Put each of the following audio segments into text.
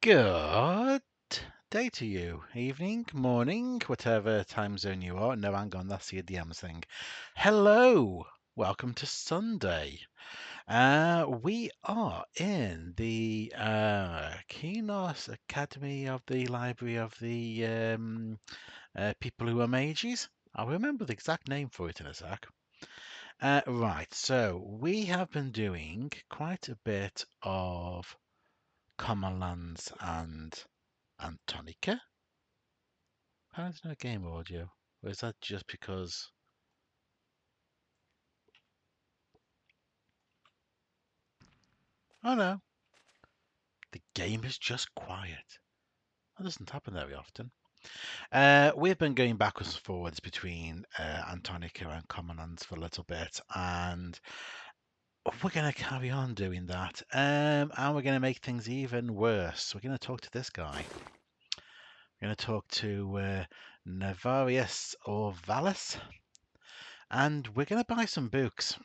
Good day to you. Evening, morning, whatever time zone you are. No, hang on, that's the DMs thing. Hello, welcome to Sunday. We are in the Kinos Academy of the Library of the People Who Are Mages. I'll remember the exact name for it in a sec. Right, so we have been doing quite a bit of Common Lands and Antonica. How is no game audio? Or is that just because... Oh no, the game is just quiet. That doesn't happen very often. We've been going backwards and forwards between Antonica and Common Lands for a little bit, and we're going to carry on doing that. And we're going to make things even worse. We're going to talk to this guy. We're going to talk to Navarius or Valis, and we're going to buy some books.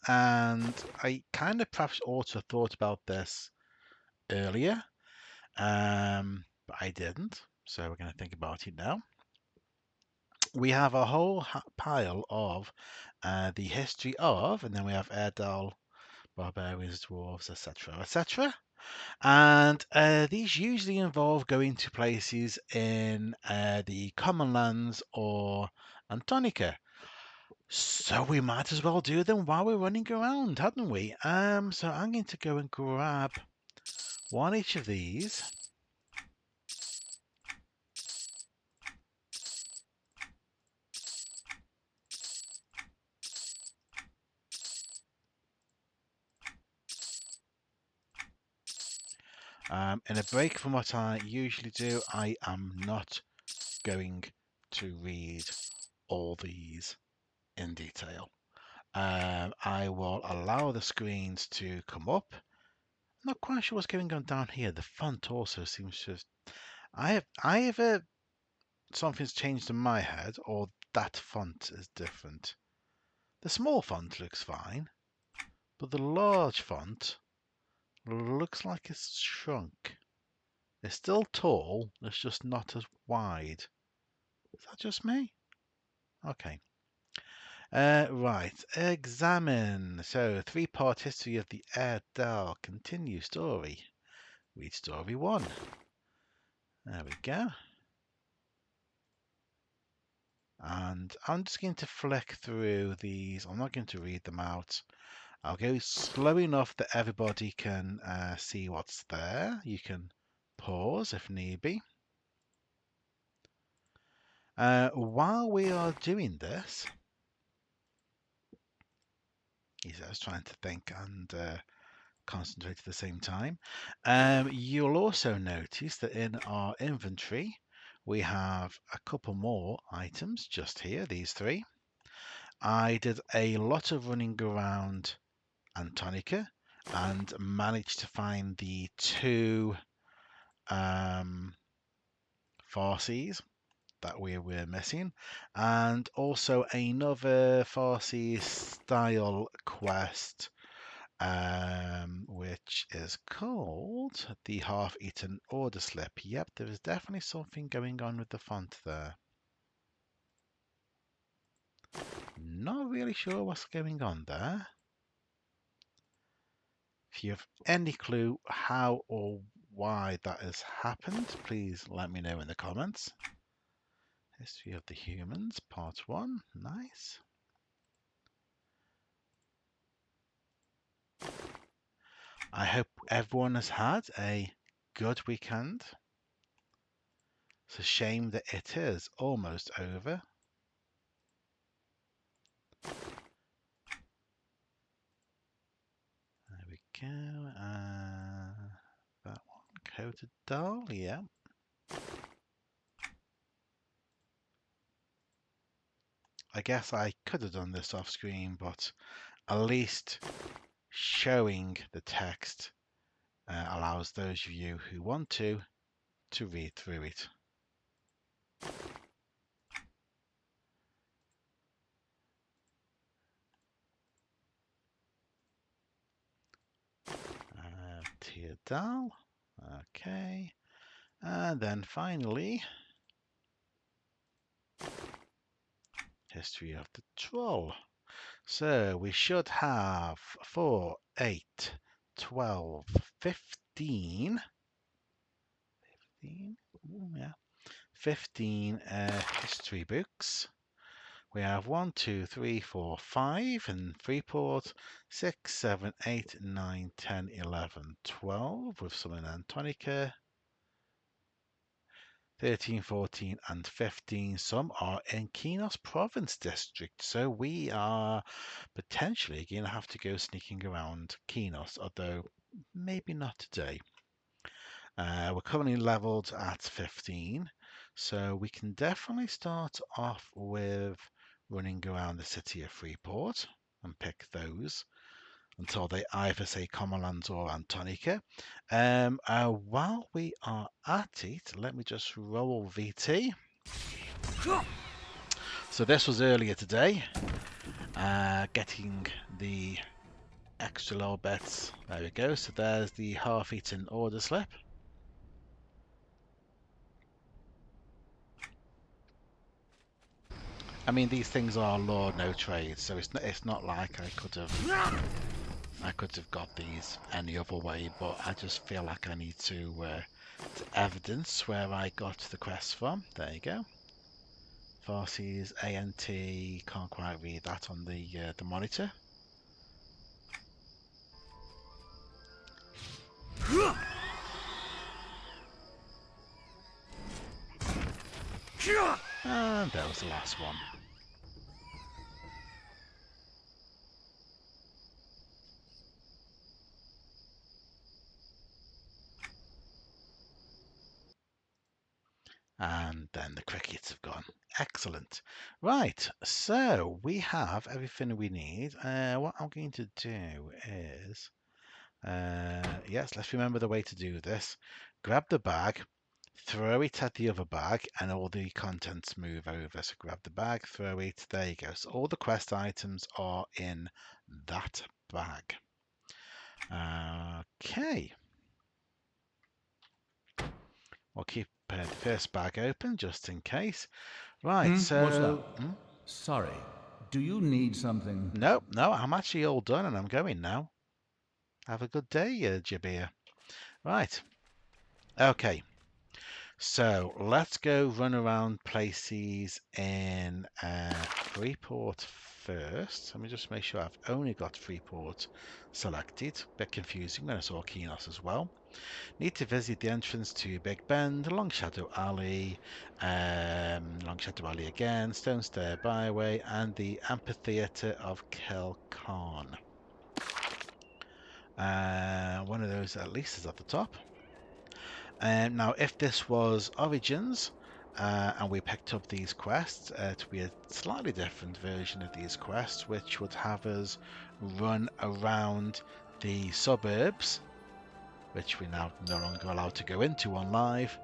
And I kind of perhaps ought to have thought about this earlier, but I didn't. So we're going to think about it now. We have a whole pile of the history of, and then we have Erdal, barbarians, dwarves, etc., etc. And these usually involve going to places in the Common Lands or Antonica. So we might as well do them while we're running around, hadn't we? So I'm going to go and grab one each of these. In a break from what I usually do, I am not going to read all these in detail. I will allow the screens to come up. I'm not quite sure what's going on down here. The font also seems to have... either something's changed in my head or that font is different. The small font looks fine, but the large font looks like it's shrunk. It's still tall, it's just not as wide. Is that just me? Okay. Right. Examine. So, three-part history of the Erdal. Continue story. Read story 1. There we go. And I'm just going to flick through these. I'm not going to read them out. I'll go slow enough that everybody can see what's there. You can pause if need be. While we are doing this, he says, trying to think and concentrate at the same time. You'll also notice that in our inventory, we have a couple more items just here, these 3. I did a lot of running around Antonica and managed to find the 2 Far Seas that we were missing, and also another Far Seas style quest, which is called the Half-Eaten Order Slip. Yep, there is definitely something going on with the font there. Not really sure what's going on there. If you have any clue how or why that has happened, please let me know in the comments. History of the Humans, Part 1. Nice. I hope everyone has had a good weekend. It's a shame that it is almost over. There we go. That one, coated doll, yeah. I guess I could have done this off screen, but at least showing the text allows those of you who want to read through it. Teardal, Okay. And then finally, history of the troll. So we should have 4, 8, 12, 15. 15? Ooh, yeah. 15 history books. We have 1, 2, 3, 4, 5 in Freeport, 6, 7, 8, 9, 10, 11, 12 with some in Antonica, 13, 14, and 15. Some are in Kinos Province District, so we are potentially going to have to go sneaking around Kinos, although maybe not today. We're currently leveled at 15, so we can definitely start off with running around the city of Freeport and pick those until they either say Commonlands or Antonica. While we are at it, let me just roll VT. So this was earlier today, getting the extra low bets. There we go. So there's the half-eaten order slip. I mean, these things are Lord no trade, so it's not like I could have got these any other way, but I just feel like I need to evidence where I got the quest from. There you go. Far Seas ANT, can't quite read that on the monitor. And there was the last one. And then the crickets have gone. Excellent. Right, so we have everything we need. What I'm going to do is, yes, let's remember the way to do this. Grab the bag, throw it at the other bag, and all the contents move over. So grab the bag, throw it, there you go. So all the quest items are in that bag. Okay. We'll keep the first bag open just in case. Right, What's so... up? Sorry. Do you need something? No, no, I'm actually all done and I'm going now. Have a good day, Jabir. Right, okay. So let's go run around places in Freeport first. Let me just make sure I've only got Freeport selected. Bit confusing when I saw Kinos as well. Need to visit the entrance to Big Bend, Long Shadow Alley, Long Shadow Alley again, Stone Stair Byway, and the Amphitheatre of Kelkarn. One of those at least is at the top. Now, if this was Origins and we picked up these quests, to be a slightly different version of these quests, which would have us run around the suburbs, which we're now no longer allowed to go into on live.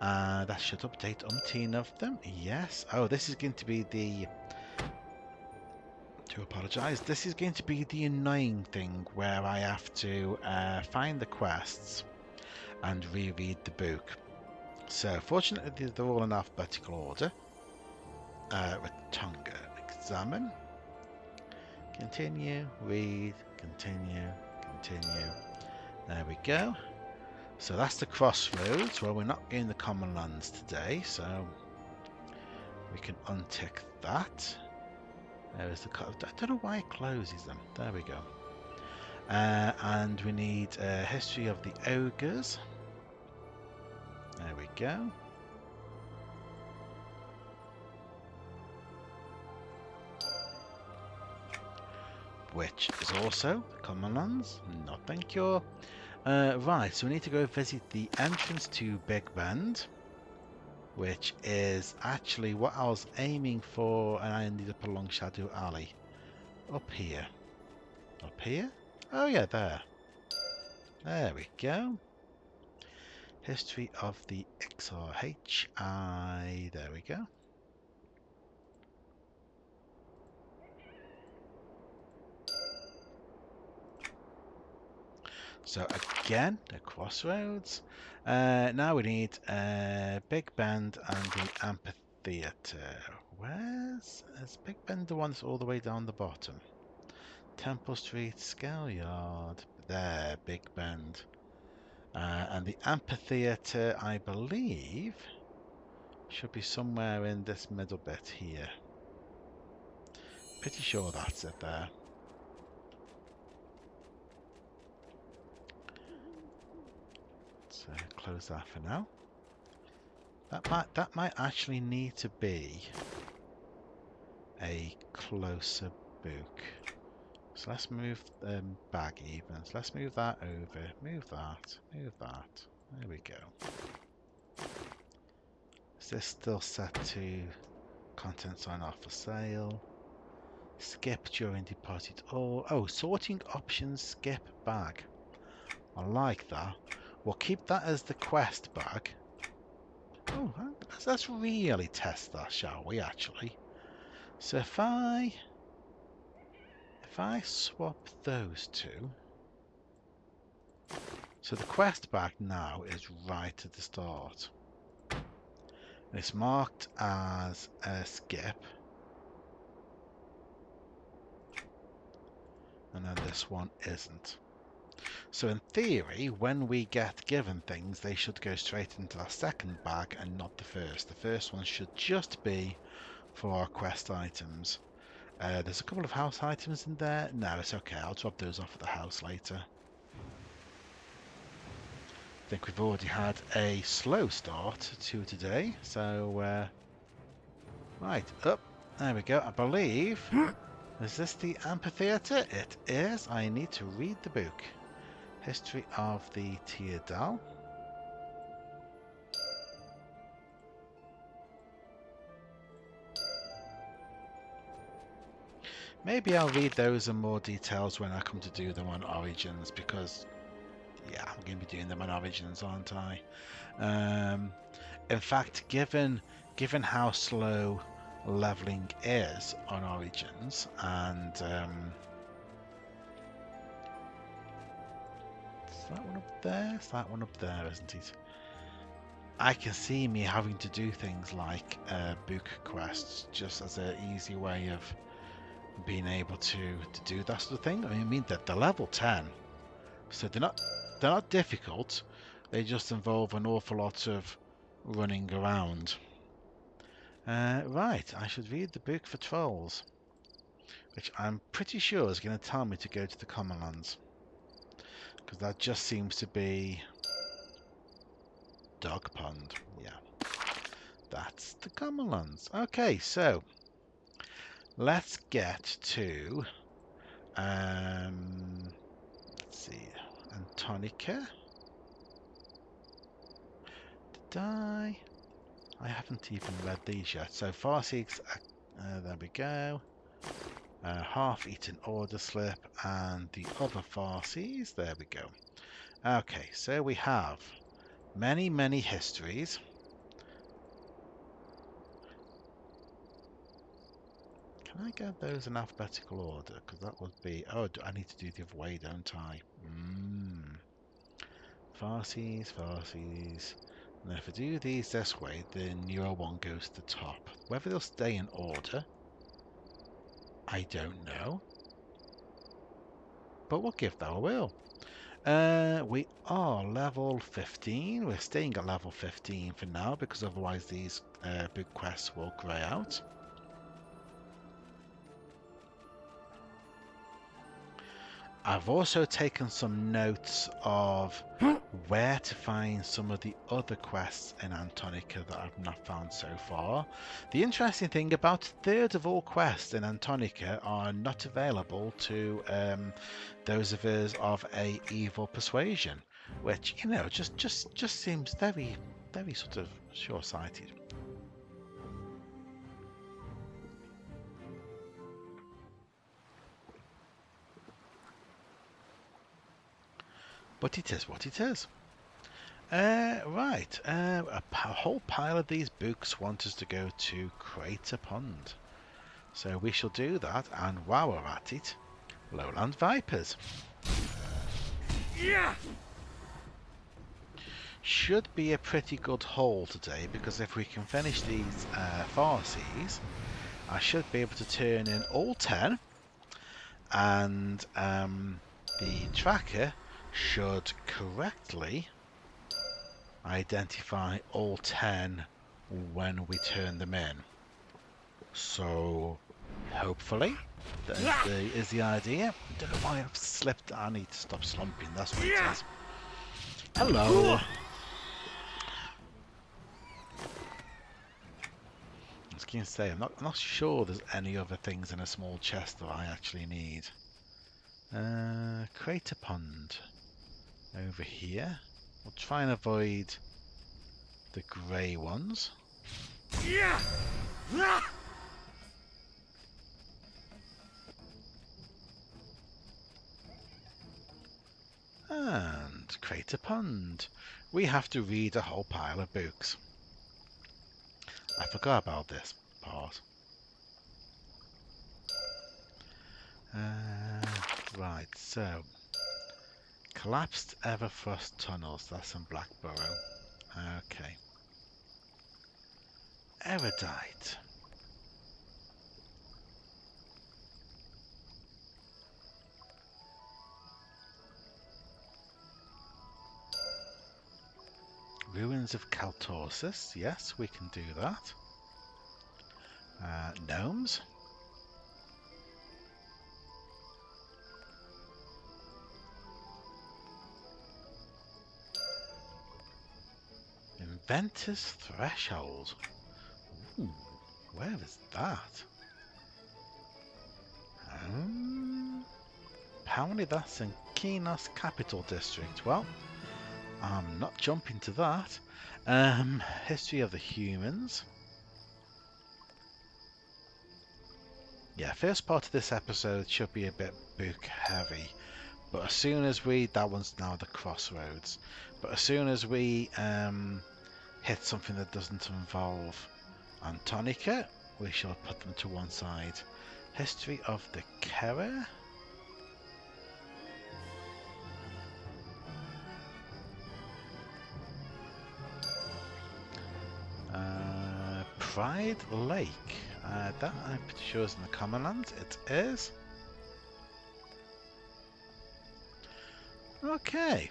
That should update umpteen of them. Yes. Oh, this is going to be the... To apologise. This is going to be the annoying thing where I have to find the quests and reread the book. So, fortunately, they're all in alphabetical order. Ratonga, examine, continue, read, continue, continue. There we go. So that's the crossroads. Well, we're not in the common lands today, so we can untick that. There is the... I don't know why it closes them. There we go. And we need a history of the ogres. There we go. Which is also common lands. No, thank you. Right, so we need to go visit the entrance to Big Bend, which is actually what I was aiming for, and I ended up along Shadow Alley. Up here. Up here? Oh yeah, there. There we go. History of the XRHI. There we go. So again, the crossroads. Now we need Big Bend and the amphitheater. Is Big Bend the one that's all the way down the bottom? Temple Street, Scale Yard. There, Big Bend. And the amphitheater, I believe, should be somewhere in this middle bit here. Pretty sure that's it there. So close that for now. That might actually need to be a closer book. So let's move bag even. So let's move that over. Move that. Move that. There we go. Is this still set to contents on offer sale? Skip during deposit. Oh, sorting options skip bag. I like that. We'll keep that as the quest bag. Oh, let's really test that, shall we, actually? So if I swap those two, so the quest bag now is right at the start. And it's marked as a skip. And then this one isn't. So in theory, when we get given things, they should go straight into our second bag and not the first. The first one should just be for our quest items. There's a couple of house items in there. No, it's okay. I'll drop those off at the house later. I think we've already had a slow start to today. So, right, up. There we go. I believe. Is this the amphitheater? It is. I need to read the book. History of the Teardal. Maybe I'll read those in more details when I come to do them on Origins, because yeah, I'm going to be doing them on Origins, aren't I? In fact, given how slow leveling is on Origins, and is that one up there? It's that one up there, isn't it? I can see me having to do things like book quests just as an easy way of being able to do that sort of thing. I mean that they're level 10, so they're not difficult. They just involve an awful lot of running around. Right, I should read the book for trolls, which I'm pretty sure is going to tell me to go to the Common Lands, because that just seems to be Dog Pond. Yeah, that's the Common Lands. Okay, so let's get to let's see, Antonica. Did I haven't even read these yet. So Far Seas, there we go. Half-eaten order slip and the other Far Seas. There we go. Okay, so we have many histories. Can I get those in alphabetical order? Because that would be... Oh, I need to do the other way, don't I? Far Seas, Far Seas. And if I do these this way, the newer one goes to the top. Whether they'll stay in order, I don't know. But we'll give that a whirl. We are level 15. We're staying at level 15 for now, because otherwise these big quests will grey out. I've also taken some notes of where to find some of the other quests in Antonica that I've not found so far. The interesting thing, about a third of all quests in Antonica are not available to those of us of a evil persuasion, which, you know, just seems very sort of short-sighted. But it is what it is. Right, a whole pile of these books want us to go to Crater Pond. So we shall do that, and while we're at it, Lowland Vipers. Should be a pretty good haul today, because if we can finish these Far Seas, I should be able to turn in all 10, and the tracker should correctly identify all 10 when we turn them in. So hopefully that is the idea. I don't know why I've slipped. I need to stop slumping. That's what it is. Hello. I was going to say, I'm not sure there's any other things in a small chest that I actually need. Crater pond over here. We'll try and avoid the grey ones. And crater pond. We have to read a whole pile of books. I forgot about this part. Right, so collapsed Everquest tunnels. That's in Blackborough. Okay. Erudite. Ruins of Kaltorsis. Yes, we can do that. Gnomes. Inventor's Threshold. Ooh, where is that? Apparently that's in Kinos Capital District. Well, I'm not jumping to that. History of the humans. Yeah, first part of this episode should be a bit book heavy, but as soon as that one's now the crossroads. But as soon as we hit something that doesn't involve Antonica, we shall put them to one side. History of the Kera. Pride Lake. That I'm pretty sure is in the Common Lands. It is. Okay.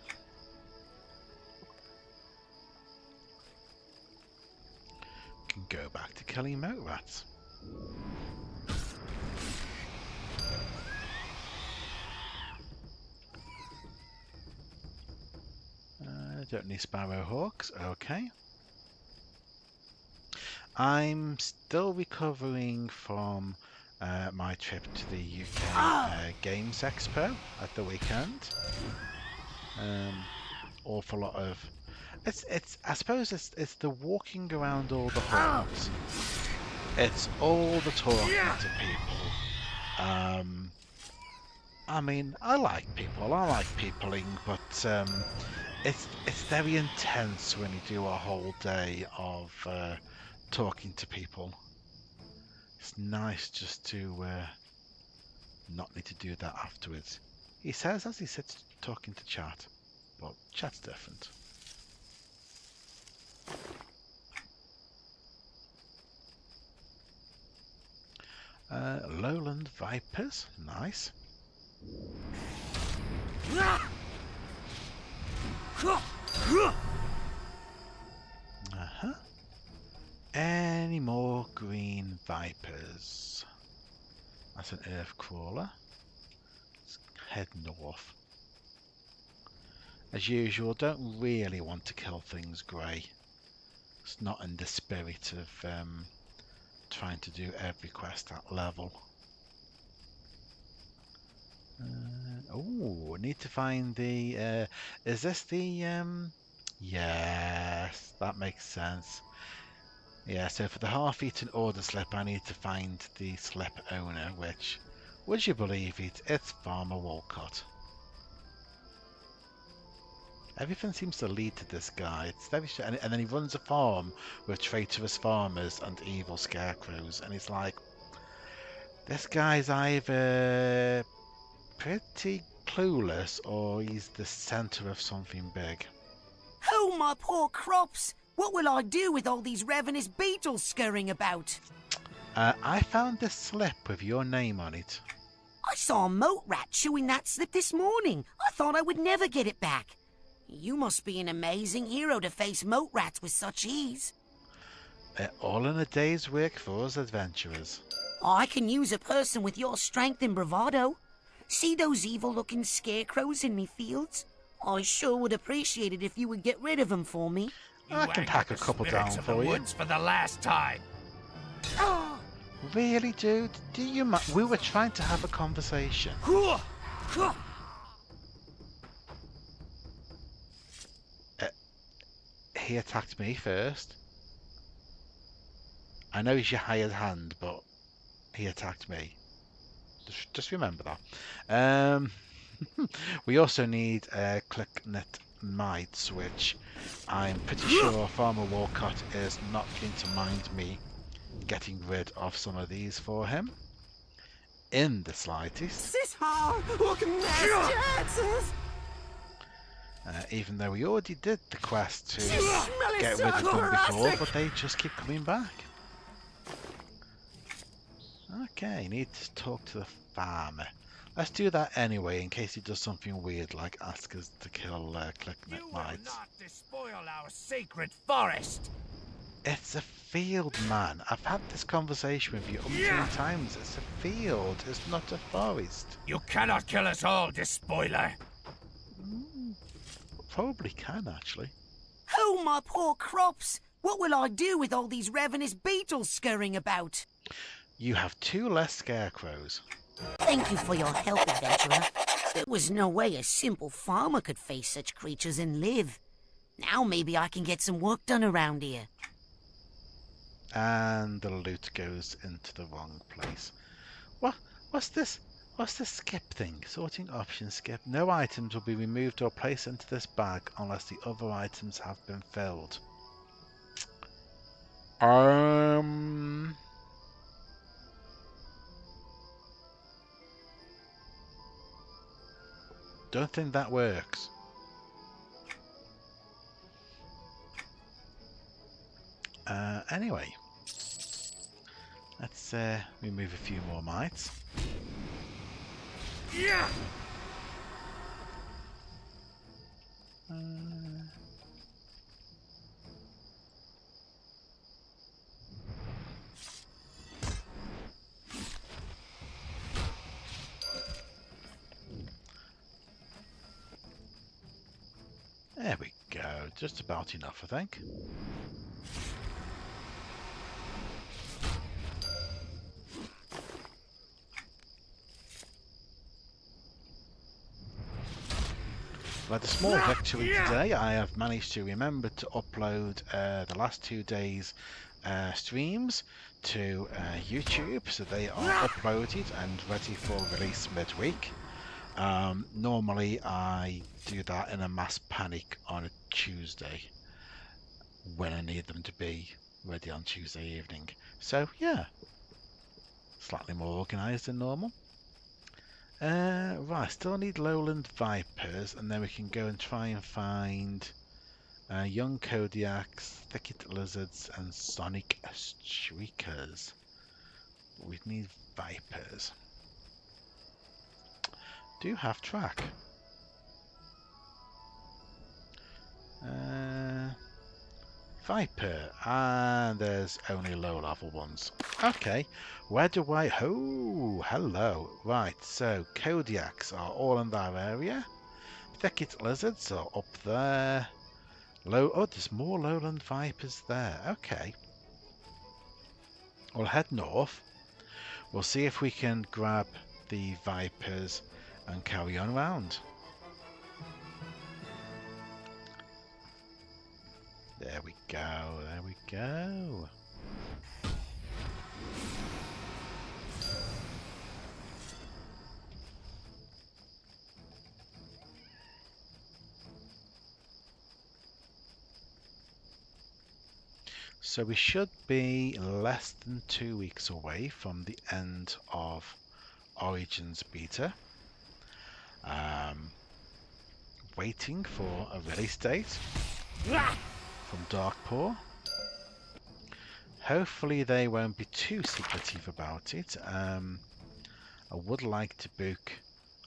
Can go back to killing moat rats. Don't need sparrowhawks. Okay. I'm still recovering from my trip to the UK Games Expo at the weekend. Awful lot of I suppose it's the walking around all the halls. It's all the talking to people. I mean, I like people. I like peopling, but it's very intense when you do a whole day of talking to people. It's nice just to not need to do that afterwards. He says as he sits talking to chat, but chat's different. Lowland Vipers, nice. Any more green vipers? That's an earth crawler. Let's head north. As usual, don't really want to kill things grey. It's not in the spirit of trying to do every quest at level. Oh, need to find the... is this the... Yes, that makes sense. Yeah, so for the half-eaten order slip, I need to find the slip owner, which, would you believe it, it's Farmer Walcott. Everything seems to lead to this guy. It's very and then he runs a farm with traitorous farmers and evil scarecrows, and it's like, this guy's either pretty clueless or he's the center of something big. Oh, my poor crops! What will I do with all these ravenous beetles scurrying about? I found this slip with your name on it. I saw a moat rat chewing that slip this morning. I thought I would never get it back. You must be an amazing hero to face moat rats with such ease. All in a day's work for us adventurers. I can use a person with your strength and bravado. See those evil-looking scarecrows in me fields? I sure would appreciate it if you would get rid of them for me. I can pack a couple down for you. For the last time. Really, dude? Do you We were trying to have a conversation. He attacked me first. I know he's your hired hand, but he attacked me. Just remember that. We also need clicknet mites, which I'm pretty sure Farmer Walcott is not going to mind me getting rid of some of these for him in the slightest. Even though we already did the quest to get rid of them before, but they just keep coming back. Okay, need to talk to the farmer. Let's do that anyway, in case he does something weird, like ask us to kill clicknet mites. Not despoil our sacred forest. It's a field, man. I've had this conversation with you umpteen times. It's a field. It's not a forest. You cannot kill us all, despoiler. Probably can, actually. Oh, my poor crops! What will I do with all these ravenous beetles scurrying about? You have 2 less scarecrows. Thank you for your help, adventurer. There was no way a simple farmer could face such creatures and live. Now maybe I can get some work done around here. And the loot goes into the wrong place. What's this? What's this skip thing? Sorting options skip. No items will be removed or placed into this bag unless the other items have been filled. Don't think that works. Anyway, let's remove a few more mites. Yeah. There we go. Just about enough, I think. But a small victory today. I have managed to remember to upload the last 2 days' streams to YouTube, so they are uploaded and ready for release midweek. Normally I do that in a mass panic on a Tuesday when I need them to be ready on Tuesday evening. So yeah, slightly more organised than normal. Right, still need lowland vipers, and then we can go and try and find young Kodiaks, thicket lizards, and sonic shriekers. We need vipers. Do have track. Viper, and there's only low level ones. Okay, where do I... Oh, hello. Right, so Kodiaks are all in that area. Thicket lizards are up there. Oh, there's more lowland vipers there. Okay. We'll head north. We'll see if we can grab the vipers and carry on around. There we go, there we go. So we should be less than 2 weeks away from the end of Origins beta. Waiting for a release date from Darkpaw. Hopefully they won't be too secretive about it. I would like to book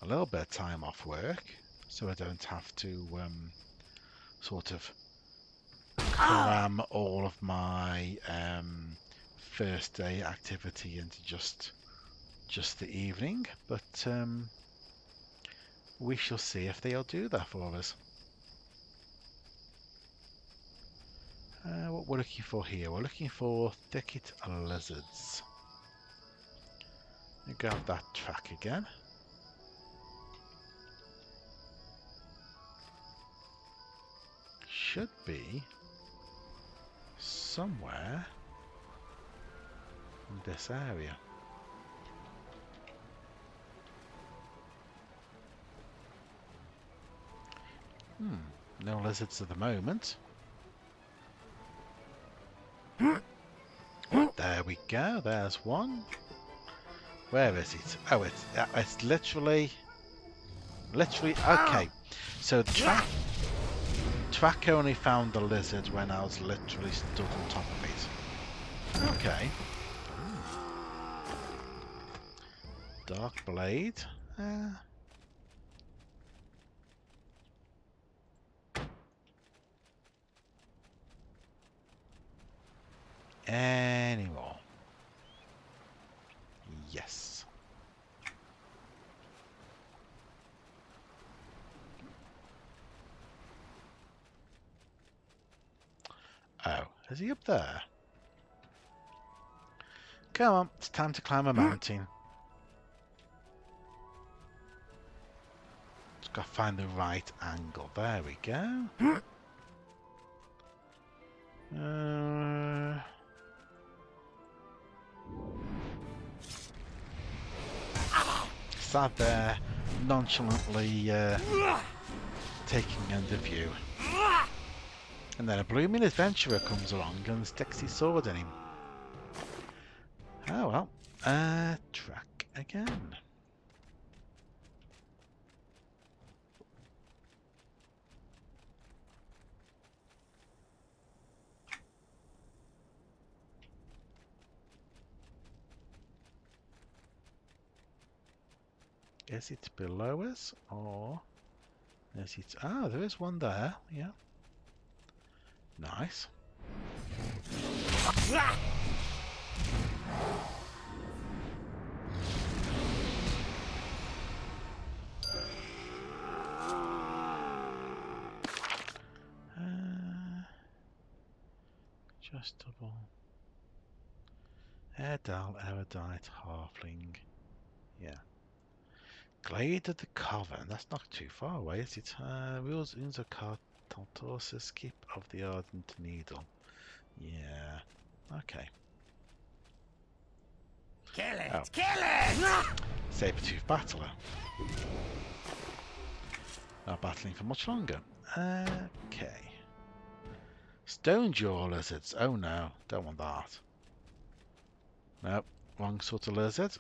a little bit of time off work so I don't have to sort of cram all of my first day activity into just the evening, but we shall see if they'll do that for us. What we're looking for here, we're looking for thicket lizards. Let me grab that track again. Should be somewhere in this area. No lizards at the moment. There we go, there's one. Where is it? Oh, it's literally okay. So the track only found the lizard when I was literally stood on top of it. Okay. Dark blade. Any more? Yes. Oh, is he up there? Come on, it's time to climb a mountain. Just gotta find the right angle. There we go. Sat there, nonchalantly taking under view. And then a blooming adventurer comes along and sticks his sword in him. Oh well. Track again. Is it below us or is it? Ah, there is one there. Yeah. Nice. Adjustable. Airdal, erudite, halfling. Yeah. Glade of the Coven. That's not too far away, is it? Rules in the card. Tortoise, Keep of the Ardent Needle. Yeah. Okay. Kill it! Oh. Kill it! Saber-tooth battler. Not battling for much longer. Okay. Stone jaw lizards. Oh no, don't want that. Nope, wrong sort of lizard.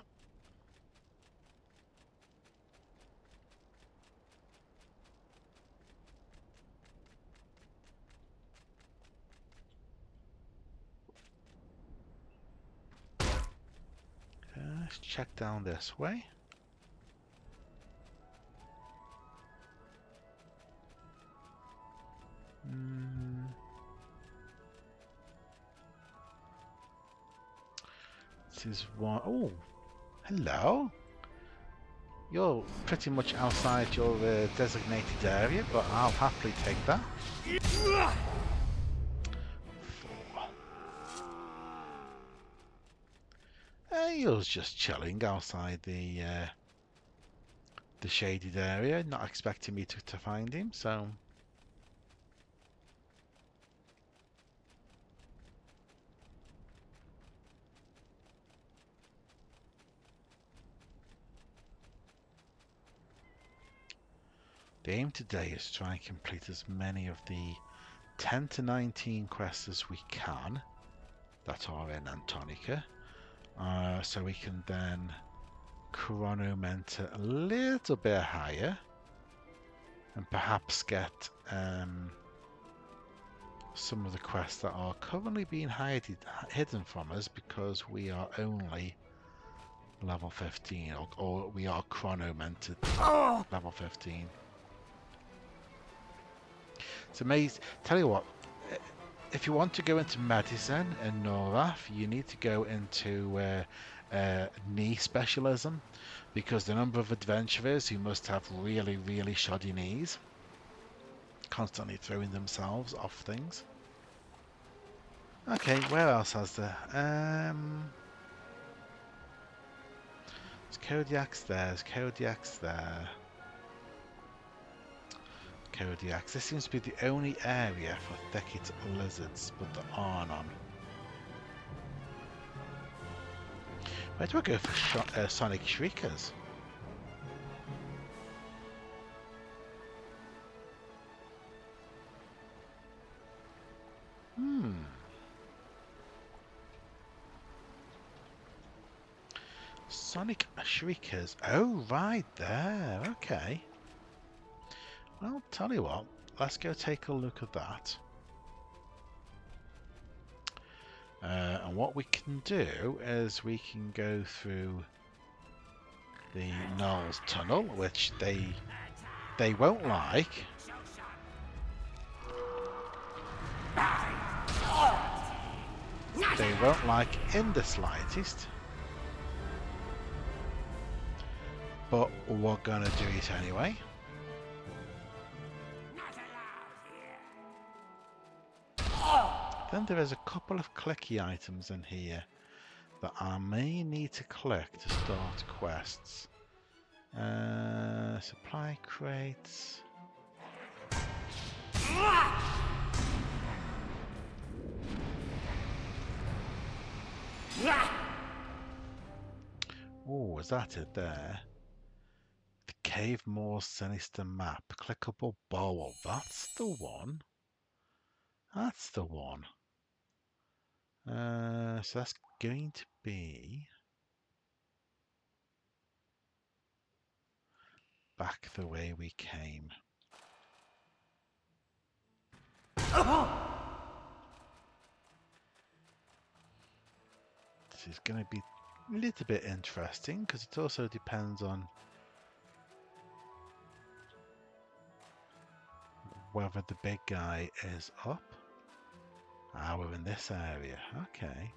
Let's check down this way. This is one. Oh, hello. You're pretty much outside your designated area, but I'll happily take that. 4. You're just chilling outside the shaded area, not expecting me to find him, so. The aim today is to try and complete as many of the 10 to 19 quests as we can that are in Antonica, so we can then chronometer a little bit higher and perhaps get some of the quests that are currently being hidden from us because we are only level 15, or we are chronomented level 15. It's amazing. Tell you what, if you want to go into medicine in Norath, you need to go into knee specialism, because the number of adventurers who must have really, really shoddy knees, constantly throwing themselves off things. Okay, where else has there? There's Kodiak's there, there's Kodiak's there. Kodiaks. This seems to be the only area for thicket lizards, but there are none. Where do I go for Sonic Shriekers? Sonic Shriekers. Oh, right there. Okay. Well, tell you what. Let's go take a look at that. And what we can do is we can go through the Knowles Tunnel, which they won't like. They won't like in the slightest. But we're gonna do it anyway. Then there is a couple of clicky items in here that I may need to collect to start quests. Supply crates. Oh, is that it there? The Cave Moor's Sinister Map. Clickable bowl. That's the one. That's the one. So that's going to be back the way we came. This is going to be a little bit interesting because it also depends on whether the big guy is up. Ah, we're in this area. Okay.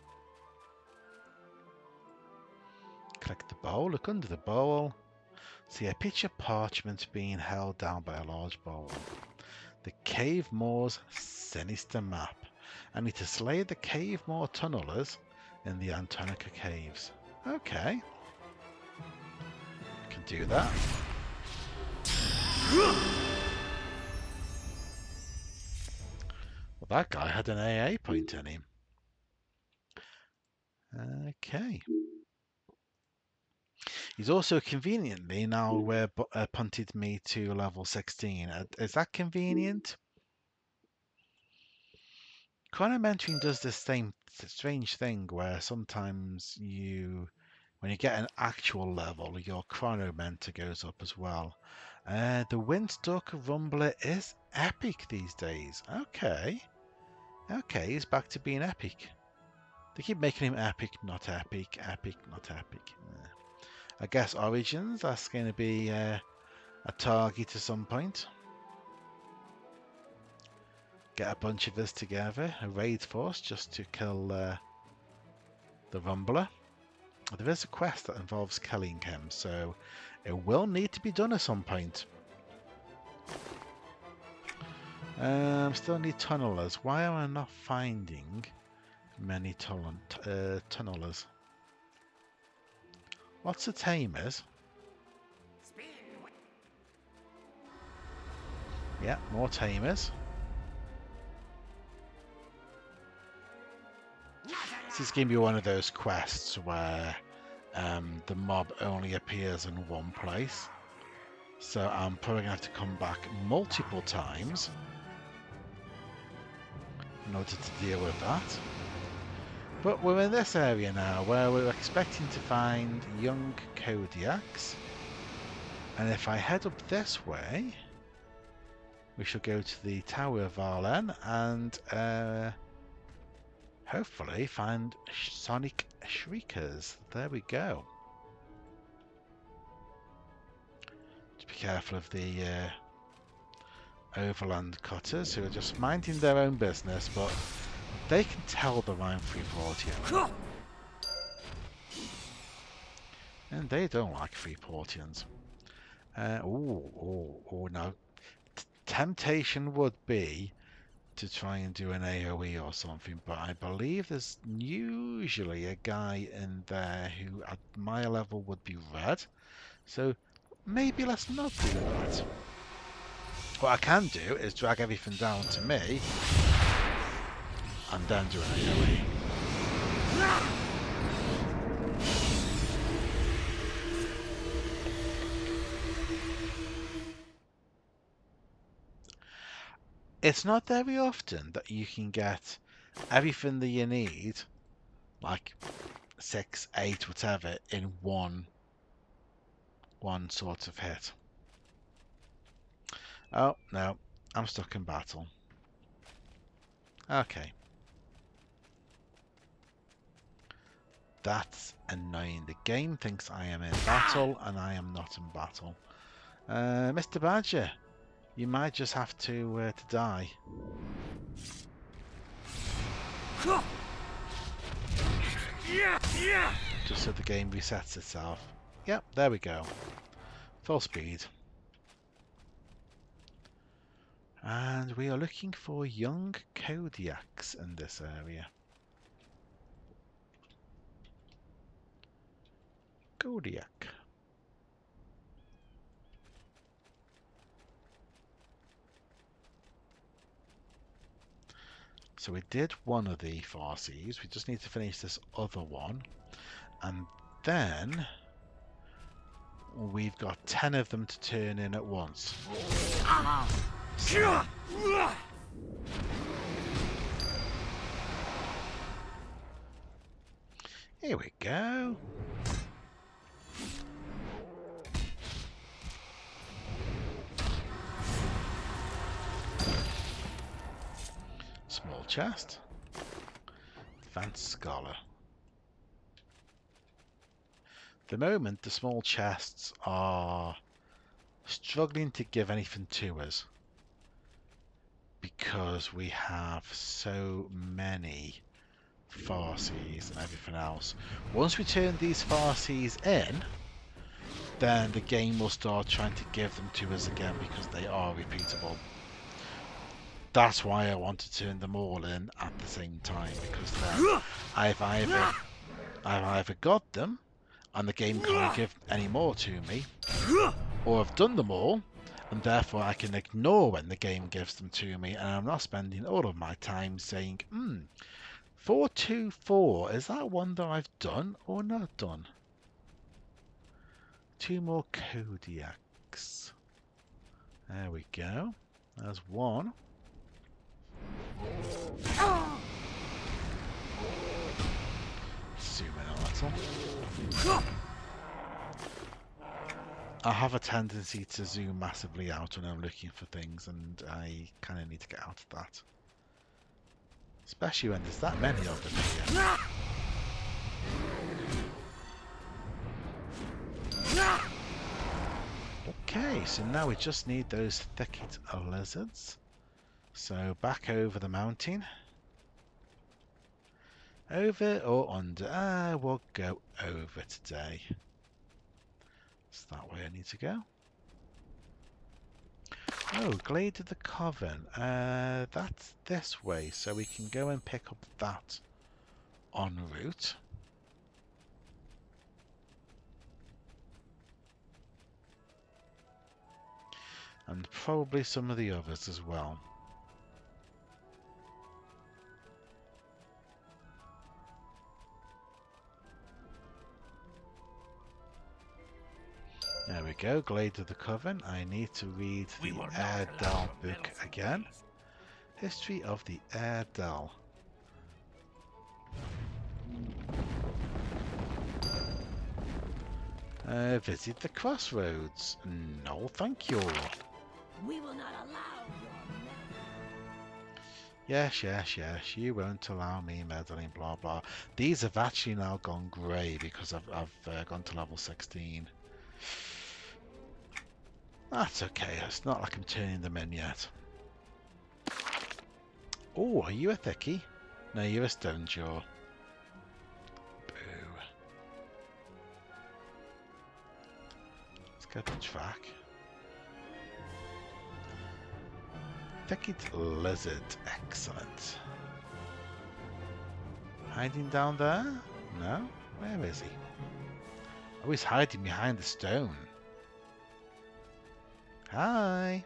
Click the bowl. Look under the bowl. See a picture parchment being held down by a large bowl. The Cave Moor's Sinister Map. I need to slay the Cave Moor tunnelers in the Antonica Caves. Okay. Can do that. Well, that guy had an AA point in him. Okay. He's also conveniently now punted me to level 16. Is that convenient? Chrono mentoring does this same strange thing where sometimes when you get an actual level, your chrono mentor goes up as well. The Windstalker Rumbler is epic these days. Okay. Okay, he's back to being epic. They keep making him epic, not epic, epic, not epic. I guess Origins, that's going to be a target at some point. Get a bunch of us together, a raid force, just to kill the Rumbler. There is a quest that involves killing him, so it will need to be done at some point. Still need tunnelers. Why am I not finding many tunnelers? What's the tamers? Yeah, more tamers. This is going to be one of those quests where the mob only appears in one place. So I'm probably going to have to come back multiple times in order to deal with that. But we're in this area now where we're expecting to find young Kodiaks. And if I head up this way, we shall go to the Tower of Arlen and hopefully find Sonic Shriekers. There we go. Just be careful of the overland cutters who are just minding their own business, but they can tell that I'm Freeportian. And they don't like Freeportians. Oh no. Temptation would be to try and do an AoE or something, but I believe there's usually a guy in there who at my level would be red. So maybe let's not do that. What I can do is drag everything down to me and then do an AoE. It's not very often that you can get everything that you need, like 6, 8, whatever, in one sort of hit. Oh, no. I'm stuck in battle. Okay. That's annoying. The game thinks I am in battle, and I am not in battle. Mr. Badger, you might just have to die. Just so the game resets itself. Yep, there we go. Full speed. And we are looking for young Kodiaks in this area. Kodiak. So we did one of the Far Seas. We just need to finish this other one. And then we've got 10 of them to turn in at once. So, here we go. Small chest. Advanced Scholar. At the moment, the small chests are struggling to give anything to us because we have so many Far Seas and everything else. Once we turn these Far Seas in, then the game will start trying to give them to us again because they are repeatable. That's why I want to turn them all in at the same time, because then I've either got them and the game can't give any more to me, or I've done them all and therefore I can ignore when the game gives them to me, and I'm not spending all of my time saying, 424, is that one that I've done or not done? 2 more Kodiaks. There we go. There's one. Zoom in a little. I have a tendency to zoom massively out when I'm looking for things, and I kind of need to get out of that. Especially when there's that many of them here. Okay, so now we just need those thicket lizards. So back over the mountain. Over or under? We'll go over today. It's that way I need to go. Oh, Glade of the Coven. That's this way, so we can go and pick up that en route. And probably some of the others as well. There we go, Glade of the Coven. I need to read the Airedale book again. History of the Airedale. Visit the crossroads. No, thank you. We will not allow your Yes, yes, yes. You won't allow me meddling, blah, blah. These have actually now gone grey because I've gone to level 16. That's okay. It's not like I'm turning them in yet. Oh, are you a thickie? No, you're a stone jaw. Boo. Let's get the track. Thicket lizard. Excellent. Hiding down there? No? Where is he? Oh, he's hiding behind the stone. Hi.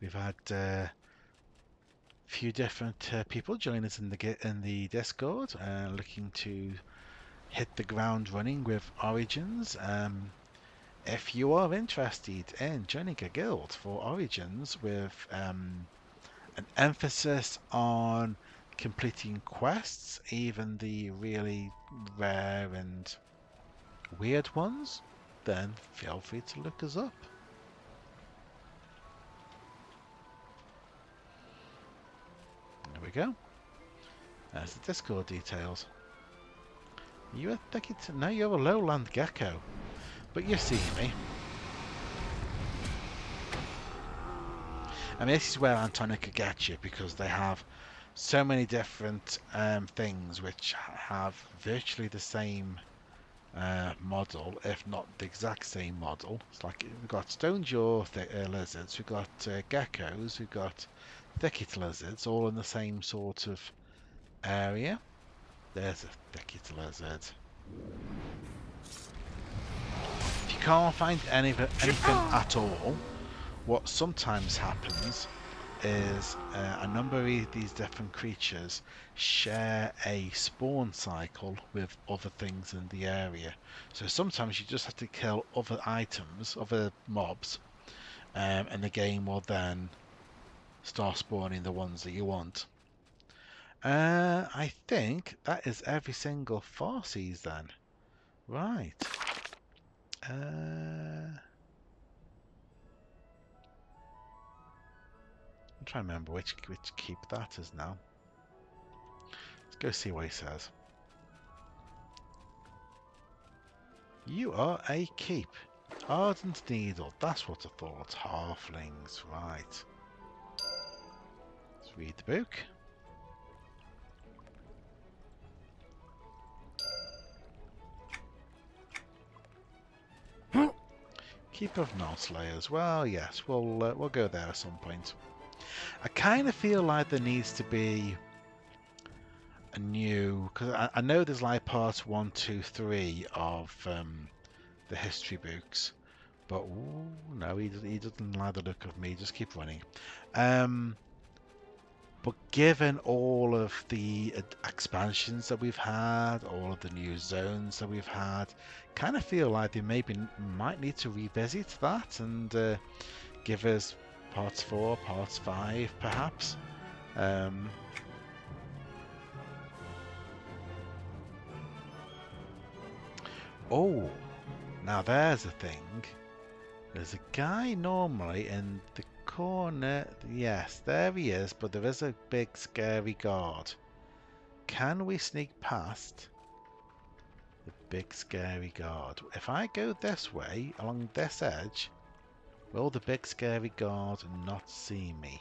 We've had a few different people join us in the Discord, looking to hit the ground running with Origins. If you are interested in joining a guild for Origins with an emphasis on completing quests, even the really rare and weird ones, then feel free to look us up. There we go. There's the Discord details. You a thicket? No, you're a lowland gecko, but you're seeing me. I mean, this is where Antonica gets you, because they have so many different things which have virtually the same model, if not the exact same model. It's like we've got stone jaw lizards, we've got geckos, we've got thicket lizards, all in the same sort of area. There's a thicket lizard. If you can't find anything at all, what sometimes happens is a number of these different creatures share a spawn cycle with other things in the area. So sometimes you just have to kill other items, other mobs, and the game will then start spawning the ones that you want. I think that is every single Far Seas then. Right. I'm trying to remember which keep that is now. Let's go see what he says. You are a keep. Ardent Needle. That's what I thought. Halflings. Right. Let's read the book. Keep of Knightslayers. Well, yes, we'll go there at some point. I kind of feel like there needs to be a new, because I know there's like parts 1, 2, 3 of the history books, but ooh, no, he doesn't like the look of me. Just keep running. But given all of the expansions that we've had, all of the new zones that we've had, kind of feel like they might need to revisit that and give us parts 4, parts 5, perhaps. Oh, now there's a thing. There's a guy normally in the corner. Yes, there he is, but there is a big scary guard. Can we sneak past the big scary guard? If I go this way, along this edge, will the big scary guard not see me?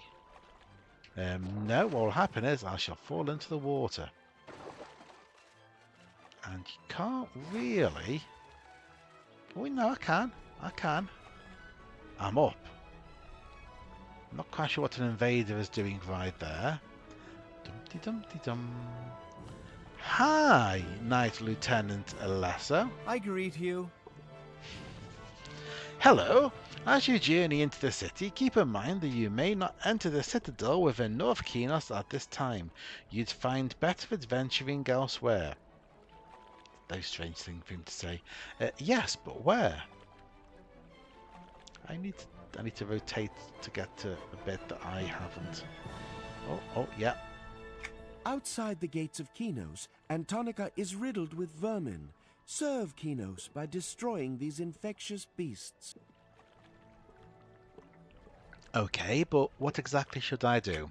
No, what will happen is I shall fall into the water. And you can't really... Oh, no, I can. I'm up. I'm not quite sure what an invader is doing right there. Dum-de-dum-de-dum. Hi, Knight Lieutenant Alesso. I greet you. Hello. As you journey into the city, keep in mind that you may not enter the citadel within North Kinos at this time. You'd find better adventuring elsewhere. Very strange thing for him to say. Yes, but where? I need to rotate to get to a bit that I haven't. Oh, yeah. Outside the gates of Kinos, Antonica is riddled with vermin. Serve Kinos by destroying these infectious beasts. Okay, but what exactly should I do?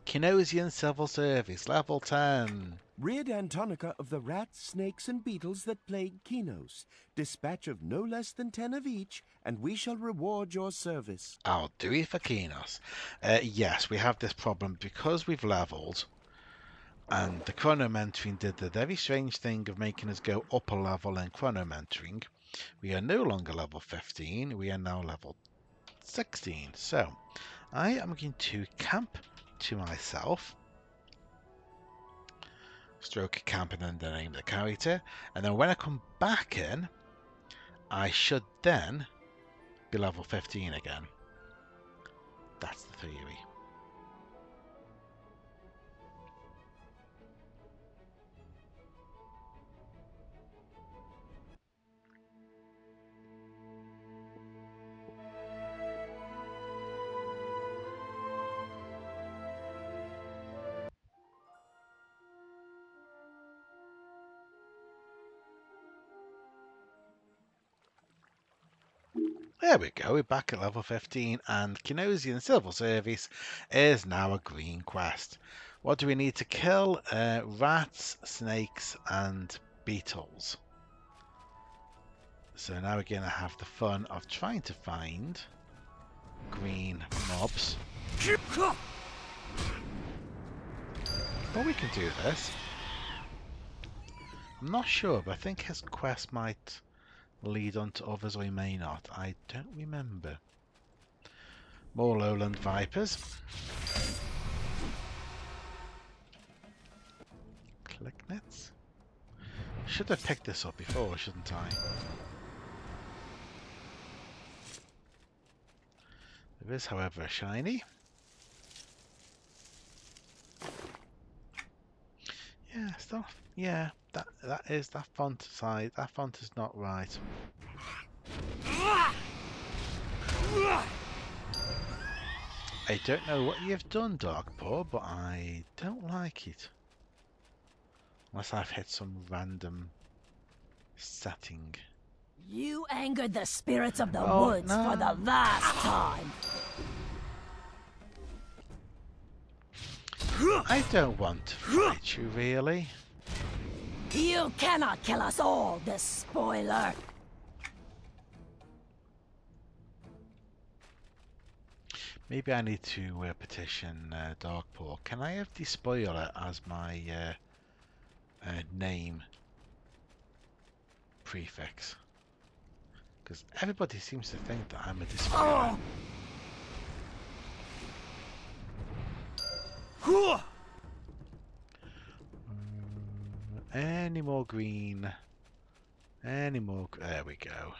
Kinosian Civil Service, level 10. Rid Antonica of the rats, snakes, and beetles that plague Kinos. Dispatch of no less than 10 of each, and we shall reward your service. I'll do it for Kinos. Yes, we have this problem because we've leveled, and the chronometering did the very strange thing of making us go up a level in chronometering. We are no longer level 15, we are now level 16. So, I am going to camp to myself. Stroke camp and then the name of the character. And then when I come back in, I should then be level 15 again. That's the theory. There we go, we're back at level 15 and Kinosian Civil Service is now a green quest. What do we need to kill? Rats, snakes and beetles. So now we're going to have the fun of trying to find green mobs. But we can do this. I'm not sure, but I think his quest might lead on to others, or he may not. I don't remember. More lowland vipers. Click nets. Should have picked this up before, shouldn't I? There is, however, a shiny. Yeah, stuff. Yeah, that font size. That font is not right. I don't know what you've done, Darkpaw, but I don't like it. Unless I've hit some random setting. You angered the spirits of the Oh, woods no. for the last time. I don't want to fight you, really. You cannot kill us all, this spoiler. Maybe I need to petition Darkpaw. Can I have the spoiler as my name prefix? Because everybody seems to think that I'm a despoiler. Any more green? Any more? There we go.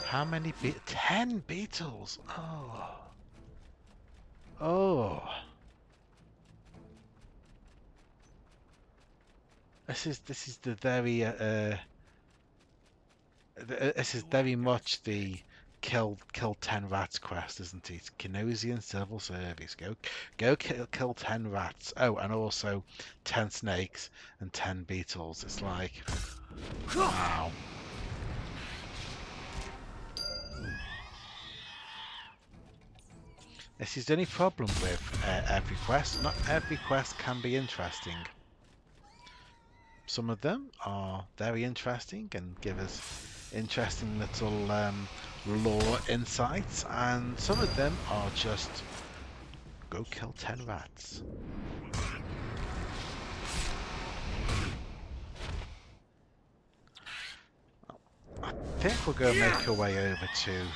How many 10 beetles? Oh. Oh. This is the very this is very much the kill 10 rats quest, isn't it? Kinosian Civil Service. Go kill 10 rats. Oh, and also 10 snakes and 10 beetles. It's like, wow. This is the only problem with every quest. Not every quest can be interesting. Some of them are very interesting and give us interesting little lore insights, and some of them are just go kill 10 rats. I think we'll go make our way over to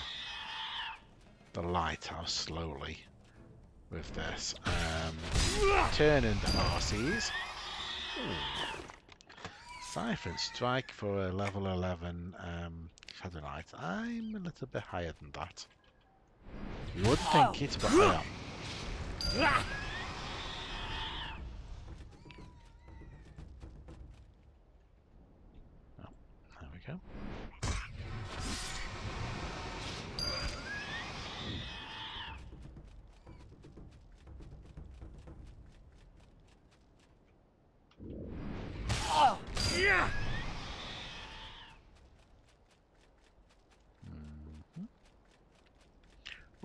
the lighthouse slowly with this. Turn into Far Seas. Siphon Strike for a level 11 Shadow Knight. I'm a little bit higher than that. You wouldn't think it, but I am. Oh, there we go.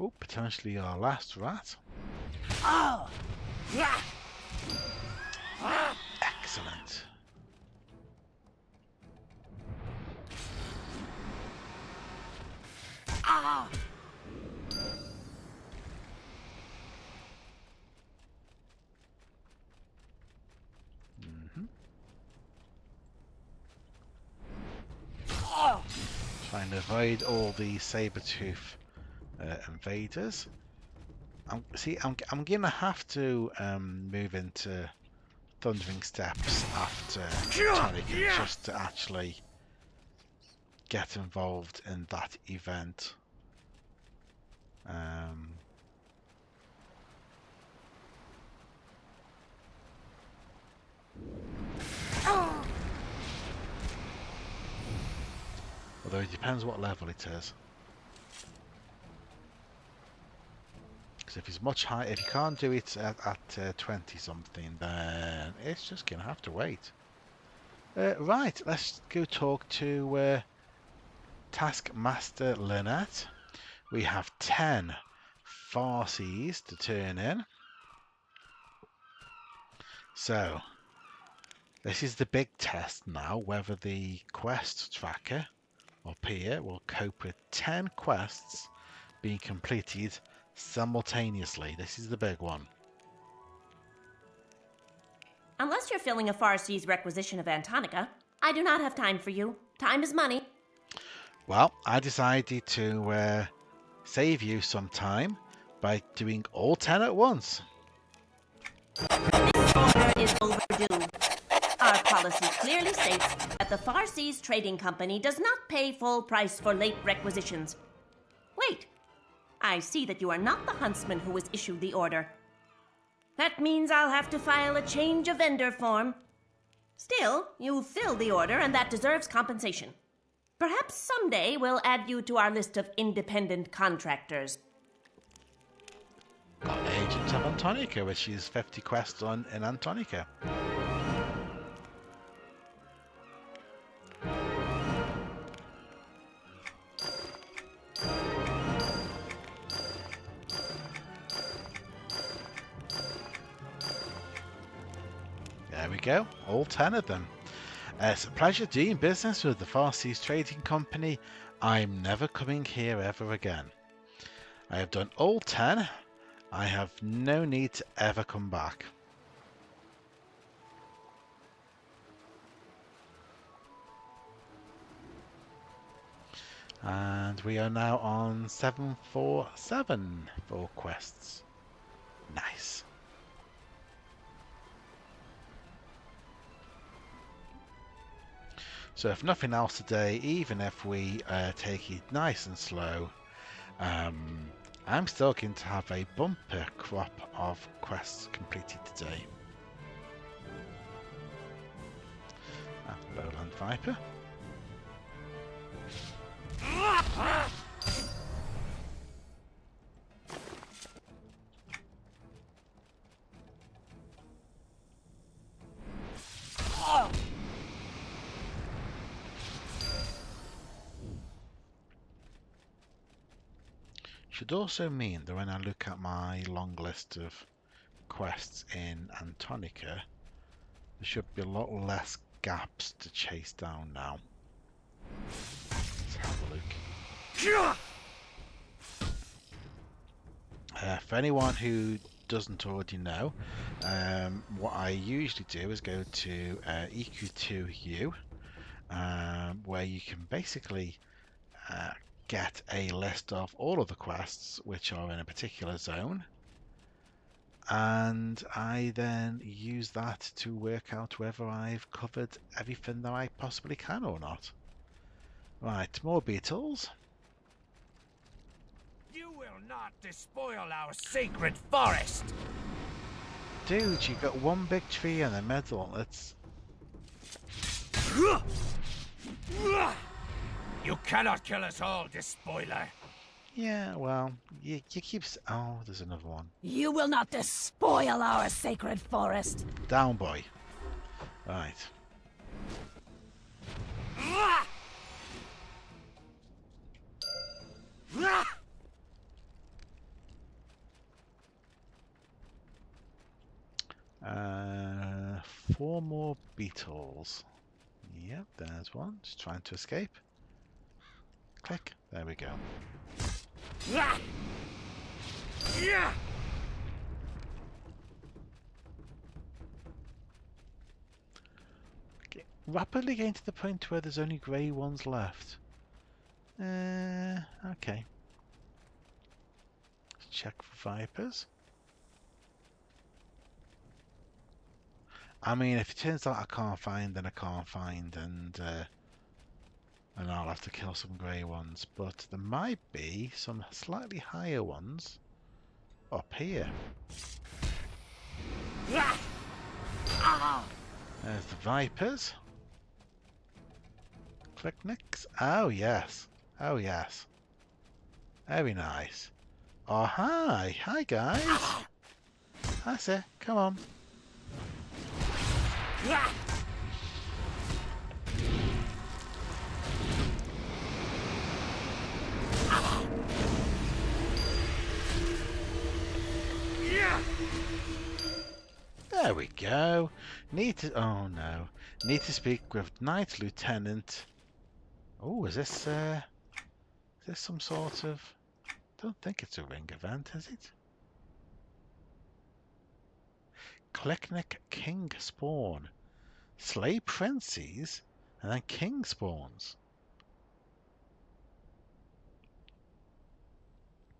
Oh, potentially our last rat. Oh! Yeah! Excellent. Ah! Oh! Trying to avoid all the saber-tooth invaders. I'm gonna have to move into Thundering Steps after Antonican just to actually get involved in that event. Although it depends what level it is. Because if it's much higher, if you can't do it at 20 something, then it's just gonna have to wait. Right, let's go talk to Taskmaster Lynette. We have 10 Far Seas to turn in. So, this is the big test now, whether the quest tracker up here will cope with 10 quests being completed simultaneously. This is the big one. Unless you're filling a Far Seas Requisition of Antonica, I do not have time for you. Time is money. Well, I decided to save you some time by doing all 10 at once. This order is overdue. Our policy clearly states that the Far Seas Trading Company does not pay full price for late requisitions. Wait, I see that you are not the huntsman who was issued the order. That means I'll have to file a change of vendor form. Still, you filled the order and that deserves compensation. Perhaps someday we'll add you to our list of independent contractors. Got Agents of Antonica, which is 50 quests in Antonica. There we go, all 10 of them. It's a pleasure doing business with the Far Seas Trading Company. I'm never coming here ever again. I have done all 10. I have no need to ever come back. And we are now on 747 for quests. Nice. So if nothing else today, even if we take it nice and slow, I'm still going to have a bumper crop of quests completed today. Lowland Viper. Should also mean that when I look at my long list of quests in Antonica, there should be a lot less gaps to chase down now. Let's have a look. For anyone who doesn't already know, what I usually do is go to EQ2U, where you can basically get a list of all of the quests which are in a particular zone, and I then use that to work out whether I've covered everything that I possibly can or not. Right, more beetles. You will not despoil our sacred forest! Dude, you got one big tree in the middle. It's... You cannot kill us all, despoiler! Yeah, well, you keep... Oh, there's another one. You will not despoil our sacred forest. Down, boy. Right. 4 more beetles. Yep, there's one. Just trying to escape. Click. There we go. Okay. Rapidly getting to the point where there's only grey ones left. Okay. Let's check for vipers. I mean, if it turns out I can't find, then I can't find, and I'll have to kill some grey ones. But there might be some slightly higher ones up here. There's the vipers. Click next. Oh yes. Oh yes. Very nice. Oh hi. Hi guys. That's it. Come on. There we go. Need to. Oh no. Need to speak with Knight Lieutenant. Oh, is this some sort of? Don't think it's a ring event, is it? Kleknik King spawn. Slay princes, and then king spawns.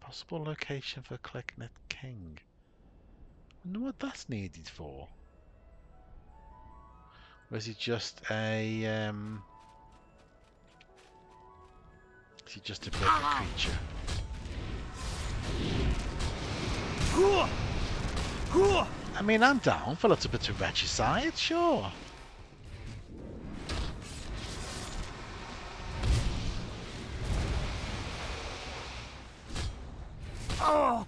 Possible location for Kleknik King. I wonder what that's needed for. Or is it just a is it just a bigger creature? I mean, I'm down for a little bit of regicide, sure. Oh!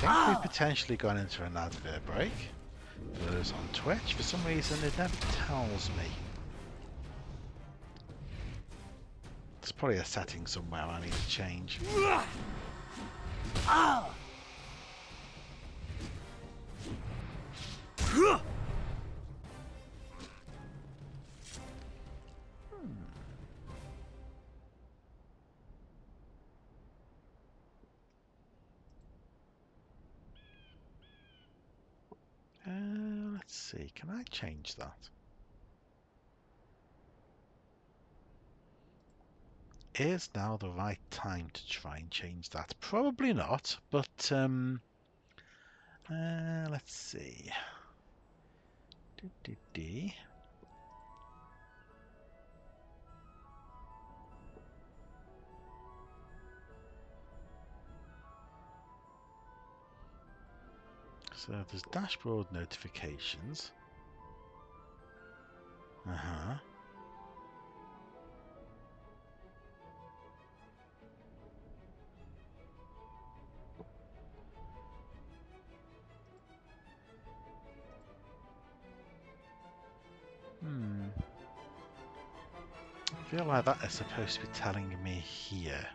I think we've potentially gone into an advert break. For those on Twitch, for some reason it never tells me. There's probably a setting somewhere I need to change. Let's see, can I change that? Is now the right time to try and change that? Probably not, but let's see. So there's dashboard notifications. I feel like that is supposed to be telling me here.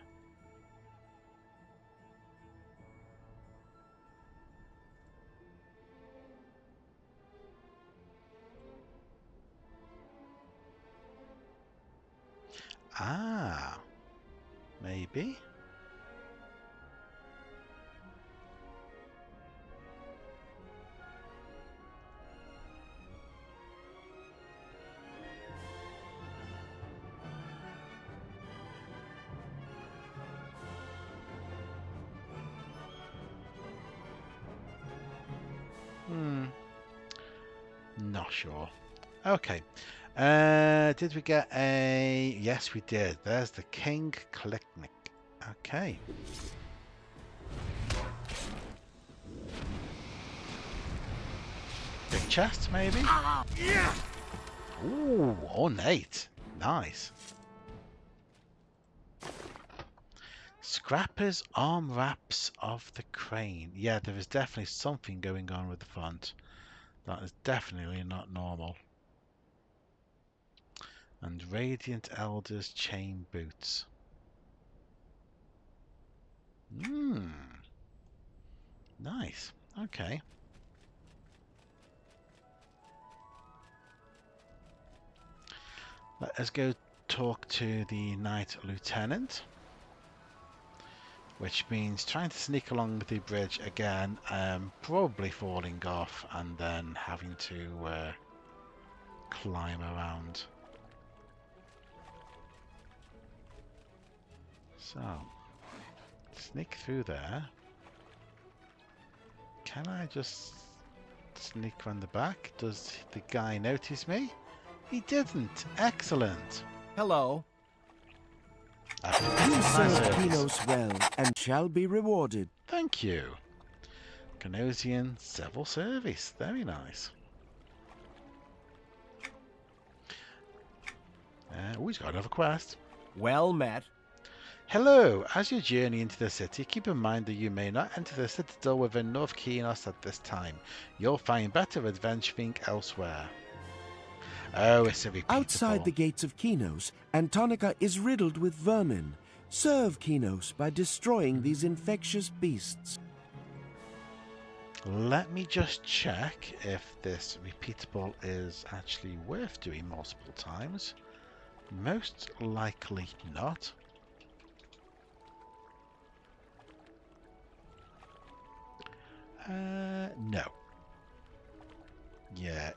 Ah, maybe. Not sure. Okay. Did we get a... Yes, we did. There's the King Kleknik. Okay. Big chest, maybe? Ooh, ornate. Nice. Scrapper's arm wraps of the crane. Yeah, there is definitely something going on with the font. That is definitely not normal. And Radiant Elders chain boots. Nice. Okay. Let us go talk to the Knight Lieutenant. Which means trying to sneak along the bridge again, probably falling off and then having to climb around. So, sneak through there. Can I just sneak around the back? Does the guy notice me? He didn't. Excellent. Hello. You served Kinos well and shall be rewarded. Thank you. Canosian civil service. Very nice. He's got another quest. Well met. Hello. As you journey into the city, keep in mind that you may not enter the citadel within North Kinos at this time. You'll find better adventuring elsewhere. Oh, it's a repeatable. Outside the gates of Kinos, Antonica is riddled with vermin. Serve Kinos by destroying these infectious beasts. Let me just check if this repeatable is actually worth doing multiple times. Most likely not. No. Yeah,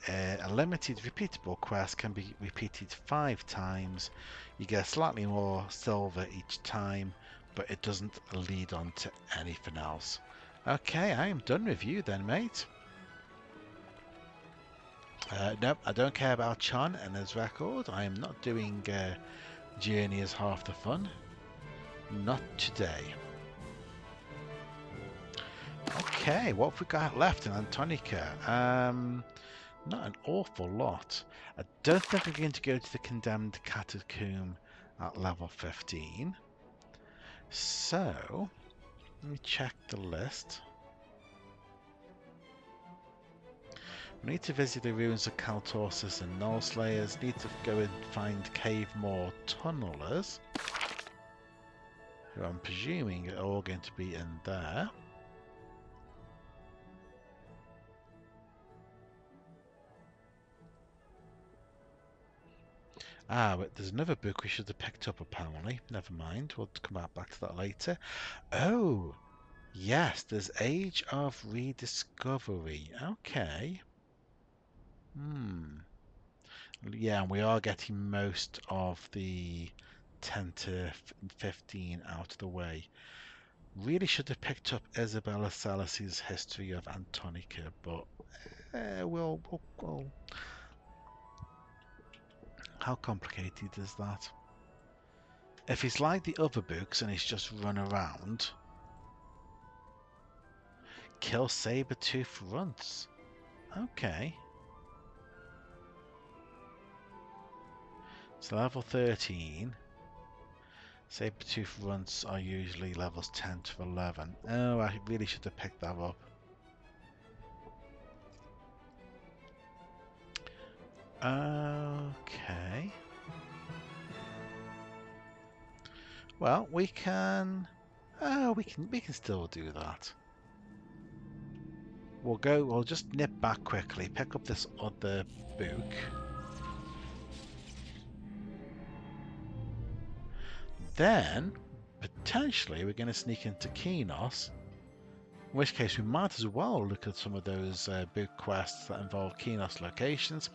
a limited repeatable quest can be repeated 5 times. You get slightly more silver each time, but it doesn't lead on to anything else. Okay, I am done with you then, mate. Nope, I don't care about Chon and his record. I am not doing Journey as half the fun. Not today. Okay, what have we got left in Antonica? Not an awful lot. I don't think we're going to go to the Condemned Catacomb at level 15. So, let me check the list. We need to visit the ruins of Kaltorsis and Null Slayers. Need to go and find Cave Moor Tunnelers, who I'm presuming are all going to be in there. But there's another book we should have picked up apparently. Never mind, we'll come back to that later. Oh, yes, there's Age of Rediscovery. Okay. Yeah, and we are getting most of the 10 to 15 out of the way. Really should have picked up Isabella Salas's History of Antonica, but we'll how complicated is that? If it's like the other books and it's just run around, kill saber-tooth runts. Okay. So level 13. Saber-tooth runts are usually levels 10 to 11. Oh, I really should have picked that up. Okay. Well, we can still do that. We'll just nip back quickly, pick up this other book. Then, potentially, we're going to sneak into Kinos. In which case, we might as well look at some of those book quests that involve Kinos locations.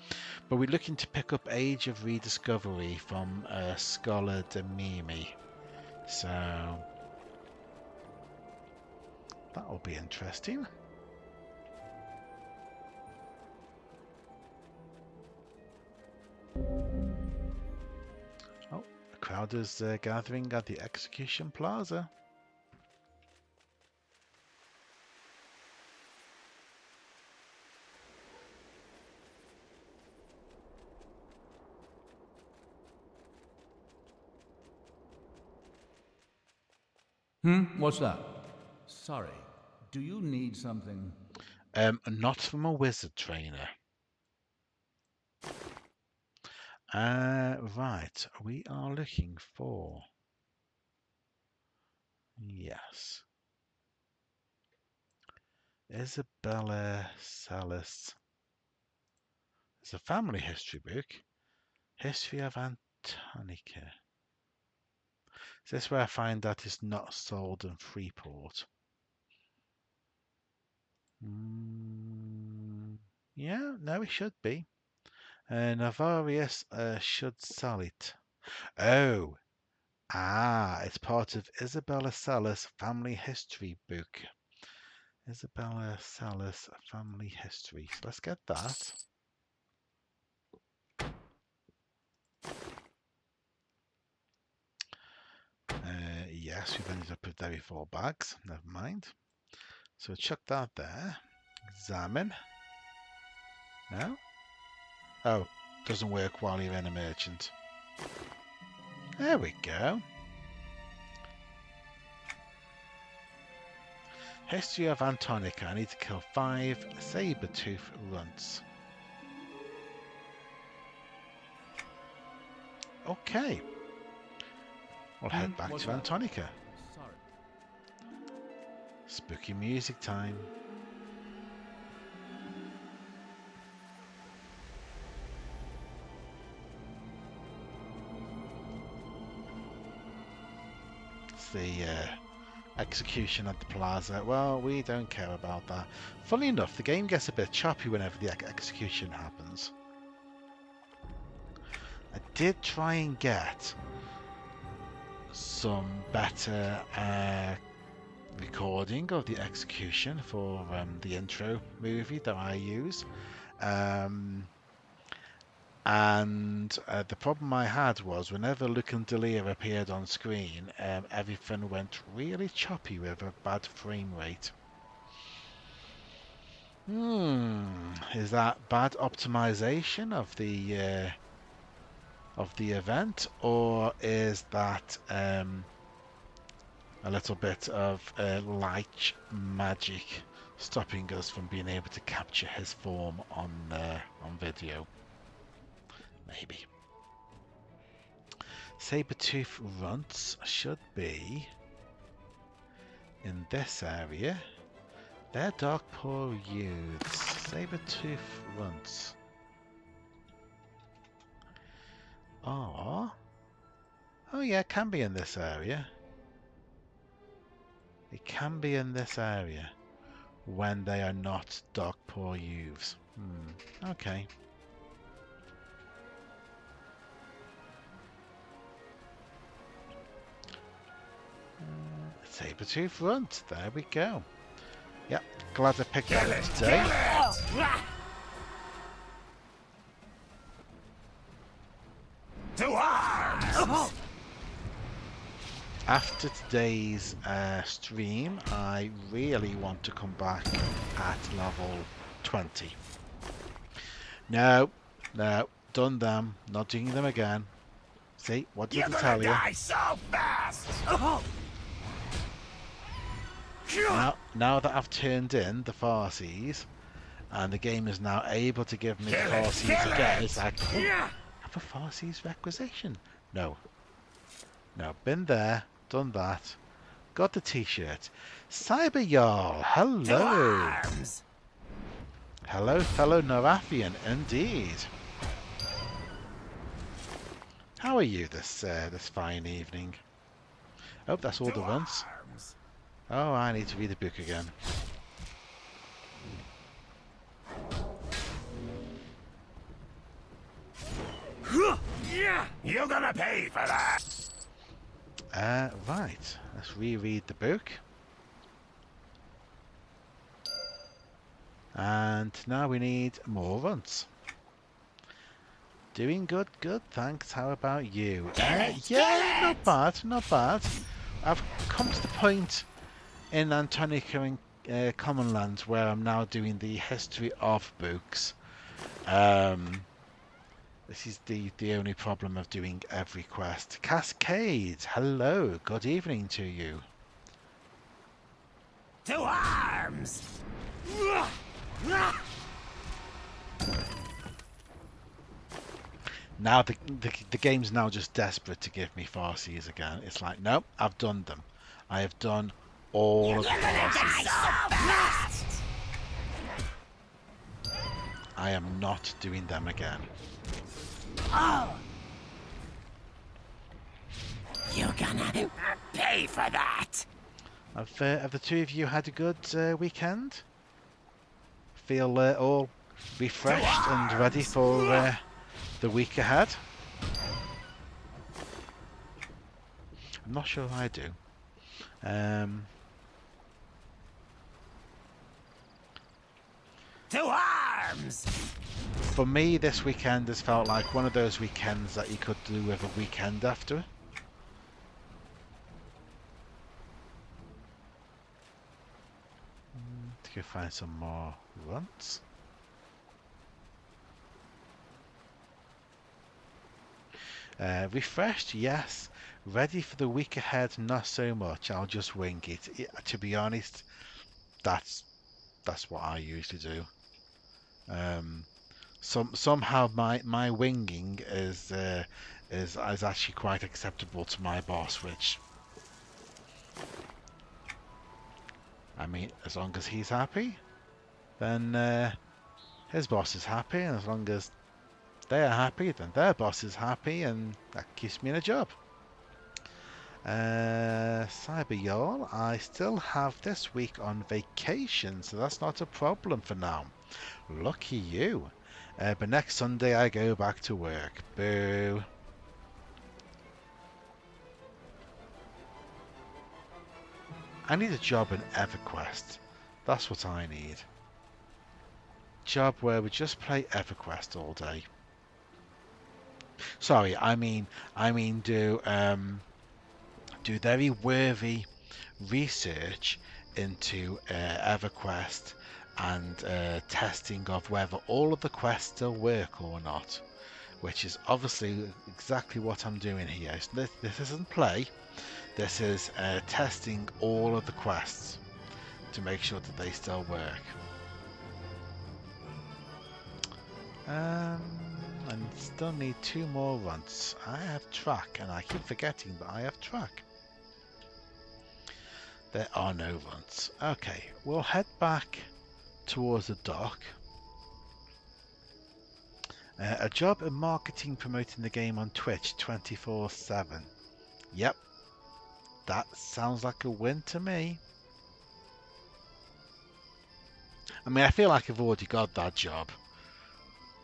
But we're looking to pick up Age of Rediscovery from Scholar de Mimi. So, that will be interesting. Oh, a crowd is gathering at the Execution Plaza. What's that? Sorry. Do you need something? Not from a wizard trainer. Right, we are looking for... Yes. Isabella Salas. It's a family history book. History of Antonica. Is this where I find that it's not sold in Freeport? Yeah, no, it should be. Navarius should sell it. Oh, it's part of Isabella Salas family history book. Isabella Salas family history. So let's get that. Yes, we've ended up with 34 bags. Never mind. So chuck that there. Examine. No? Oh, doesn't work while you're in a merchant. There we go. History of Antonica. I need to kill 5 saber-tooth runts. Okay. We'll head back to Antonica. Sorry. Spooky music time. It's the execution at the plaza. Well, we don't care about that. Funnily enough, the game gets a bit choppy whenever the execution happens. I did try and get some better recording of the execution for the intro movie that I use. And the problem I had was whenever Luke and Delia appeared on screen, everything went really choppy with a bad frame rate. Is that bad optimization of the event, or is that a little bit of light magic stopping us from being able to capture his form on video? Maybe. Saber-tooth runts should be in this area. They're dark-paw youths. Saber-tooth runts. Oh yeah, it can be in this area. It can be in this area when they are not dark-paw youths. Okay. Saber-tooth runt. There we go. Yep, glad I picked that up today. To arms! After today's stream, I really want to come back at level 20. No, done them. Not doing them again. See, what did I tell you? You're gonna die so fast! Now that I've turned in the Far Seas, and the game is now able to give me the Far Seas again, it's like, oh, I have a Far Seas Requisition. No, been there, done that. Got the t-shirt. Cyber Jarl, hello. Hello, fellow Norathian, indeed. How are you this fine evening? Oh, that's all the runs. Oh, I need to read the book again. You're gonna pay for that! Right. Let's reread the book. And now we need more runs. Doing good, thanks. How about you? Yeah, not bad. I've come to the point in Antonica and Common Lands where I'm now doing the history of books. This is the only problem of doing EverQuest. Cascade, hello, good evening to you. To arms! Now the game's now just desperate to give me Far Seas again. It's like, nope, I've done them. I have done all of the Far Seas. I am not doing them again. Oh! You're gonna pay for that! Have the two of you had a good weekend? Feel all refreshed and ready for the week ahead? I'm not sure I do. To arms! For me, this weekend has felt like one of those weekends that you could do with a weekend after. To go find some more runts. Refreshed, yes. Ready for the week ahead, not so much. I'll just wing it. To be honest, that's what I usually do. Somehow my winging is actually quite acceptable to my boss, which, I mean, as long as he's happy, then his boss is happy, and as long as they're happy, then their boss is happy, and that keeps me in a job. Cyber Y'all, I still have this week on vacation, so that's not a problem for now. Lucky you. But next Sunday I go back to work. Boo. I need a job in EverQuest. That's what I need. Job where we just play EverQuest all day. Sorry, I mean do very worthy research into EverQuest and testing of whether all of the quests still work or not, which is obviously exactly what I'm doing here. This isn't play, this is testing all of the quests to make sure that they still work. And still need 2 more runs. I have track, and I keep forgetting that I have track. There are no runs. Okay, we'll head back towards the dock. A job in marketing, promoting the game on Twitch 24/7. Yep, that sounds like a win to me. I mean, I feel like I've already got that job.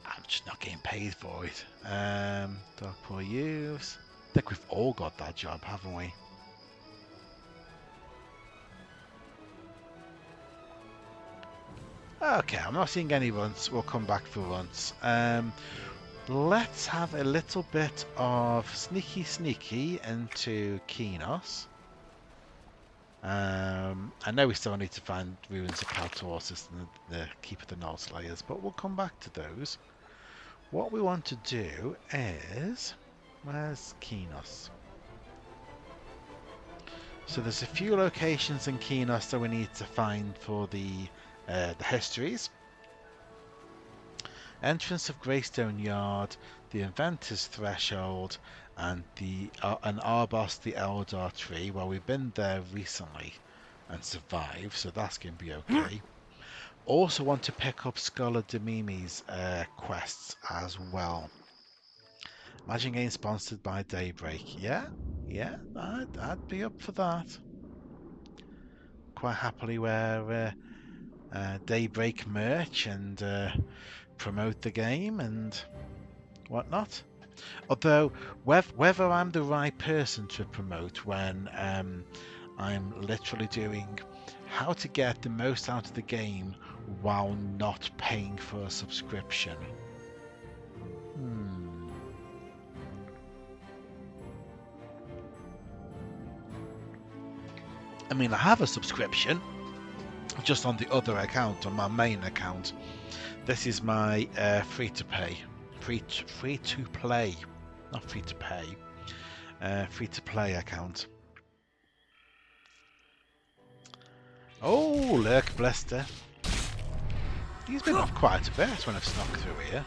I'm just not getting paid for it. Dark Poor Youths. I think we've all got that job, haven't we? Okay, I'm not seeing any runs. We'll come back for runs. Let's have a little bit of sneaky into Kinos. I know we still need to find ruins of Kaltorsis and the Keep of the Null Slayers, but we'll come back to those. What we want to do is... Where's Kinos? So there's a few locations in Kinos that we need to find for the histories. Entrance of Greystone Yard, the Inventor's Threshold, and an Arbos the Eldar Tree. Well, we've been there recently and survived, so that's going to be okay. Also want to pick up Scholar Demimi's quests as well. Imagine getting sponsored by Daybreak. Yeah, I'd be up for that. Quite happily wear Daybreak merch and promote the game and whatnot. Although whether I'm the right person to promote when I'm literally doing how to get the most out of the game while not paying for a subscription. I mean, I have a subscription just on the other account, on my main account. This is my free-to-play, not free-to-pay, free-to-play account. Oh, Lurk Blister. He's been off quite a bit when I've snuck through here.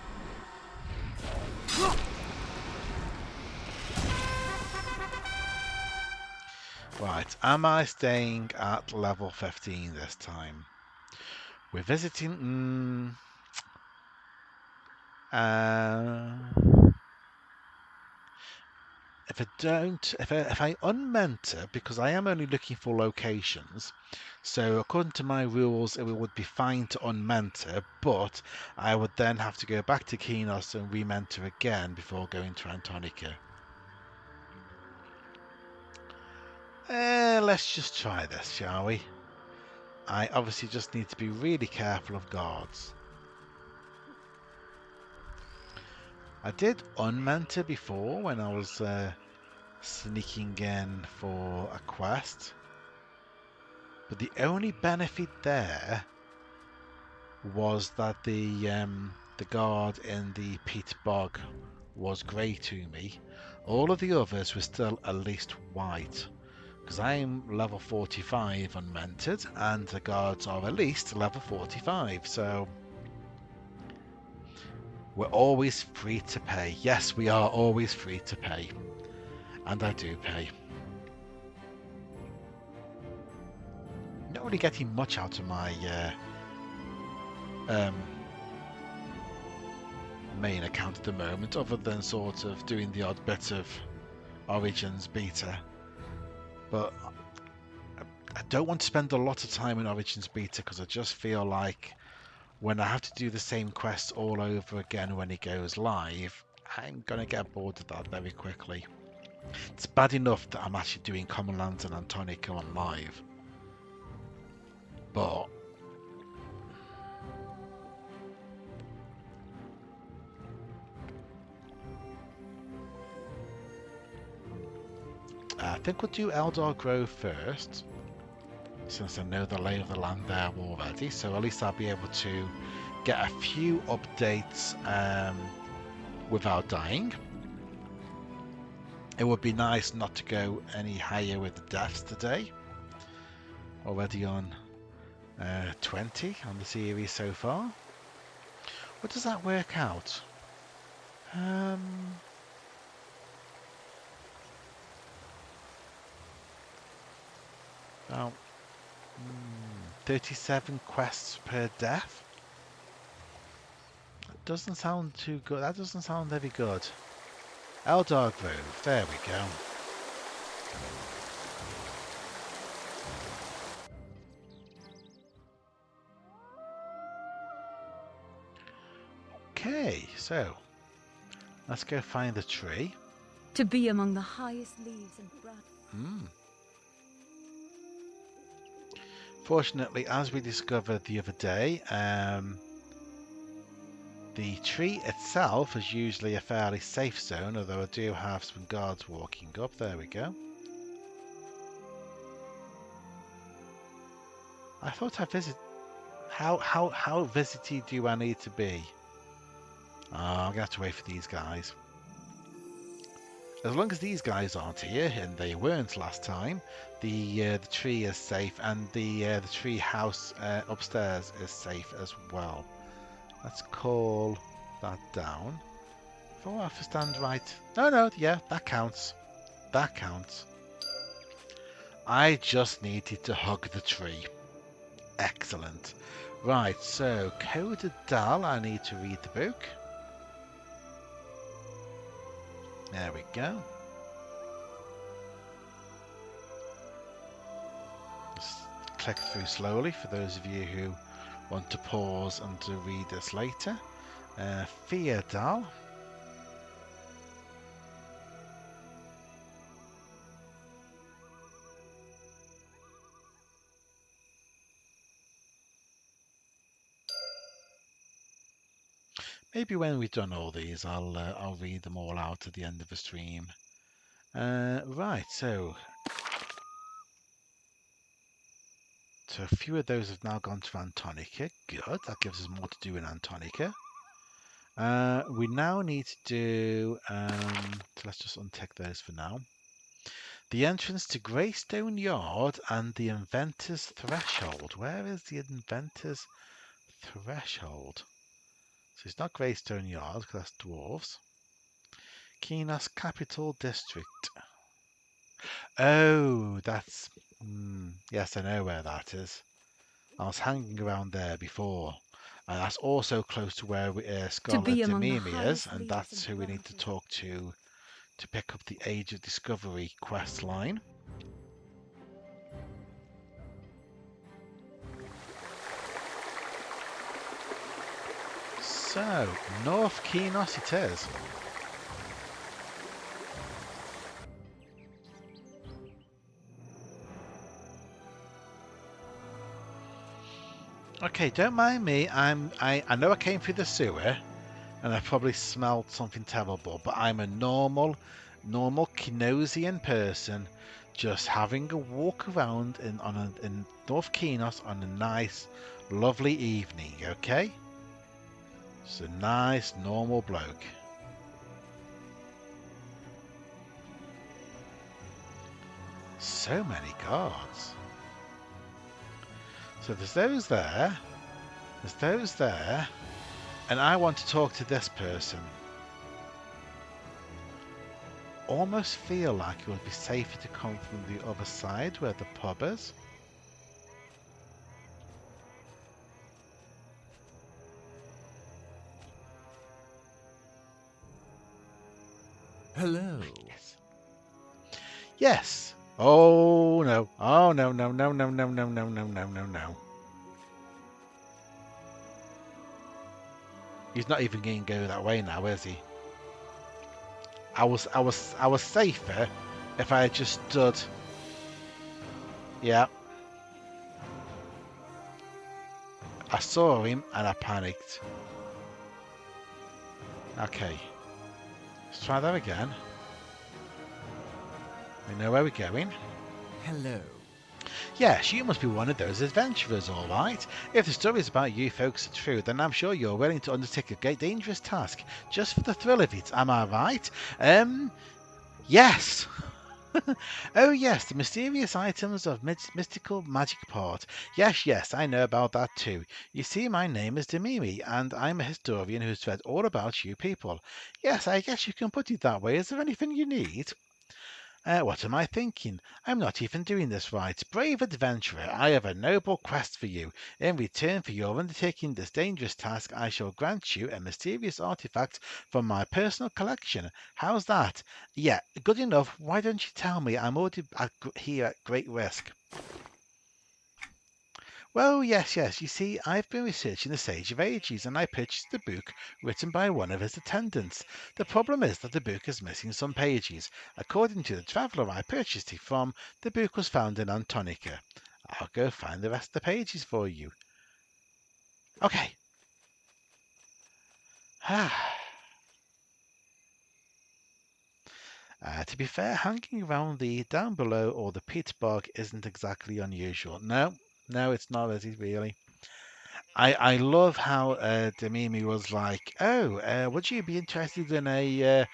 Right, am I staying at level 15 this time? We're visiting... if I don't, if I unmentor, because I am only looking for locations, so according to my rules, it would be fine to unmentor, but I would then have to go back to Kinos and rementor again before going to Antonica. Let's just try this, shall we? I obviously just need to be really careful of guards. I did unmentor before when I was sneaking in for a quest, but the only benefit there was that the guard in the peat bog was grey to me. All of the others were still at least white, because I'm level 45 unmentored, and the guards are at least level 45, so we're always free to pay. Yes, we are always free to pay, and I do pay. Not really getting much out of my main account at the moment, other than sort of doing the odd bit of Origins beta. But I don't want to spend a lot of time in Origins beta because I just feel like when I have to do the same quest all over again when it goes live, I'm going to get bored of that very quickly. It's bad enough that I'm actually doing Common Lands and Antonica on live, but I think we'll do Eldar Grove first, since I know the lay of the land there already, so at least I'll be able to get a few updates without dying. It would be nice not to go any higher with the deaths today. Already on 20 on the series so far. What does that work out? About 37 quests per death. That doesn't sound too good. That doesn't sound very good. Eldar Grove. There we go. Okay, so let's go find the tree. To be among the highest leaves and branches. Fortunately, as we discovered the other day, the tree itself is usually a fairly safe zone, although I do have some guards walking up. There we go. I thought I visit. How visity do I need to be? I'm gonna have to wait for these guys. As long as these guys aren't here, and they weren't last time, the tree is safe, and the tree house upstairs is safe as well. Let's call that down. If I have to stand right. No, yeah, that counts. That counts. I just needed to hug the tree. Excellent. Right, so Coded Dal, I need to read the book. There we go. Just click through slowly for those of you who want to pause and to read this later. Feodal. Maybe when we've done all these, I'll read them all out at the end of the stream. Right, so a few of those have now gone to Antonica. Good, that gives us more to do in Antonica. We now need to do, so let's just untick those for now. The entrance to Greystone Yard and the Inventor's Threshold. Where is the Inventor's Threshold? So it's not Greystone Yard, because that's dwarves. Kinos Capital District. Oh, that's... yes, I know where that is. I was hanging around there before. And that's also close to where To be Scarlet among the Demimi is, highest and leaders that's of who we need to brotherhood. talk to pick up the Age of Discovery quest line. So, North Kinos it is. Okay, don't mind me. I know I came through the sewer and I probably smelled something terrible, but I'm a normal Kinosian person just having a walk around in North Kinos on a nice, lovely evening, okay? Just a nice, normal bloke. So many guards. So there's those there, and I want to talk to this person. Almost feel like it would be safer to come from the other side where the pub is. Hello. Yes. Yes. Oh no. Oh no no no no no no no no no no no. He's not even going to go that way now, is he? I was safer if I had just stood. Yeah. I saw him and I panicked. Okay. Let's try that again. We know where we're going. Hello. Yes, you must be one of those adventurers, all right. If the stories about you folks are true, then I'm sure you're willing to undertake a great dangerous task just for the thrill of it. Am I right? Yes. Oh yes, the mysterious items of mystical magic part. Yes, I know about that too. You see, my name is Demiri, and I'm a historian who's read all about you people. Yes, I guess you can put it that way. Is there anything you need? What am I thinking? I'm not even doing this right. Brave adventurer, I have a noble quest for you. In return for your undertaking this dangerous task, I shall grant you a mysterious artifact from my personal collection. How's that? Yeah, good enough. Why don't you tell me? I'm already here at great risk. Well, yes. You see, I've been researching the Sage of Ages and I purchased a book written by one of his attendants. The problem is that the book is missing some pages. According to the traveller I purchased it from, the book was found in Antonica. I'll go find the rest of the pages for you. Okay. To be fair, hanging around the down below or the pit bog isn't exactly unusual. No, it's not, is it really? I love how Demimi was like, "Oh, would you be interested in a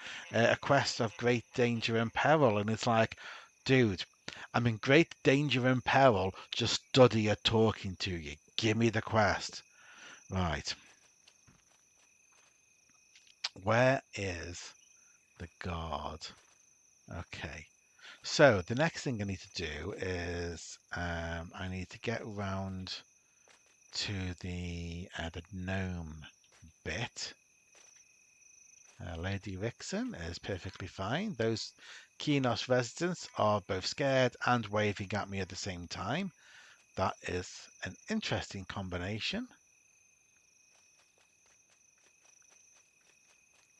quest of great danger and peril?" And it's like, dude, I'm in great danger and peril. Just study at talking to you. Give me the quest. Right. Where is the guard? Okay. So the next thing I need to do is I need to get round to the gnome bit. Lady Vixen is perfectly fine. Those Kinos residents are both scared and waving at me at the same time. That is an interesting combination.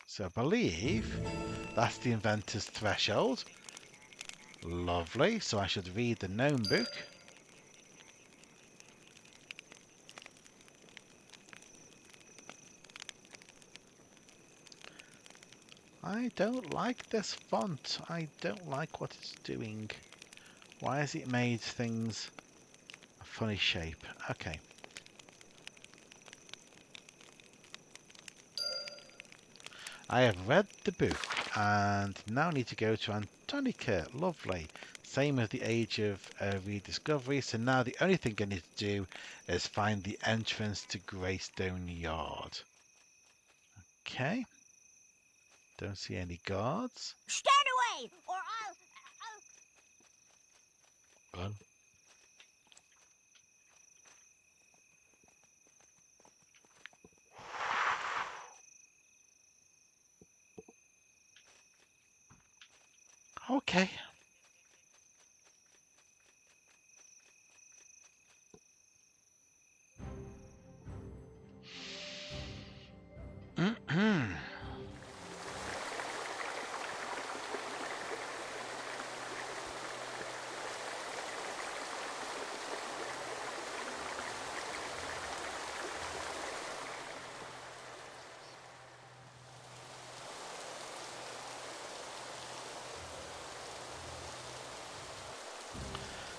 So I believe that's the inventor's threshold. Lovely. So I should read the gnome book. I don't like this font. I don't like what it's doing. Why has it made things a funny shape? Okay. I have read the book and now need to go to Antonica. Lovely. Same as the Age of Rediscovery. So now the only thing I need to do is find the entrance to Greystone Yard. Okay. Don't see any guards. Stand away, or I'll... Run. Okay.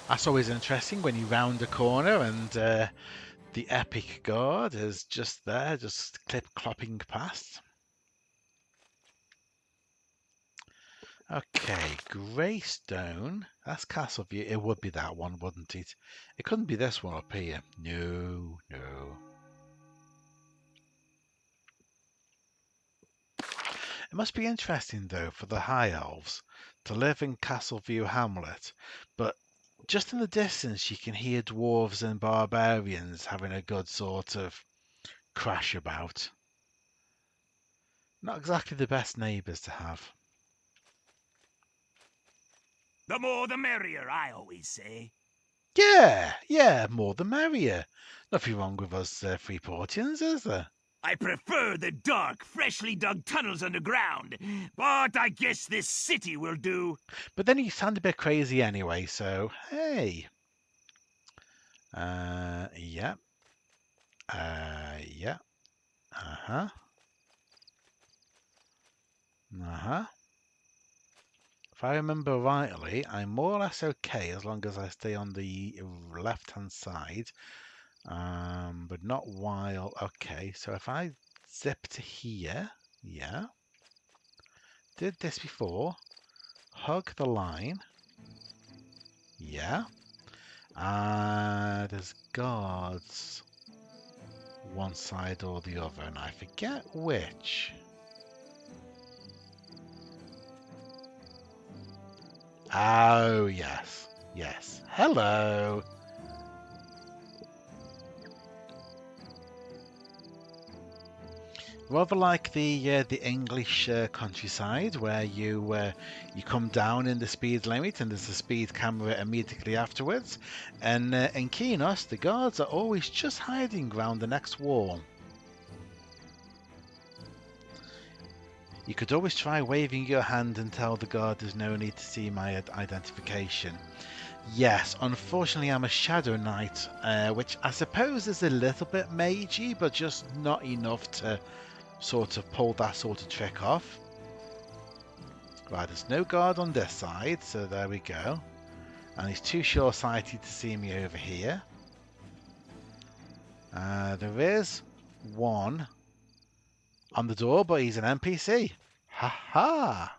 That's always interesting when you round a corner and the epic guard is just there, just clip-clopping past. Okay, Greystone. That's Castle View. It would be that one, wouldn't it? It couldn't be this one up here. No, no. It must be interesting, though, for the High Elves to live in Castleview Hamlet, but just in the distance you can hear dwarves and barbarians having a good sort of crash about. Not exactly the best neighbours to have. The more the merrier, I always say. Yeah, more the merrier. Nothing wrong with us Freeportians, is there? I prefer the dark, freshly dug tunnels underground, but I guess this city will do. But then you sound a bit crazy anyway, so hey. Yeah. Yeah. Uh-huh. Uh-huh. If I remember rightly, I'm more or less okay as long as I stay on the left-hand side. But not while... Okay, so if I zip to here, yeah. Did this before. Hug the line. Yeah. There's guards one side or the other, and I forget which. Oh, yes. Yes. Hello. Rather like the English countryside, where you come down in the speed limit and there's a speed camera immediately afterwards. And in Kinos, the guards are always just hiding around the next wall. You could always try waving your hand and tell the guard there's no need to see my identification. Yes, unfortunately I'm a Shadow Knight, which I suppose is a little bit magey, but just not enough to sort of pull that sort of trick off. Right, there's no guard on this side, so there we go. And he's too short-sighted to see me over here. There is one on the door, but he's an NPC. Ha ha!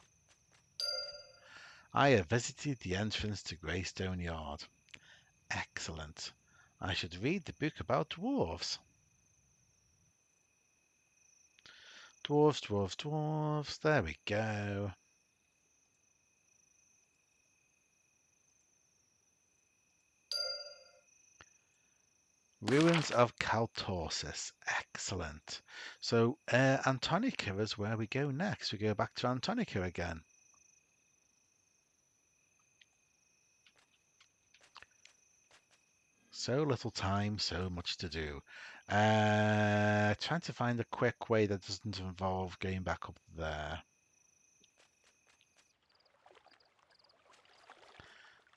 I have visited the entrance to Greystone Yard. Excellent. I should read the book about dwarves. Dwarves, dwarves, dwarves. There we go. Ruins of Kaltorsis. Excellent. So Antonica is where we go next. We go back to Antonica again. So little time, so much to do. Trying to find a quick way that doesn't involve going back up there.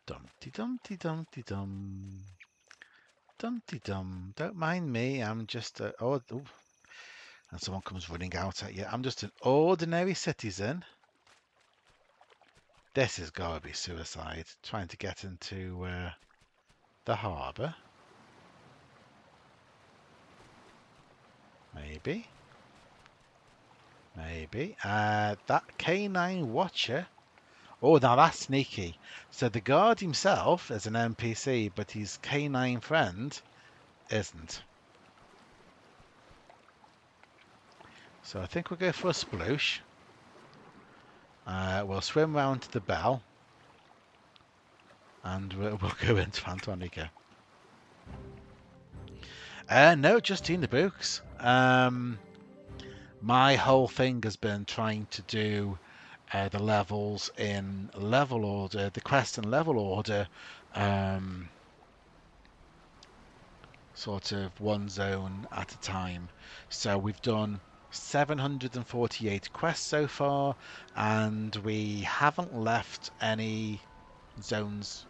Dumpty dumpty dumpty dum. Dumpty dum. Don't mind me. I'm just oh, and someone comes running out at you. I'm just an ordinary citizen. This has got to be suicide. Trying to get into the harbour. Maybe. Maybe. That K9 Watcher. Oh, now that's sneaky. So the guard himself is an NPC, but his K9 friend isn't. So I think we'll go for a sploosh. We'll swim round to the bell. and we'll go into Antonica. No, just doing the books. My whole thing has been trying to do the levels in level order, the quest in level order, sort of one zone at a time. So we've done 748 quests so far, and we haven't left any zones.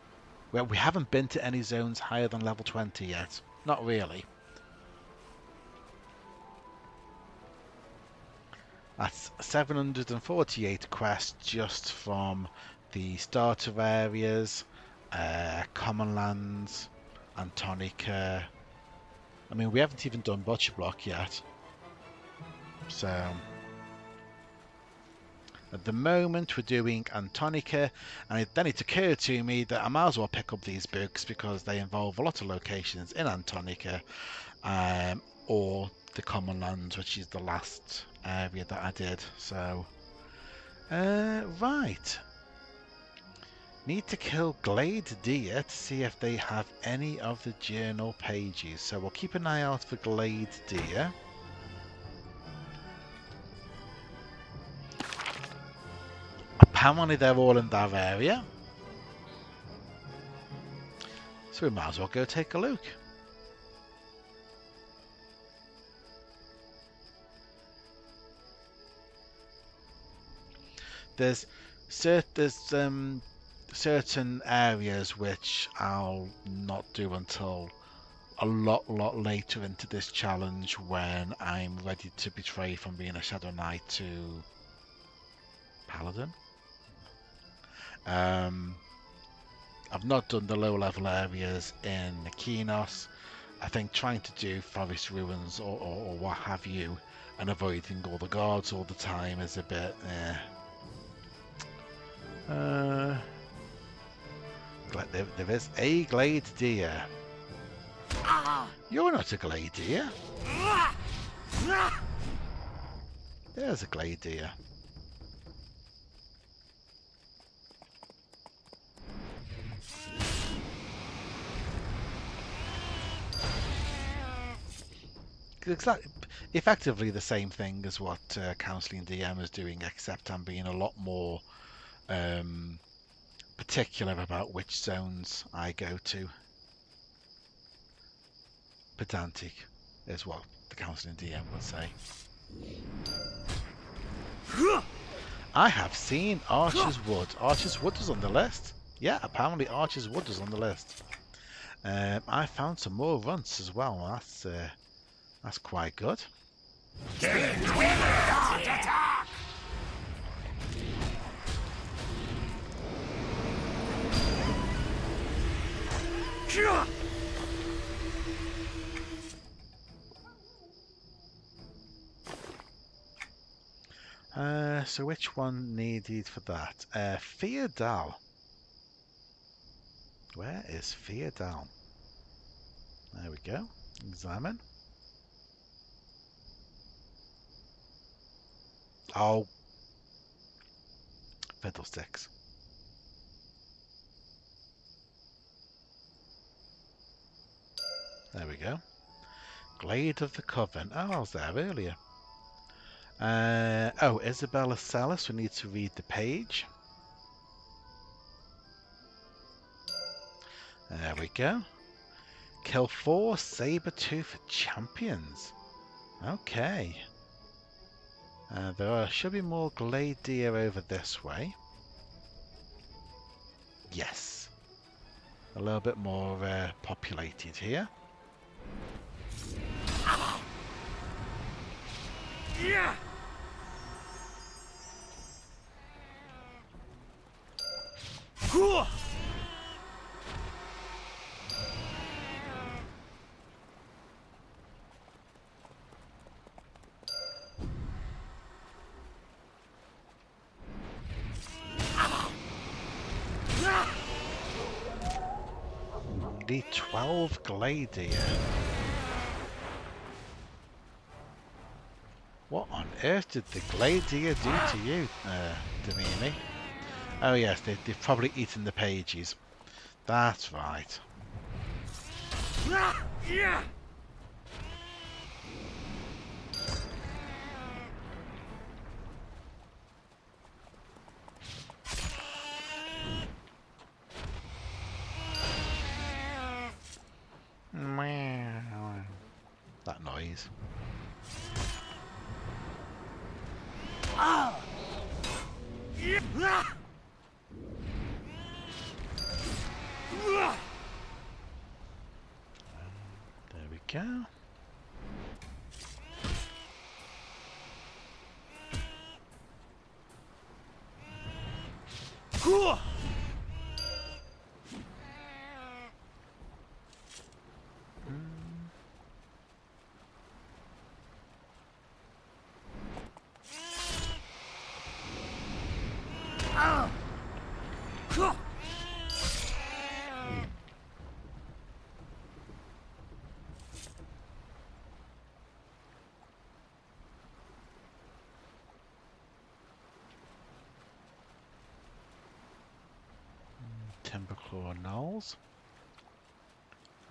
Well, we haven't been to any zones higher than level 20 yet. Not really. That's 748 quests just from the starter areas, common lands, Antonica. I mean, we haven't even done Butcher Block yet. So, at the moment, we're doing Antonica, and then it occurred to me that I might as well pick up these books because they involve a lot of locations in Antonica, or the common lands, which is the last area that I did. So, right. Need to kill Glade Deer to see if they have any of the journal pages. So we'll keep an eye out for Glade Deer. Apparently they're all in that area. So we might as well go take a look. There's certain areas which I'll not do until a lot later into this challenge when I'm ready to betray from being a Shadow Knight to Paladin. I've not done the low level areas in Kinos. I think trying to do Forest Ruins or what have you and avoiding all the guards all the time is a bit there is a Glade Deer. You're not a Glade Deer. There's a Glade Deer. Effectively the same thing as what Counselling DM is doing, except I'm being a lot more particular about which zones I go to. Pedantic is what the Counselling DM would say. I have seen Archer's Wood. Archer's Wood is on the list. Yeah, apparently Archer's Wood is on the list. I found some more runts as well. That's quite good. So which one needed for that? Feodal. Where is Feodal? There we go. Examine. Oh. Fiddlesticks. There we go. Glade of the Coven. Oh, I was there earlier. Oh, Isabella Salas. We need to read the page. There we go. Kill 4 saber-tooth champions. Okay. There should be more Glade Deer over this way. Yes. A little bit more populated here. Yeah. Cool. The 12 Glade Deer. What on earth did the Glade Deer do to you, Damini? Oh yes, they've probably eaten the pages. That's right. Yeah. That noise. There we go. Timberclaw Knolls.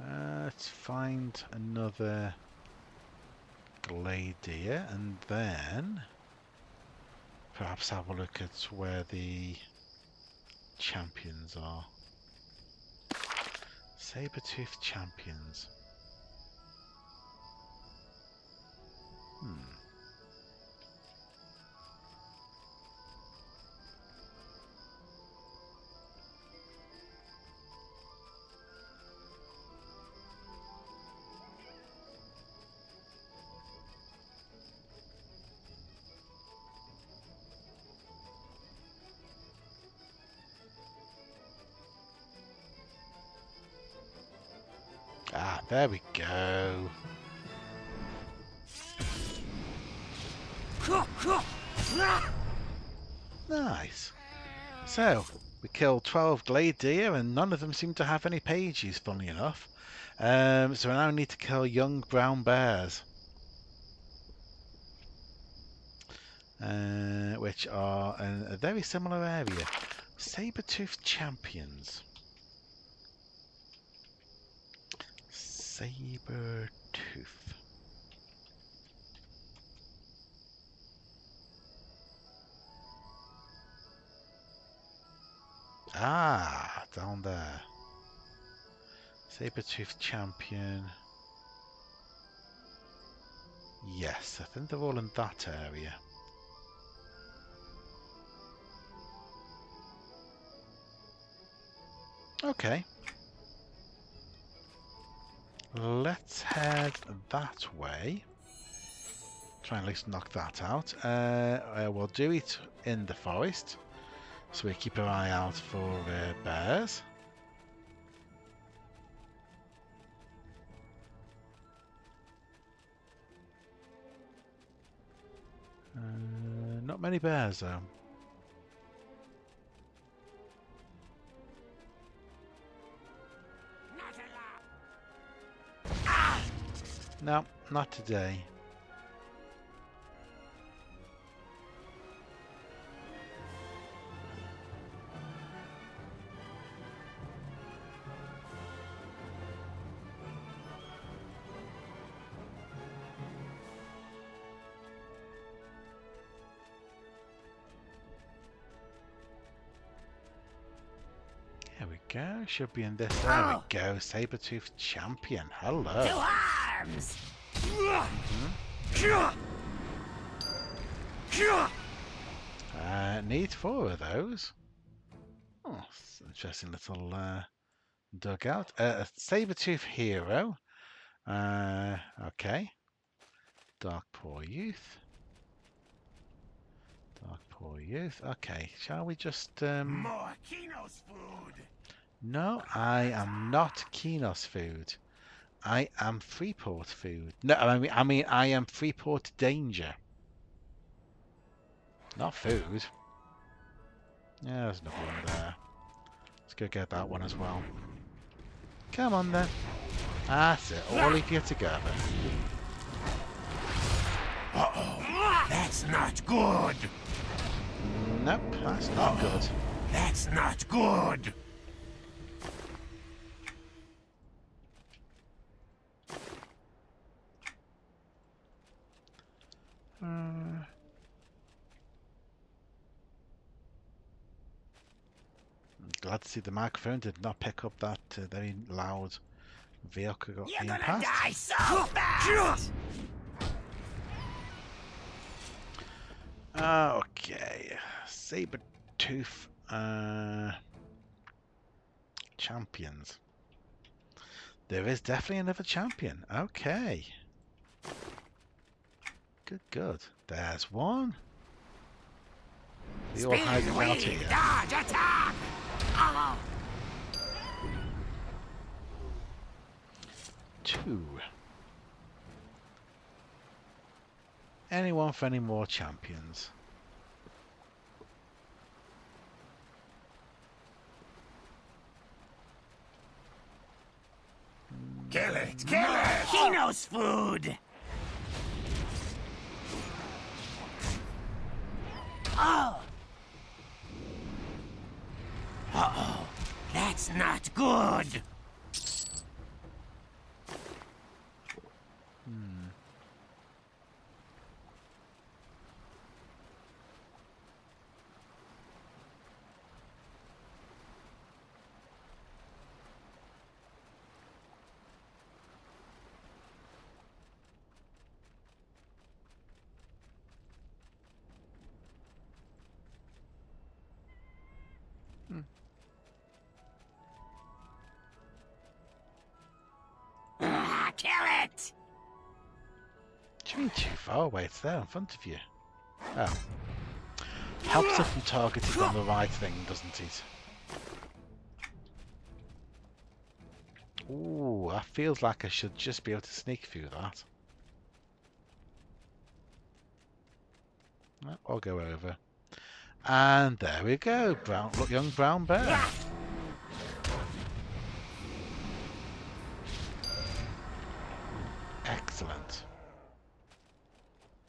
Let's find another Gladeer and then perhaps have a look at where the champions are. Saber-toothed champions. Ah, there we go. Nice. So, we killed 12 glade deer and none of them seem to have any pages, funnily enough. So we now need to kill young brown bears. Which are in a very similar area. Saber-toothed champions. Saber-tooth. Ah, down there. Saber-tooth champion. Yes, I think they're all in that area. Okay. Let's head that way. Try and at least knock that out. We'll do it in the forest. So we keep an eye out for bears. Not many bears though. No, not today. There we go. Should be in this. There we go. Saber-toothed champion. Hello. To arms! Need 4 of those. Oh, it's an interesting little dugout. A saber-tooth hero. Okay. Darkpaw youth. Darkpaw youth. Okay. Shall we just More Kino's food. No, I am not Kinos food. I am Freeport food. No, I mean I am Freeport danger. Not food. Yeah, there's another one there. Let's go get that one as well. Come on then. That's it. All of you together. Uh-oh. That's not good. Nope, that's not good. That's not good. glad to see the microphone did not pick up that very loud vehicle You're being gonna passed. die so fast! Okay, Saber-tooth champions. There is definitely another champion. Okay. Good, good. There's one. They all hiding out here. Dodge, attack! Oh. 2. Anyone for any more champions? Kill it! Kill it! Kino's food! Oh! Uh-oh. That's not good! Kill it! Do you mean too far away? It's there in front of you. Oh. Helps if you targeted on the right thing, doesn't it? Ooh, that feels like I should just be able to sneak through that. I'll go over. And there we go. Look, young brown bear. Excellent.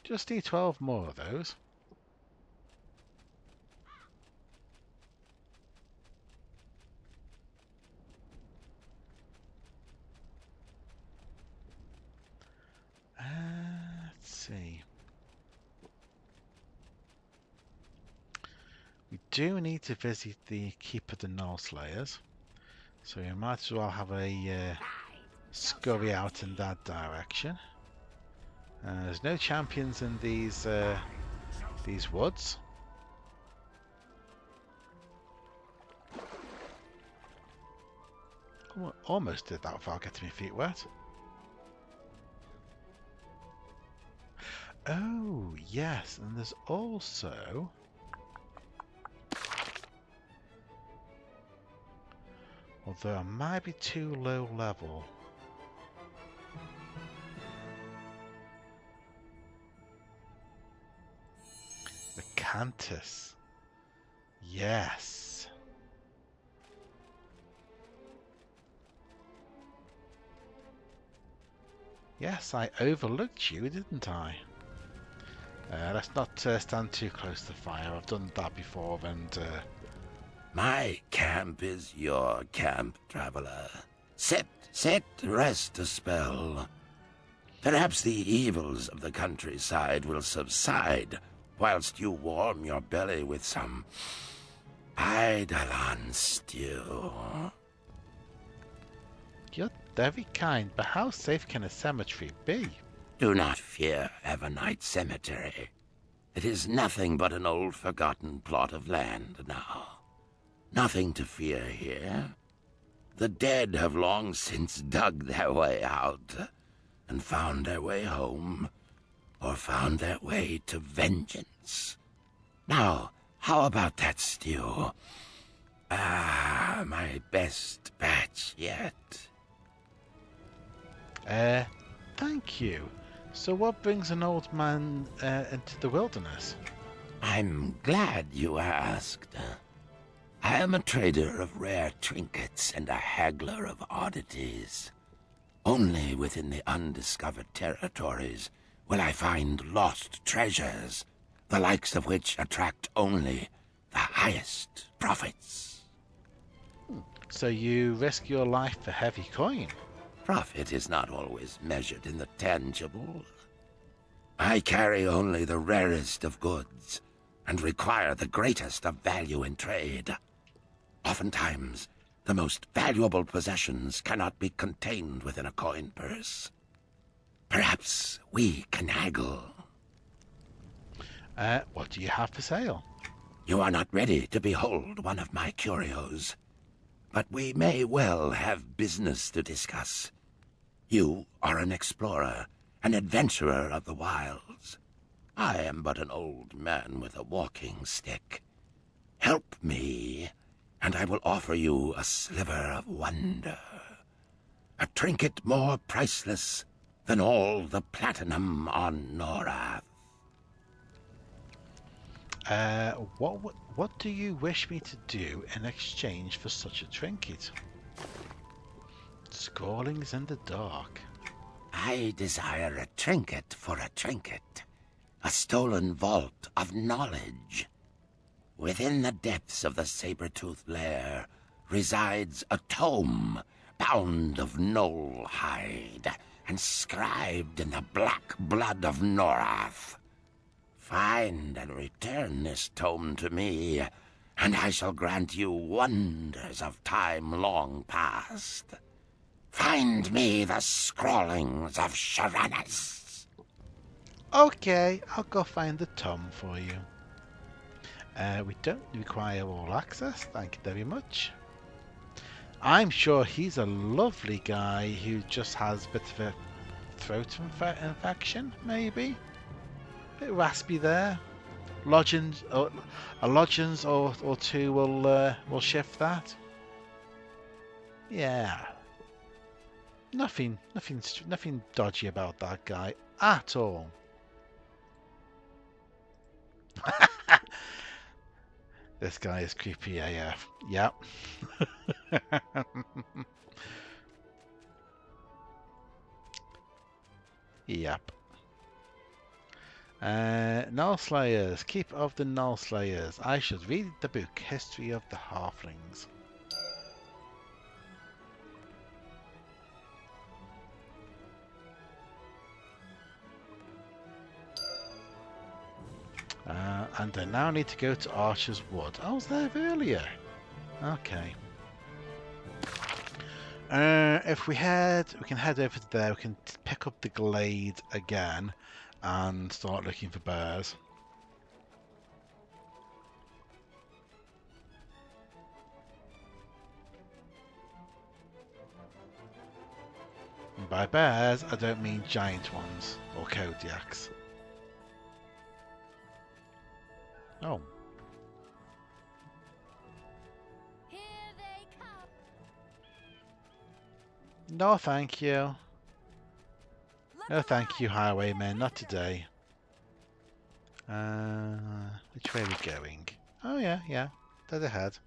Just need 12 more of those. Let's see. We do need to visit the Keep of the Null Slayers, so we might as well have a scurry out in that direction. There's no champions in these woods. Almost did that without getting my feet wet. Oh, yes, and there's also... although I might be too low level. The Cantus. Yes. Yes, I overlooked you, didn't I? Let's not stand too close to fire. I've done that before, and My camp is your camp, traveler. Sit, rest a spell. Perhaps the evils of the countryside will subside whilst you warm your belly with some Eidolon stew. you're very kind, but how safe can a cemetery be? Do not fear Evernight Cemetery. It is nothing but an old forgotten plot of land now. Nothing to fear here. The dead have long since dug their way out and found their way home, or found their way to vengeance. Now, how about that stew? Ah, my best batch yet. Thank you. So what brings an old man into the wilderness? I'm glad you asked. I am a trader of rare trinkets and a haggler of oddities. Only within the undiscovered territories will I find lost treasures, the likes of which attract only the highest profits. So you risk your life for heavy coin? Profit is not always measured in the tangible. I carry only the rarest of goods and require the greatest of value in trade. Oftentimes, the most valuable possessions cannot be contained within a coin purse. Perhaps we can haggle. What do you have for sale? You are not ready to behold one of my curios, but we may well have business to discuss. You are an explorer, an adventurer of the wilds. I am but an old man with a walking stick. Help me, and I will offer you a sliver of wonder. A trinket more priceless than all the platinum on Norath. What do you wish me to do in exchange for such a trinket? Scrawlings in the dark. I desire a trinket for a trinket. A stolen vault of knowledge. Within the depths of the saber-toothed lair resides a tome bound of knoll hide and scribed in the black blood of Norath. Find and return this tome to me, and I shall grant you wonders of time long past. Find me the scrawlings of Sharanus. Okay, I'll go find the tome for you. We don't require all access, thank you very much. I'm sure he's a lovely guy who just has a bit of a throat infection, maybe? Bit raspy there. Lodgings, a lodgings or two will shift that. Yeah. Nothing dodgy about that guy at all. This guy is creepy AF. Yep. Yep. Null Slayers. Keep of the Null Slayers. I should read the book History of the Halflings. And I now need to go to Archer's Wood. I was there earlier. Okay. If we can head over to there. We can pick up the glade again and start looking for bears. And by bears, I don't mean giant ones or Kodiaks. Oh. Here they come. No, thank you. No, thank you, highwaymen. Not today. Which way are we going? Oh, yeah, yeah. Dead ahead.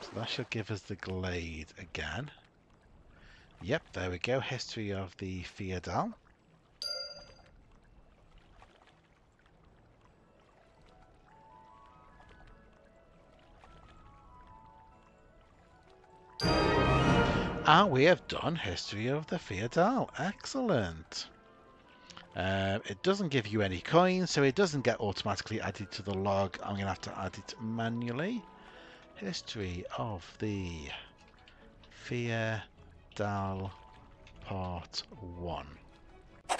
So that should give us the glade again. Yep, there we go. History of the Feodal. And we have done History of the Feodal. Excellent. It doesn't give you any coins, so it doesn't get automatically added to the log. I'm going to have to add it manually. History of the Feodal Part 1. There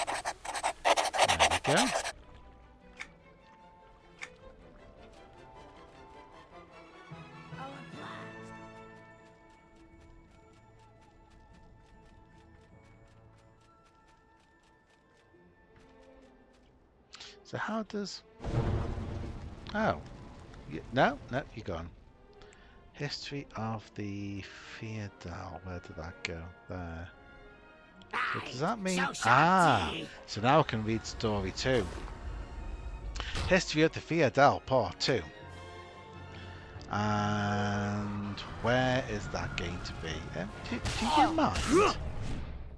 we go. So how does... Oh. No, you're gone. History of the Feodal. Where did that go? There. What does that mean? So now I can read story 2. History of the Feodal, Part 2. And where is that going to be? Do you mind?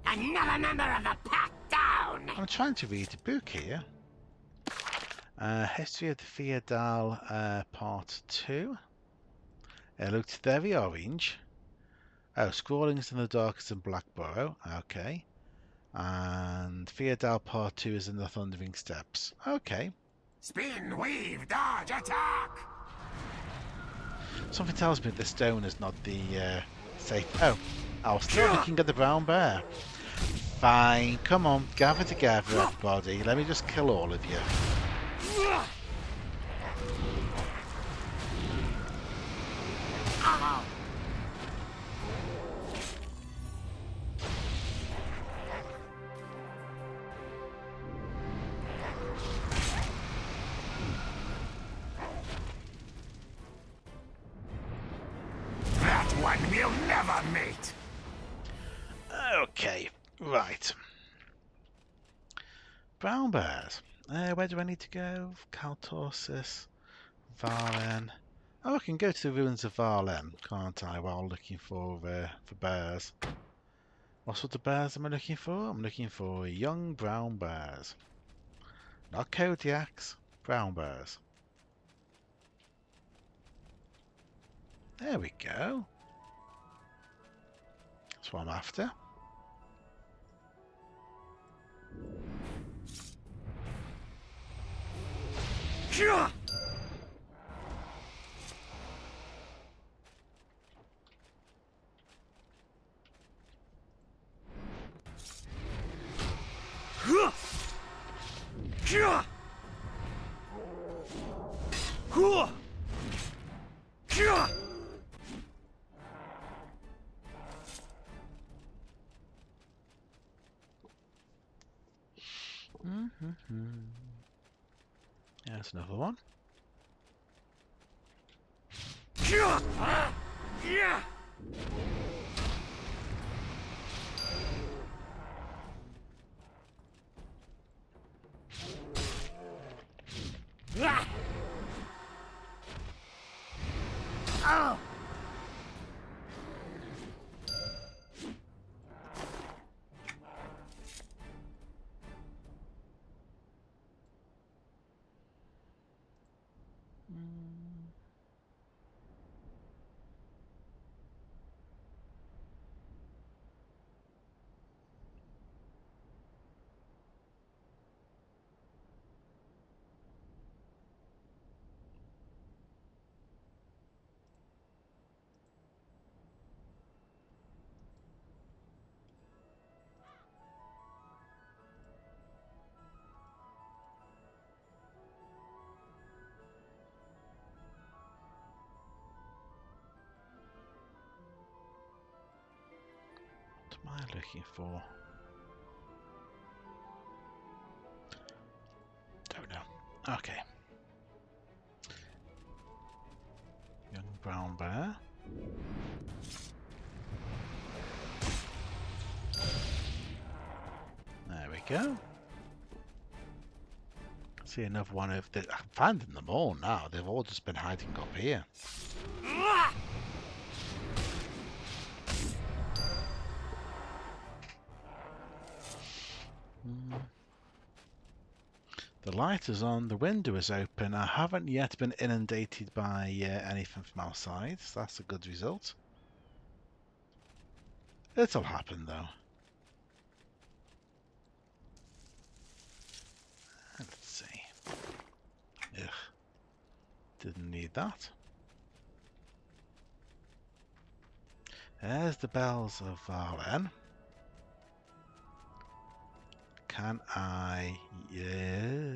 Another member of the pack down! I'm trying to read the book here. History of the Feodal, Part 2. It looks very orange. Oh, Scrawlings in the Darkest in Blackborough. Okay. And Theodal Part 2 is in the Thundering Steppes. Okay. Spin, weave, dodge, attack! Something tells me the stone is not the safe. Oh, I was still looking at the brown bear. Fine, come on, gather together, everybody. Let me just kill all of you. That one we'll never meet! Okay, right. Brown bears. Where do I need to go? Kaltorsis, Valen. Oh, I can go to the ruins of Valen, can't I, while looking for bears. What sort of bears am I looking for? I'm looking for young brown bears. Not Kodiaks, brown bears. There we go. That's what I'm after. There's another one. Oh! What am I looking for? Don't know. Okay. Young brown bear. There we go. See another one of the. I'm finding them all now. They've all just been hiding up here. The light is on, the window is open. I haven't yet been inundated by anything from outside, so that's a good result. It'll happen though. Let's see. Ugh. Didn't need that. There's the bells of Valen. Can I? Yeah,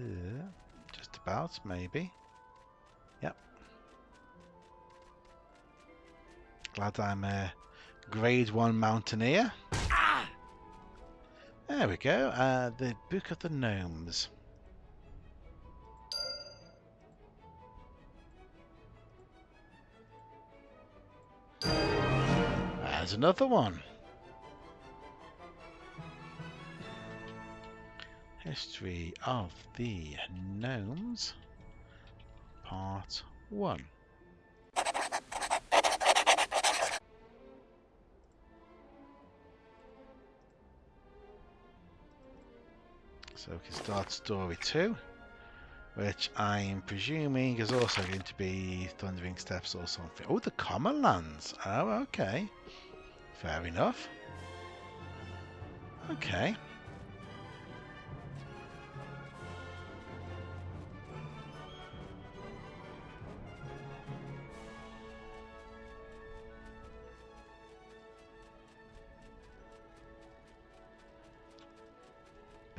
just about, maybe. Yep. Glad I'm a grade 1 mountaineer. There we go. The Book of the Gnomes. There's another one. History of the Gnomes, Part 1. So we can start story 2, which I'm presuming is also going to be Thundering Steppes or something. Oh, the Common Lands. Oh, okay. Fair enough. Okay.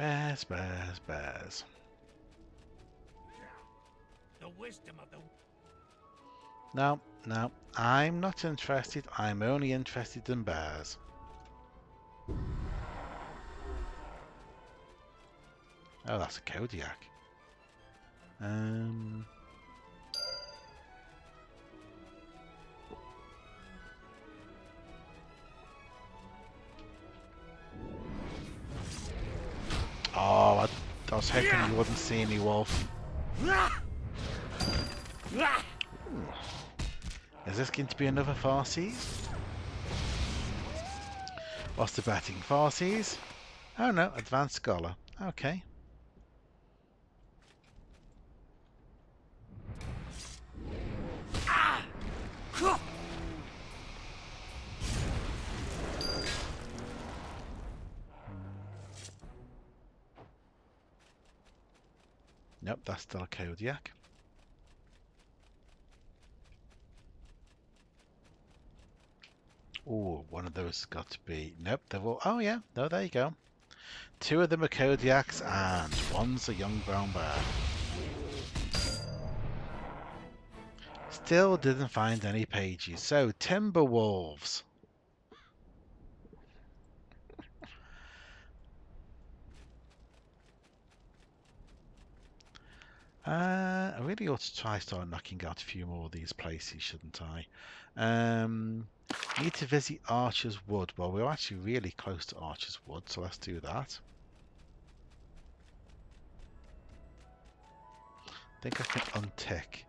Bears, bears, bears. The wisdom of the... No, no, I'm not interested. I'm only interested in bears. Oh, that's a Kodiak. Oh, I was hoping you wouldn't see me, Wolf. Is this going to be another Far Seas? What's the betting? Far Seas? Oh no, Advanced Scholar. Okay. Nope, that's still a Kodiak. Oh, one of those has got to be... Nope, they're all... Oh yeah, no, there you go. Two of them are Kodiaks and one's a young brown bear. Still didn't find any pages. So, timber wolves. I really ought to try start knocking out a few more of these places, shouldn't I? Need to visit Archer's Wood. Well, we're actually really close to Archer's Wood, so let's do that. I think I can untick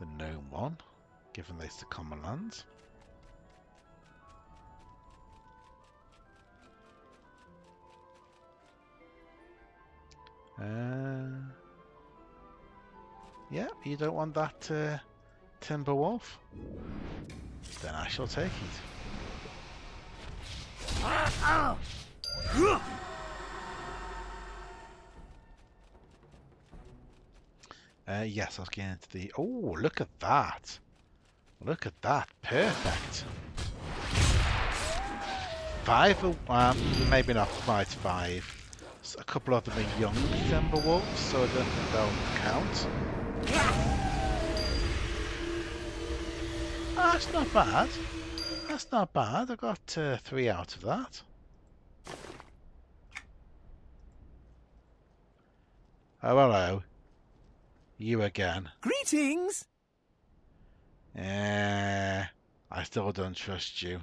the gnome one, given this the common lands. Yeah, you don't want that timber wolf? Then I shall take it. Yes, I was getting into the... Oh, look at that. Look at that. Perfect. Maybe not quite 5. A couple of them are young timber wolves, so I don't think they'll count. Oh, that's not bad. That's not bad. I got 3 out of that. Oh, hello. You again. Greetings! I still don't trust you.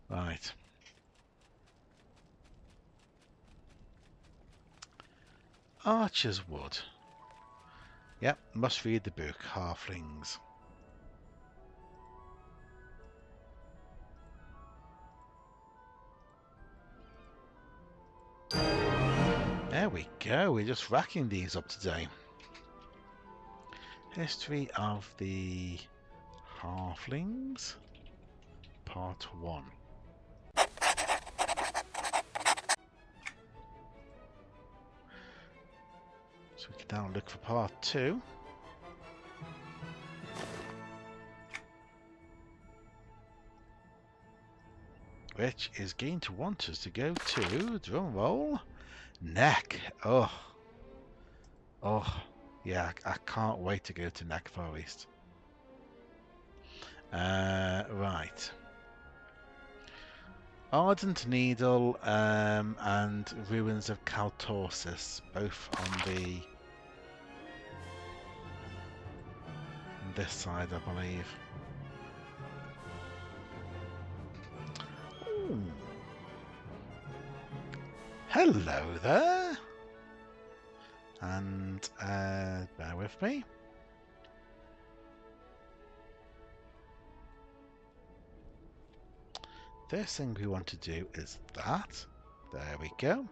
Right. Archer's Wood. Yep, must read the book, Halflings. There we go, we're just racking these up today. History of the Halflings, Part 1. So we can now look for Part 2. Which is going to want us to go to, drum roll, Neck. Oh, yeah, I can't wait to go to Neck Forest. Right. Ardent Needle and Ruins of Kaltorsis, both on this side, I believe. Ooh. Hello there. And bear with me. First thing we want to do is that. There we go.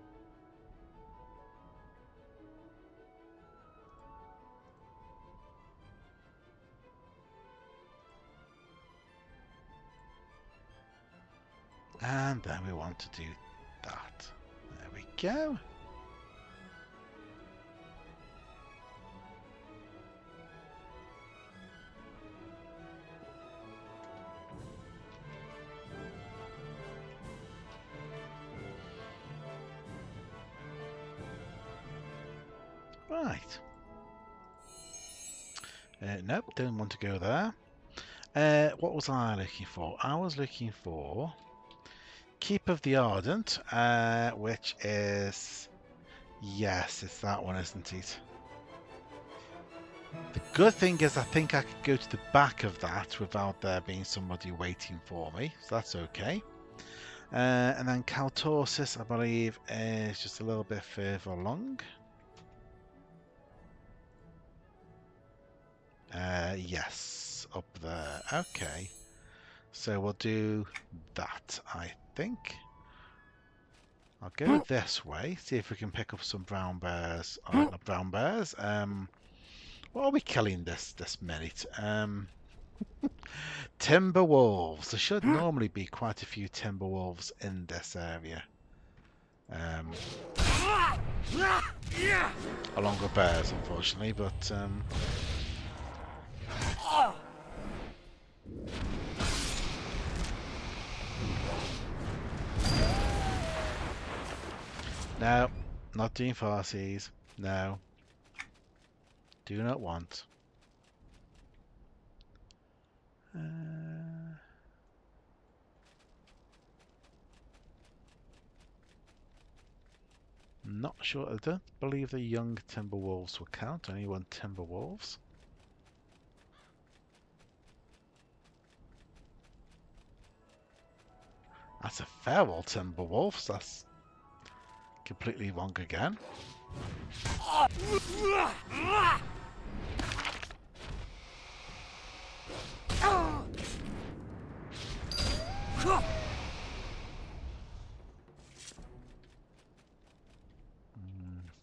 And then we want to do that. There we go. Right. Nope, don't want to go there. What was I looking for? I was looking for Keep of the Ardent, which is... Yes, it's that one, isn't it? The good thing is I think I could go to the back of that without there being somebody waiting for me, so that's okay. And then Kaltorsis, I believe, is just a little bit further along. Yes, up there. Okay. So we'll do that, I think. I'll go this way, see if we can pick up some brown bears. Oh, not brown bears. What are we killing this minute? Timber wolves. There should normally be quite a few timber wolves in this area. Along with bears, unfortunately, but no, not doing Far Seas. No. Do not want. Not sure. I don't believe the young timber wolves will count. Only one timber wolves. That's a feral timber wolf. So that's completely wrong again.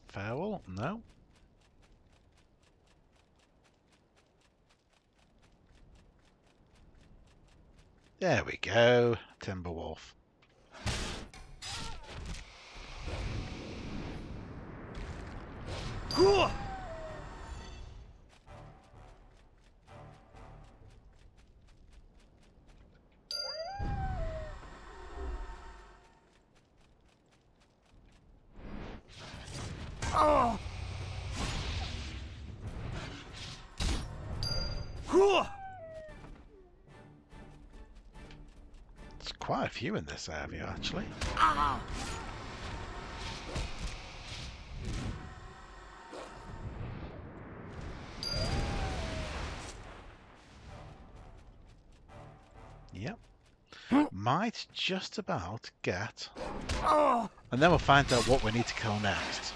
Feral? No. There we go. Timber wolf. There's quite a few in this area, actually. Yep. Might just about get... And then we'll find out what we need to kill next.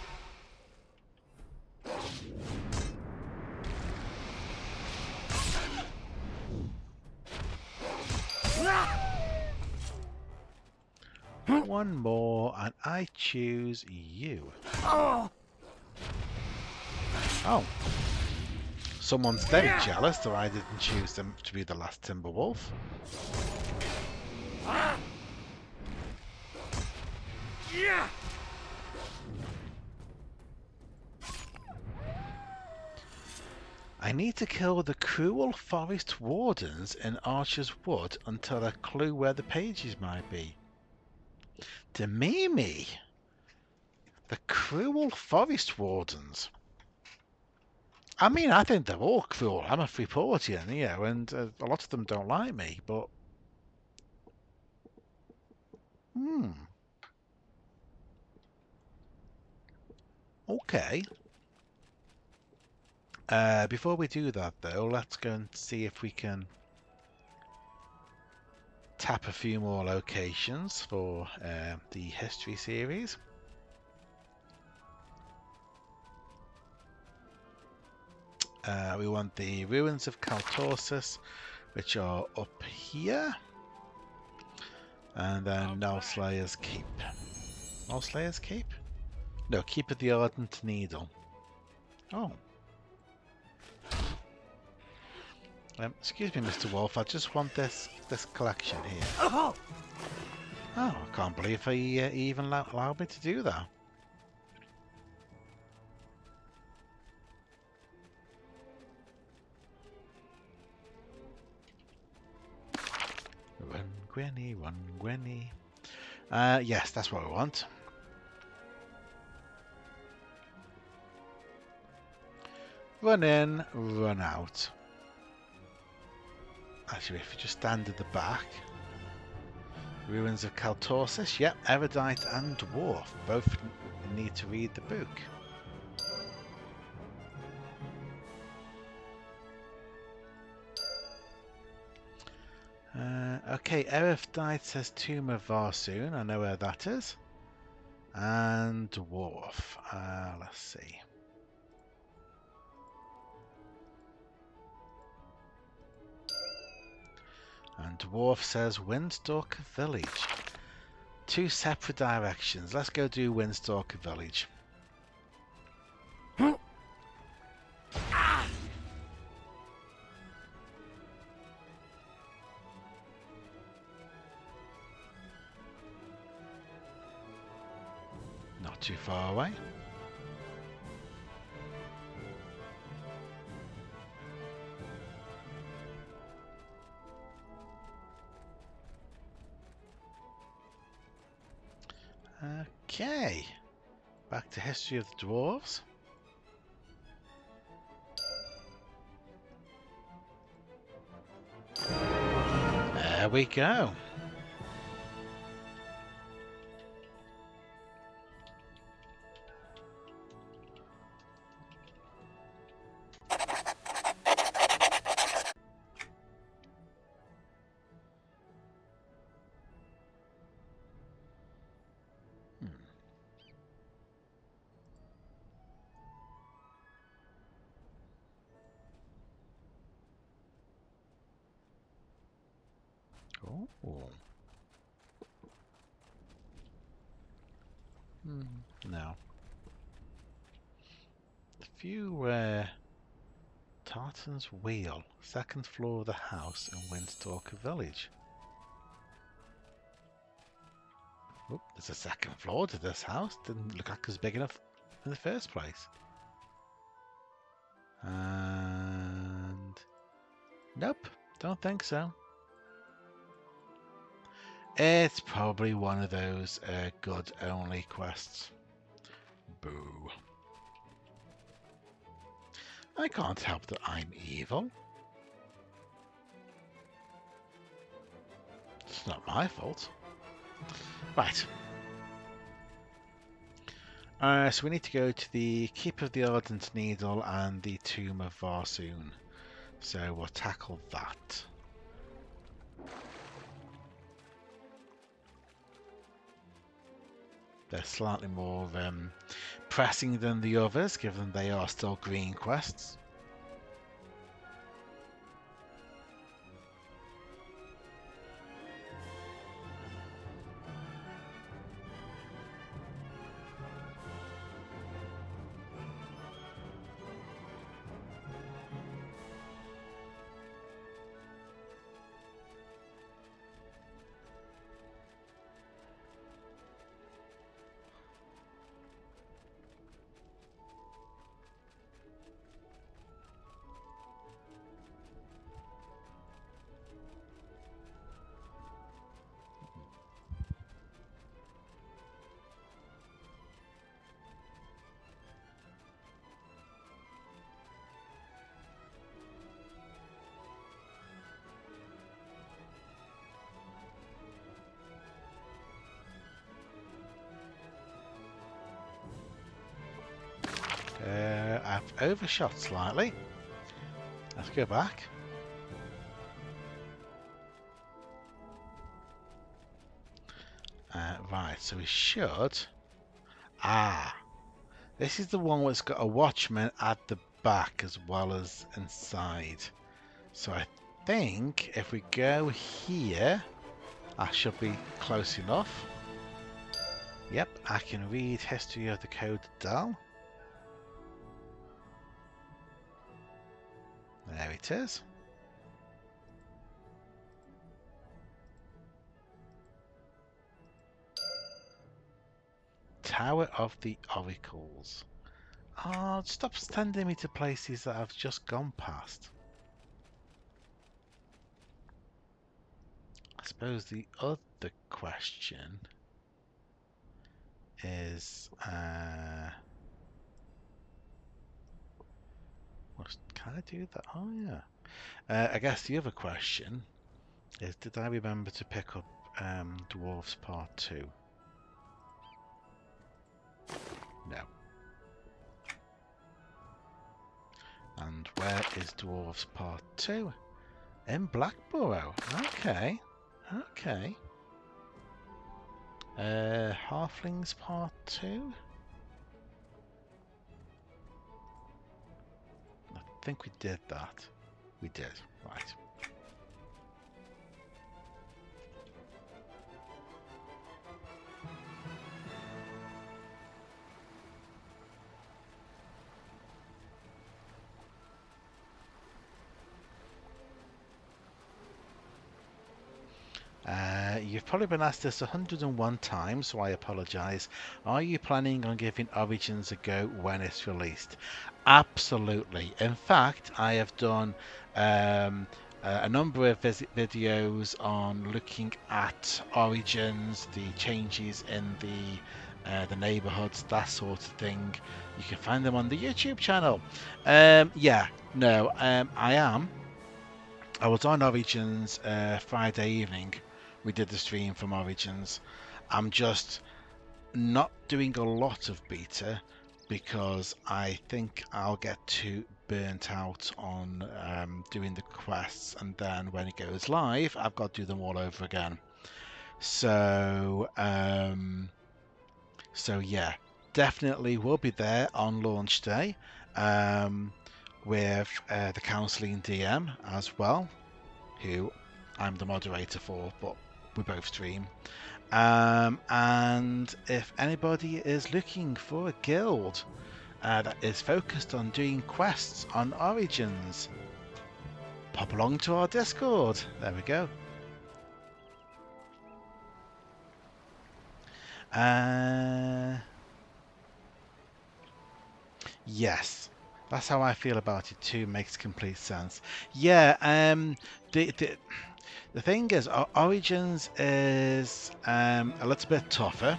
One more, and I choose you. Oh. Someone's very jealous that I didn't choose them to be the last timber wolf. I need to kill the cruel forest wardens in Archer's Wood until I clue where the pages might be. Demimi! The cruel forest wardens. I mean, I think they're all cruel. I'm a Freeportian, you know, and a lot of them don't like me, but... Okay. Before we do that, though, let's go and see if we can tap a few more locations for the history series. We want the ruins of Kaltorsis, which are up here, and then Nullslayer's Keep. Nullslayer's Keep? No, Keep of the Ardent Needle. Oh. Excuse me, Mr. Wolf. I just want this collection here. Oh, I can't believe he even allowed me to do that. Run, Gwenny, run, Gwenny. Yes, that's what we want. Run in, run out. Actually, if you just stand at the back. Ruins of Kaltorsis, yep, Erudite and Dwarf both need to read the book. Okay, Erudite says Tomb of Varsoon, I know where that is. And Dwarf, let's see. And Dwarf says Windstalker Village. Two separate directions. Let's go do Windstalker Village. Not too far away. Okay, back to History of the Dwarves. There we go. Oh. No. A few Tartan's Wheel, second floor of the house in Windstalker Village. Oh, there's a second floor to this house. Didn't look like it was big enough in the first place. And nope, don't think so. It's probably one of those good only quests. Boo. I can't help that I'm evil. It's not my fault. Right. So we need to go to the Keep of the Ardent Needle and the Tomb of Varsoon. So we'll tackle that. They're slightly more pressing than the others, given they are still green quests. I've overshot slightly. Let's go back. Right, so we should... this is the one that's got a watchman at the back as well as inside. So I think if we go here, I should be close enough. Yep, I can read History of the Code Dal. There it is. Tower of the Oracles. Oh, stop sending me to places that I've just gone past. I suppose the other question is, well, Can I do that? Oh yeah. I guess the other question is, did I remember to pick up Dwarves Part 2? No. And where is Dwarves Part 2? In Blackborough. Okay. Okay. Halflings Part 2? I think we did that. We did. Right. You've probably been asked this 101 times, so I apologise. Are you planning on giving Origins a go when it's released? Absolutely. In fact, I have done a number of videos on looking at Origins, the changes in the neighbourhoods, that sort of thing. You can find them on the YouTube channel. Yeah, no, I am. I was on Origins Friday evening. We did the stream from Origins. I'm just not doing a lot of beta because I think I'll get too burnt out on doing the quests, and then when it goes live, I've got to do them all over again. So, so yeah, definitely will be there on launch day with the counselling DM as well, who I'm the moderator for, but we both stream. And if anybody is looking for a guild that is focused on doing quests on Origins, pop along to our Discord. There we go. Yes, that's how I feel about it too. Makes complete sense. Yeah. The thing is, Origins is a little bit tougher.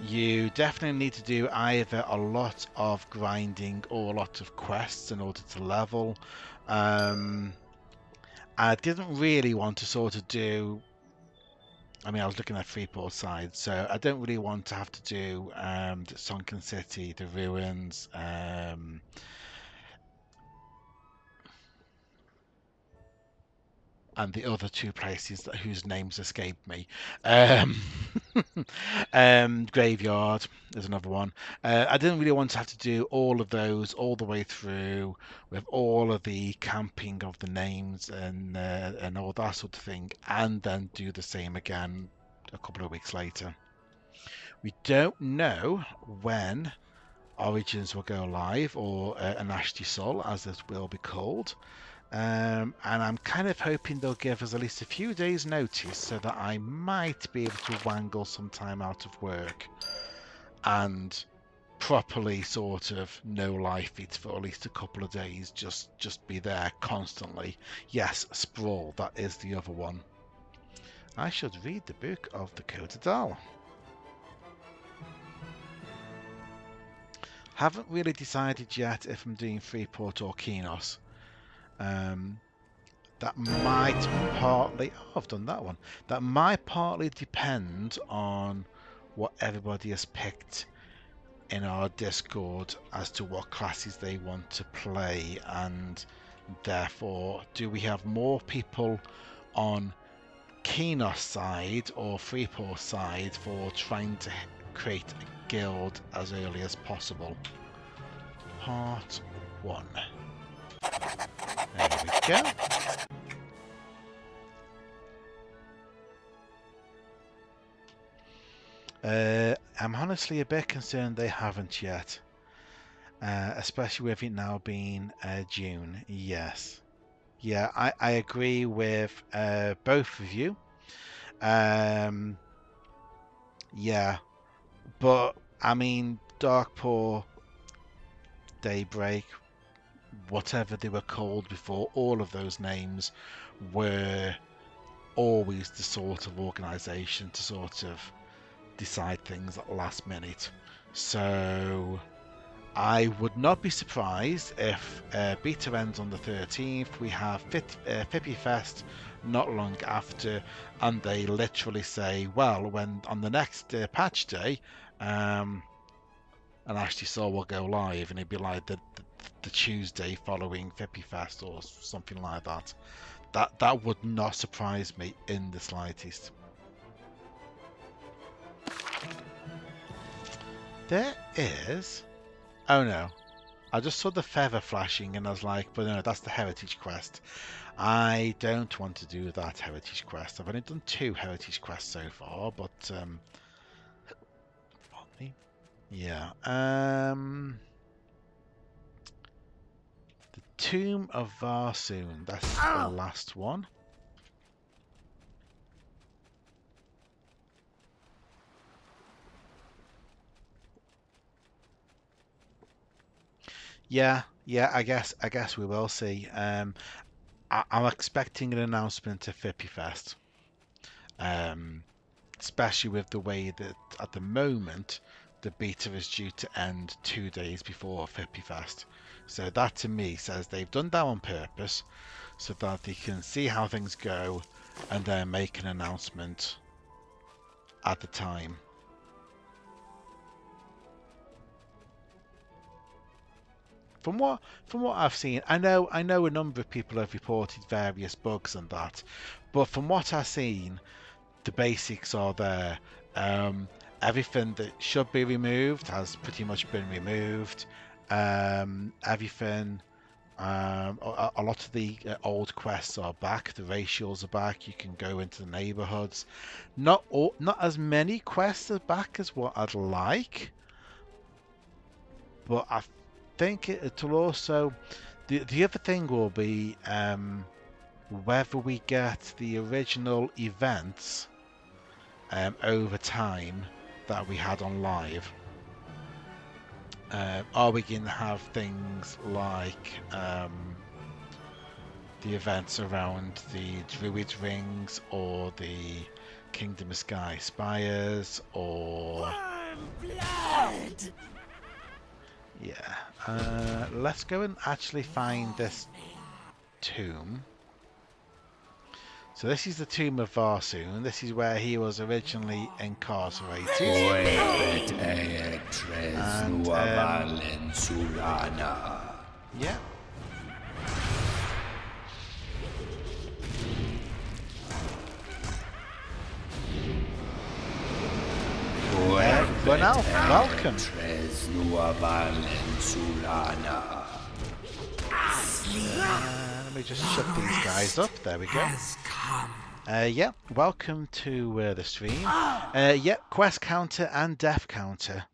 You definitely need to do either a lot of grinding or a lot of quests in order to level. I didn't really want to sort of do. I mean, I was looking at Freeport side, so I don't really want to have to do the Sunken City, the ruins, and the other two places whose names escape me. Graveyard is another one. I didn't really want to have to do all of those all the way through with all of the camping of the names and all that sort of thing, and then do the same again a couple of weeks later. We don't know when Origins will go live, or an Ashty Soul, as it will be called. And I'm kind of hoping they'll give us at least a few days notice so that I might be able to wangle some time out of work and properly sort of no life it for at least a couple of days, just be there constantly. Yes, Sprawl, that is the other one. I should read the book of the Cotadal. Haven't really decided yet if I'm doing Freeport or Kinos. That might partly... Oh, I've done that one. That might partly depend on what everybody has picked in our Discord as to what classes they want to play, and therefore, do we have more people on Kinos side or Freeport side for trying to create a guild as early as possible? Part 1. There we go. I'm honestly a bit concerned they haven't yet, especially with it now being June. Yes. Yeah, I agree with both of you. Yeah, but I mean, Darkpaw, Daybreak, whatever they were called before, all of those names were always the sort of organisation to sort of decide things at the last minute. So I would not be surprised if beta ends on the 13th. We have Fippy Fest not long after, and they literally say, well, when on the next patch day, and Ashley Saw will go live, and it'd be like the Tuesday following Fippy Fest or something like that. That would not surprise me in the slightest. There is. Oh no. I just saw the feather flashing and I was like, but no, that's the heritage quest. I don't want to do that heritage quest. I've only done 2 heritage quests so far, but yeah. The Tomb of Varsoon, that's the last one. Yeah, I guess we will see. I'm expecting an announcement to Fippy Fest, especially with the way that at the moment the beta is due to end 2 days before Fippy Fest. So that to me says they've done that on purpose, so that they can see how things go and then make an announcement at the time. From what I've seen, I know a number of people have reported various bugs and that, but from what I've seen, the basics are there. Everything that should be removed has pretty much been removed. Everything, a lot of the old quests are back. The racials are back. You can go into the neighborhoods. Not as many quests are back as what I'd like, but I think it'll also. The other thing will be whether we get the original events over time that we had on live. Are we going to have things like the events around the Druid Rings or the Kingdom of Sky Spires or... Blood! Yeah. Let's go and actually find this tomb. So this is the Tomb of Varsoon. This is where he was originally incarcerated. And, yeah. Well, welcome. Let me just shut these guys up. There we go. Yeah, welcome to the stream. Yeah, quest counter and death counter.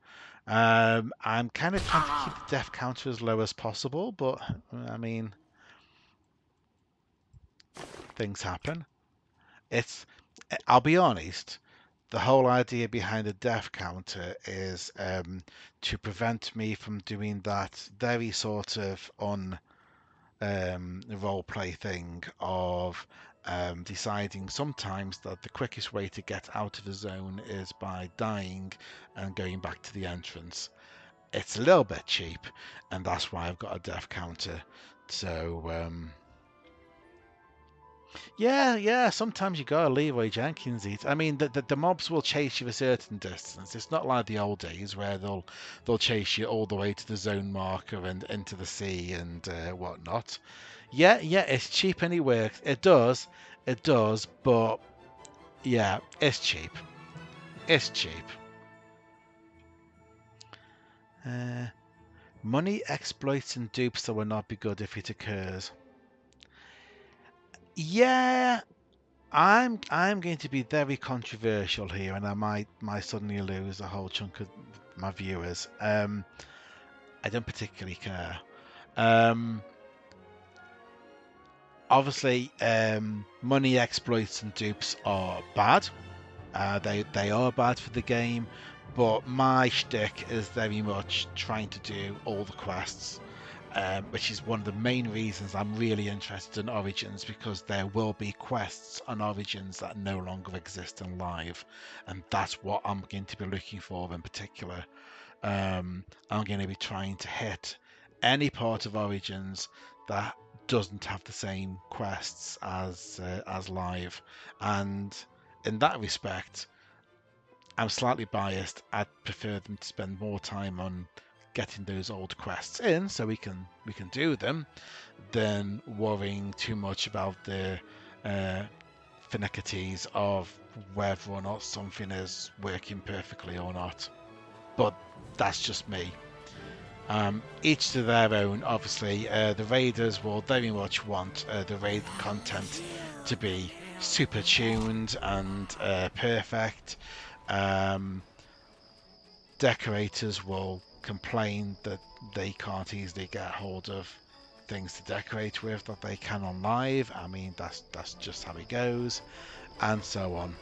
I'm kind of trying to keep the death counter as low as possible, but I mean, things happen. I'll be honest, the whole idea behind the death counter is to prevent me from doing that very sort of roleplay thing of deciding sometimes that the quickest way to get out of the zone is by dying and going back to the entrance. It's a little bit cheap, and that's why I've got a death counter. So yeah, sometimes you gotta Leroy Jenkins it. I mean, the mobs will chase you a certain distance. It's not like the old days where they'll chase you all the way to the zone marker and into the sea and whatnot. Yeah, it's cheap and it works. It does, but yeah, it's cheap. It's cheap. Money exploits and dupes that will not be good if it occurs. Yeah, I'm going to be very controversial here, and I might suddenly lose a whole chunk of my viewers. I don't particularly care. Obviously, money exploits and dupes are bad. They are bad for the game, but my shtick is very much trying to do all the quests. Which is one of the main reasons I'm really interested in Origins, because there will be quests on Origins that no longer exist in live, and that's what I'm going to be looking for in particular. I'm going to be trying to hit any part of Origins that doesn't have the same quests as live, and in that respect, I'm slightly biased. I'd prefer them to spend more time on getting those old quests in, so we can do them, than worrying too much about the finickities of whether or not something is working perfectly or not. But that's just me. Each to their own, obviously. The raiders will very much want the raid content to be super tuned and perfect. Decorators will complain that they can't easily get hold of things to decorate with that they can on live. I mean, that's just how it goes, and so on.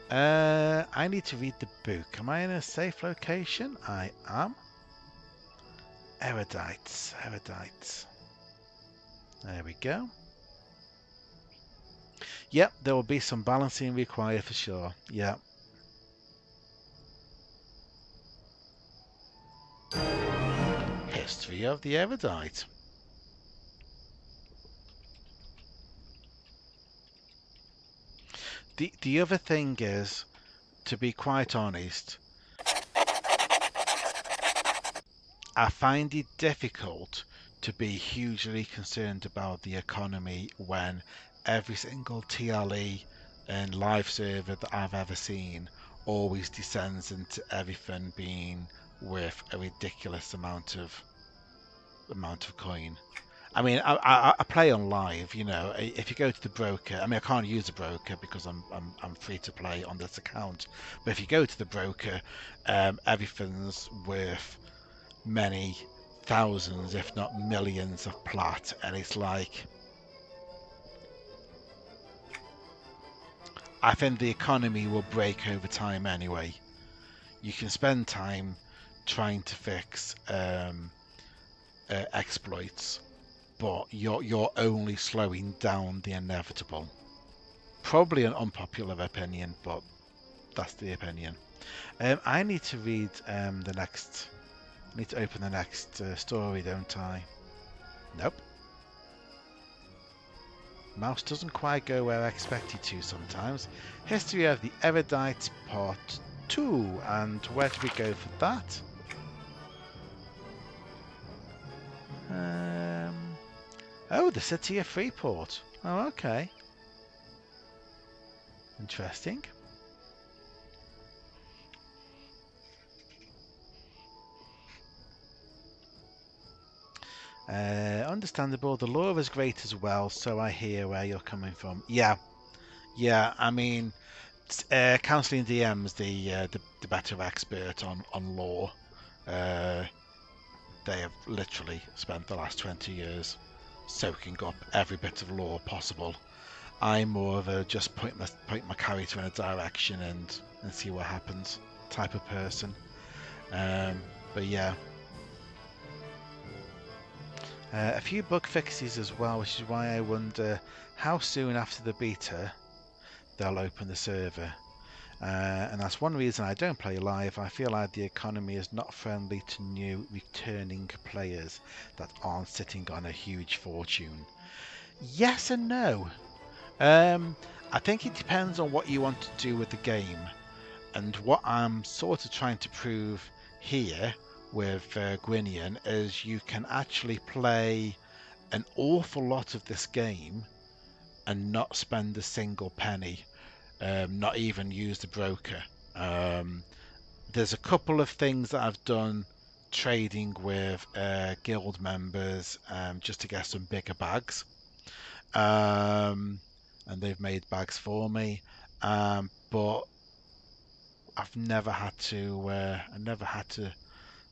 I need to read the book. Am I in a safe location? I am. Erudites. There we go. Yep, there will be some balancing required for sure. Yep. History of the Erudite. The other thing is, to be quite honest, I find it difficult to be hugely concerned about the economy when every single TLE and live server that I've ever seen always descends into everything being worth a ridiculous amount of coin. I mean, I play on live. You know, if you go to the broker, I mean, I can't use a broker because I'm free to play on this account. But if you go to the broker, everything's worth many thousands, if not millions, of plat, and it's like, I think the economy will break over time anyway. You can spend time trying to fix exploits, but you're only slowing down the inevitable. Probably an unpopular opinion, but that's the opinion. I need to read the next. I need to open the next story, don't I? Nope. Mouse doesn't quite go where I expect it to sometimes. History of the Erudite Part 2. And where do we go for that? Oh, the city of Freeport. Oh, okay. Interesting. Understandable. The lore is great as well, so I hear where you're coming from. Yeah. I mean, counselling DM's the better expert on lore. They have literally spent the last 20 years soaking up every bit of lore possible. I'm more of a just point my character in a direction and see what happens type of person. But yeah. A few bug fixes as well, which is why I wonder how soon after the beta they'll open the server. And that's one reason I don't play live. I feel like the economy is not friendly to new returning players that aren't sitting on a huge fortune. Yes and no. I think it depends on what you want to do with the game. And what I'm sort of trying to prove here with Gwinian is you can actually play an awful lot of this game and not spend a single penny, not even use the broker. There's a couple of things that I've done trading with guild members just to get some bigger bags, and they've made bags for me, but I've never had to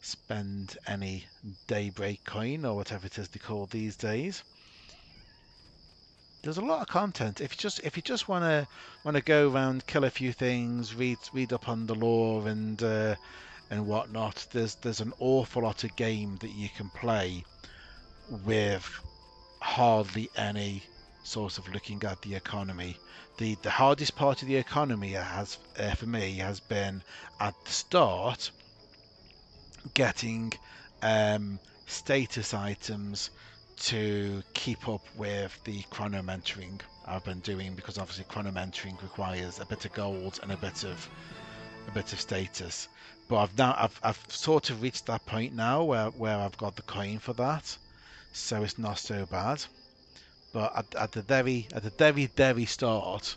spend any daybreak coin or whatever it is they call these days. There's a lot of content. If you just want to go around, kill a few things, read up on the lore and whatnot, there's an awful lot of game that you can play with hardly any sort of looking at the economy. The hardest part of the economy has for me has been at the start getting status items to keep up with the chronometering I've been doing, because obviously chronometering requires a bit of gold and a bit of status. But I've sort of reached that point now where I've got the coin for that, so it's not so bad. But at the very start,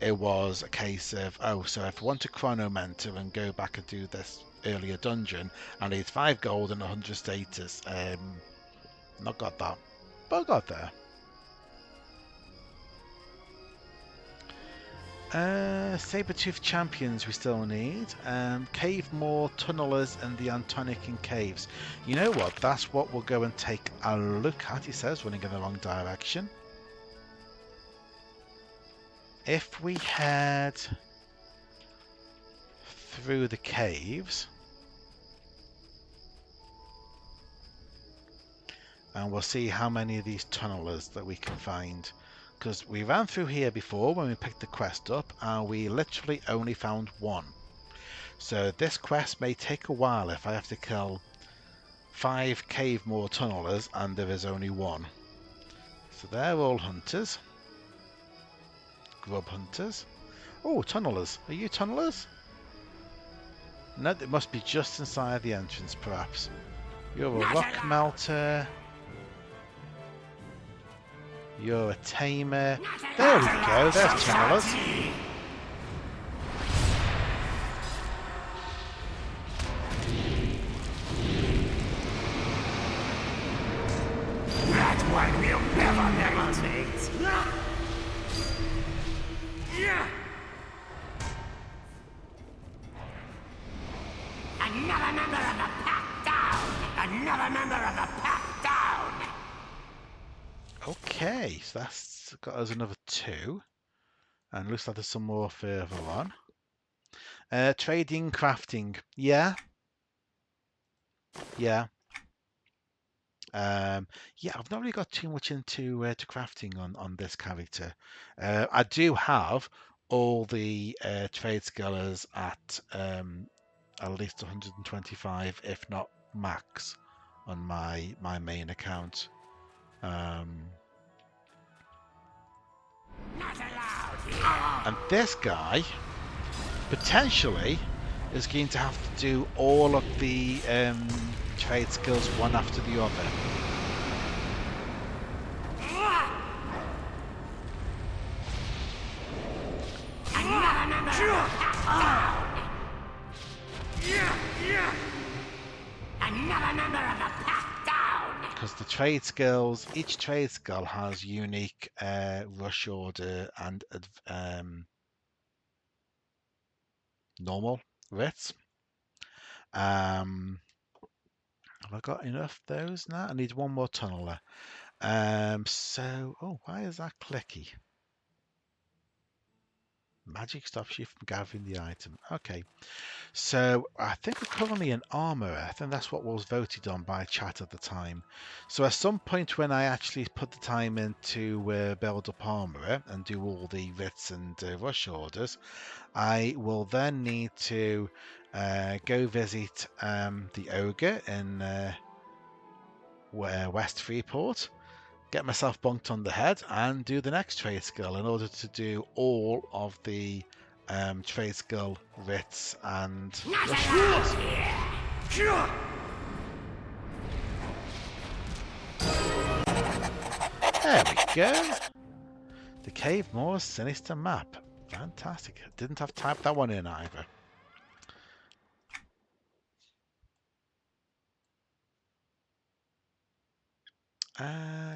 it was a case of, oh, so if I want to chronometer and go back and do this earlier dungeon, I need 5 gold and 100 status. Not got that, but I got there. Saber-tooth champions we still need. Cave more tunnelers and the Antonican caves. You know what? That's what we'll go and take a look at. He says running in the wrong direction. If we head through the caves, and we'll see how many of these tunnelers that we can find. Because we ran through here before when we picked the quest up, and we literally only found 1. So this quest may take a while if I have to kill 5 cave more tunnelers and there is only 1. So they're all hunters. Grub hunters. Oh, tunnelers. Are you tunnelers? No, it must be just inside the entrance, perhaps. You're a rock melter. You're a tamer. There we go, there's tunnelers. That one will never meditate. Another member of the pack down! Another member of the pack down! Okay, so that's got us another 2. And looks like there's some more further on. Trading, crafting. Yeah. Yeah. Yeah, I've not really got too much into to crafting on this character. I do have all the trade skills at least 125, if not max, on my main account. And this guy potentially is going to have to do all of the trade skills one after the other. Another member of the pack down! Because the trade skills, each trade skill has unique rush order and normal writs. Have I got enough of those now? I need one more tunneler. Oh, why is that clicky? Magic stops you from gathering the item. Okay, so I think we're currently an armourer. I think that's what was voted on by chat at the time. So at some point when I actually put the time in to build up armourer and do all the writs and rush orders, I will then need to go visit the ogre in West Freeport, get myself bonked on the head, and do the next trade skill in order to do all of the trade skill writs and rush orders. There we go. The Cave Moor's Sinister Map. Fantastic. Didn't have to type that one in either.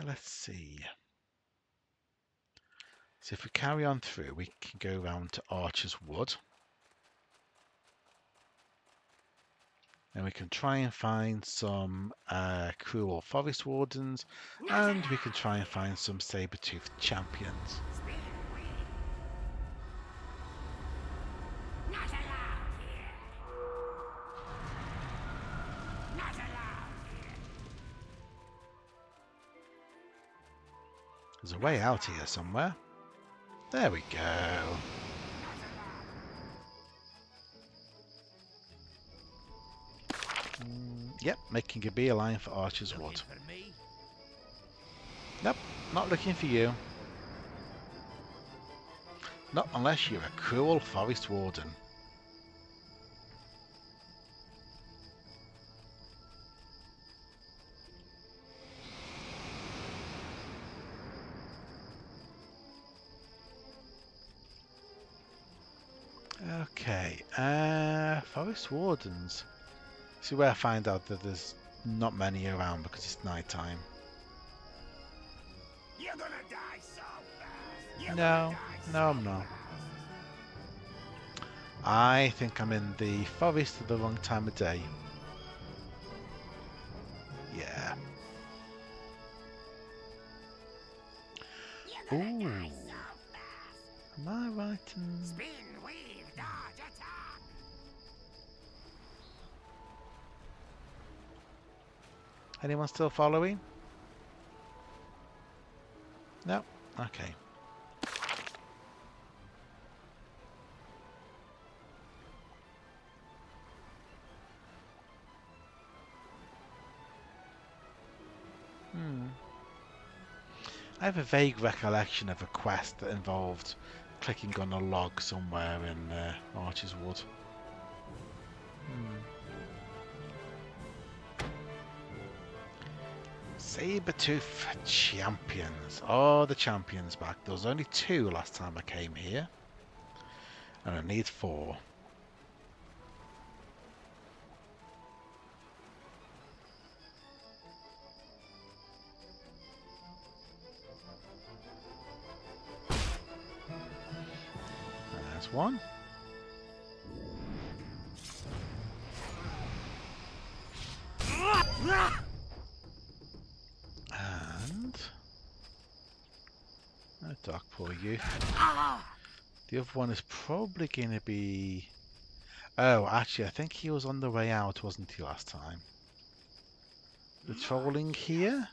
Let's see. So if we carry on through, we can go round to Archer's Wood. And we can try and find some cruel forest wardens, and we can try and find some saber-toothed champions. There's a way out here somewhere. There we go. Yep, making a beeline for Archer's Wood. Nope, not looking for you. Not unless you're a cruel forest warden. Okay, forest wardens. See where I find out that there's not many around because it's night time. You're gonna die so fast. No, no I'm not. I think I'm in the forest at the wrong time of day. Yeah. Ooh. Am I right in... Spin, weave, dodge, attack. Anyone still following? No? Okay. I have a vague recollection of a quest that involved clicking on a log somewhere in Archer's Wood. Sabertooth champions. Oh, the champions back. There was only 2 last time I came here. And I need 4. There's 1. And a dark poor youth. The other one is probably going to be... Oh, actually, I think he was on the way out, wasn't he, last time? The trolling here?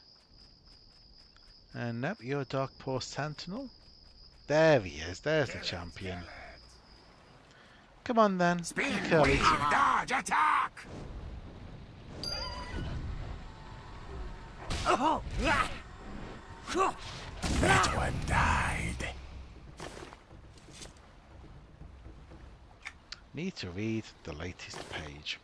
And nope, you're a dark poor sentinel. There he is. There's the champion. Come on then. Spin, Curly. weave, dodge, attack. Oh! That one died. Need to read the latest page.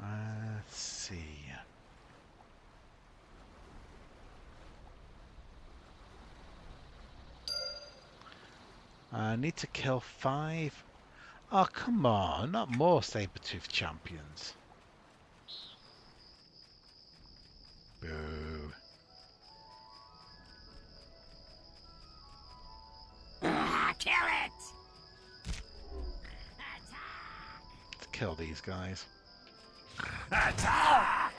Let's see. I need to kill 5. Oh, come on. Not more Sabertooth champions. Boo. Kill it. Let's kill these guys. Attack.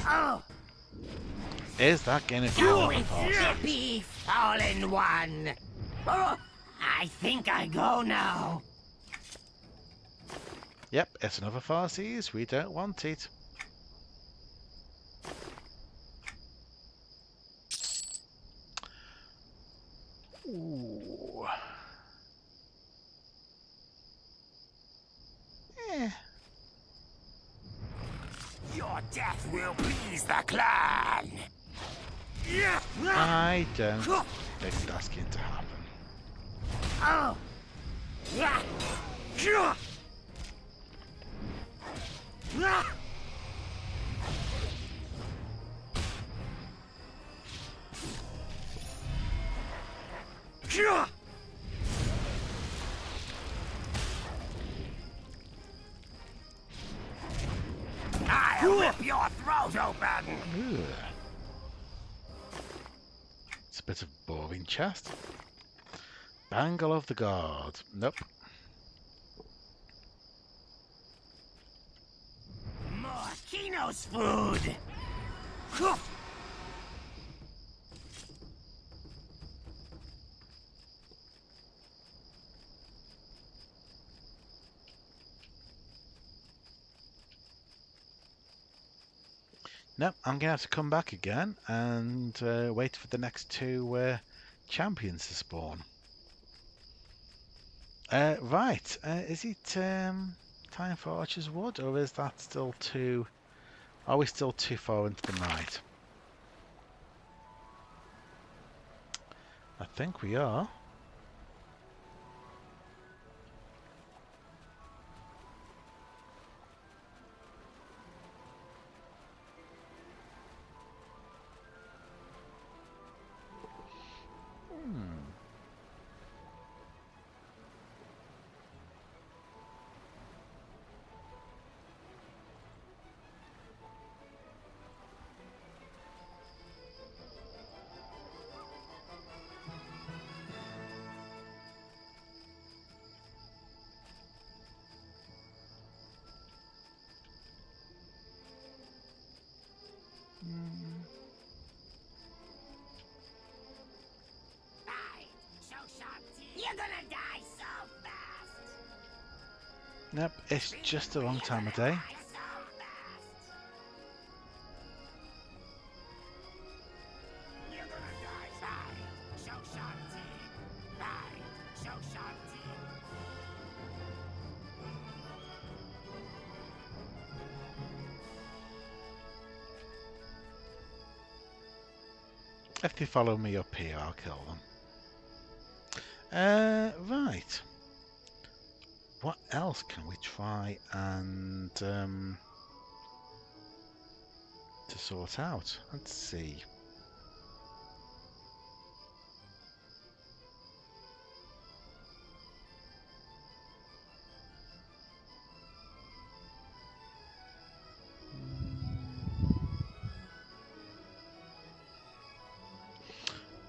Oh! Is that going to be all Beef all in one! Oh, I think I go now. Yep, it's another Far Seas. We don't want it. Ooh. Your death will please the clan. I don't think that's going to happen. Oh! I'll rip your throat open. Ugh. It's a bit of boring chest. Bangle of the Guard. Nope. More Kino's food. No, I'm gonna have to come back again and wait for the next two champions to spawn. Right, is it time for Archer's Wood, or is that still too... Are we still too far into the night? I think we are. You're gonna die so fast. Nope, it's just the wrong time of day. If they follow me up here, I'll kill them. Right. What else can we try and to sort out? Let's see.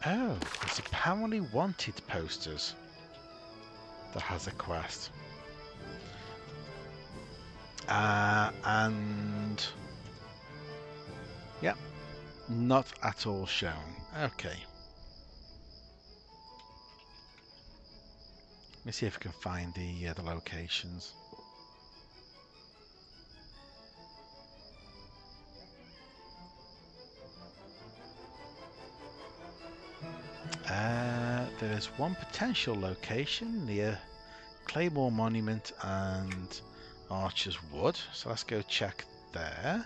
Oh, there's apparently wanted posters that has a quest. And yep, not at all shown. Okay. Let me see if I can find the locations. There is one potential location near Claymore Monument and Archer's Wood, so let's go check there.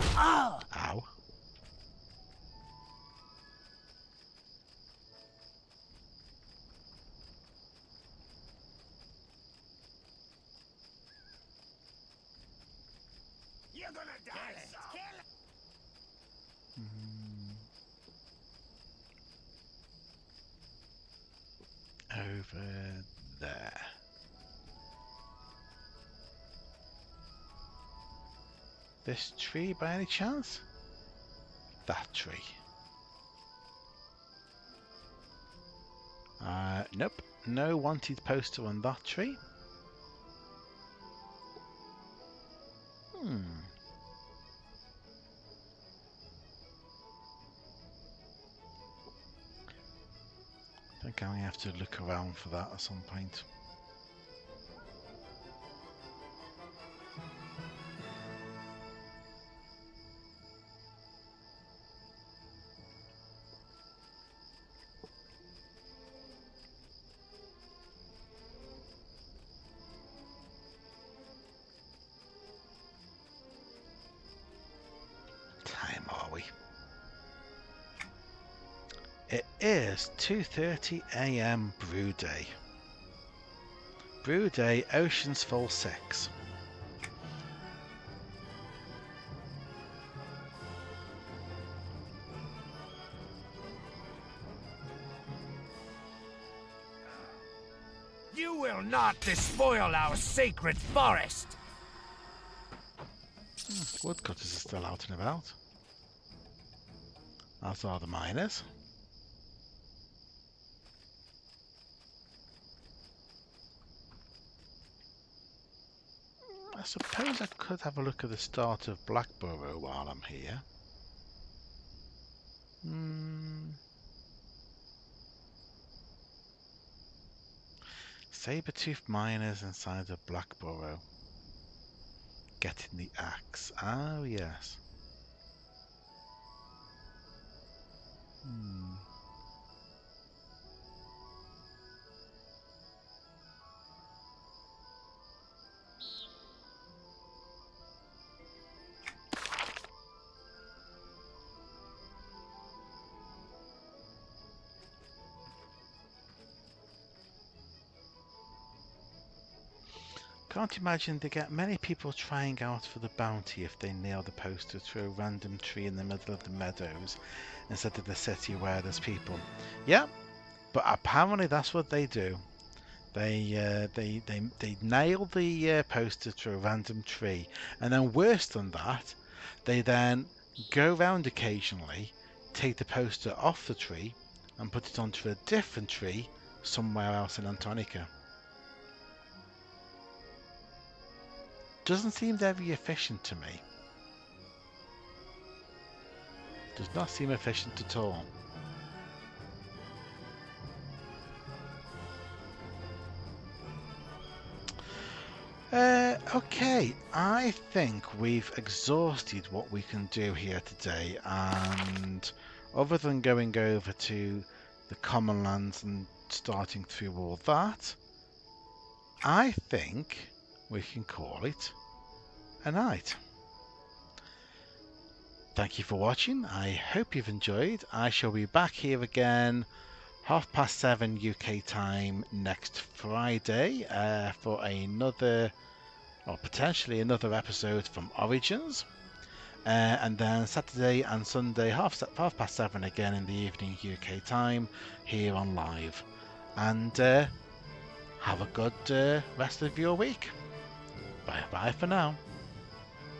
Oh! Ow. You're gonna die so. Over there. This tree by any chance? That tree. Nope. No wanted poster on that tree. I think I may have to look around for that at some point. Time are we? It is 2:30 AM Brew Day. Brew Day, Oceans Fall 6. You will not despoil our sacred forest. Woodcutters are still out and about. As are the miners. I suppose I could have a look at the start of Blackborough while I'm here. Saber-toothed miners inside a black burrow. Getting the axe. Oh, yes. Can't imagine they get many people trying out for the bounty if they nail the poster to a random tree in the middle of the meadows instead of the city where there's people. Yep, but apparently that's what they do. They nail the poster to a random tree, and then worse than that, they then go round occasionally, take the poster off the tree, and put it onto a different tree somewhere else in Antonica. Doesn't seem very efficient to me. Does not seem efficient at all. Okay, I think we've exhausted what we can do here today, and other than going over to the common lands and starting through all that, I think we can call it a night. Thank you for watching. I hope you've enjoyed. I shall be back here again 7:30 UK time next Friday for another, or potentially another episode from Origins, and then Saturday and Sunday 7:30 again in the evening UK time here on live. And have a good rest of your week. Bye bye for now.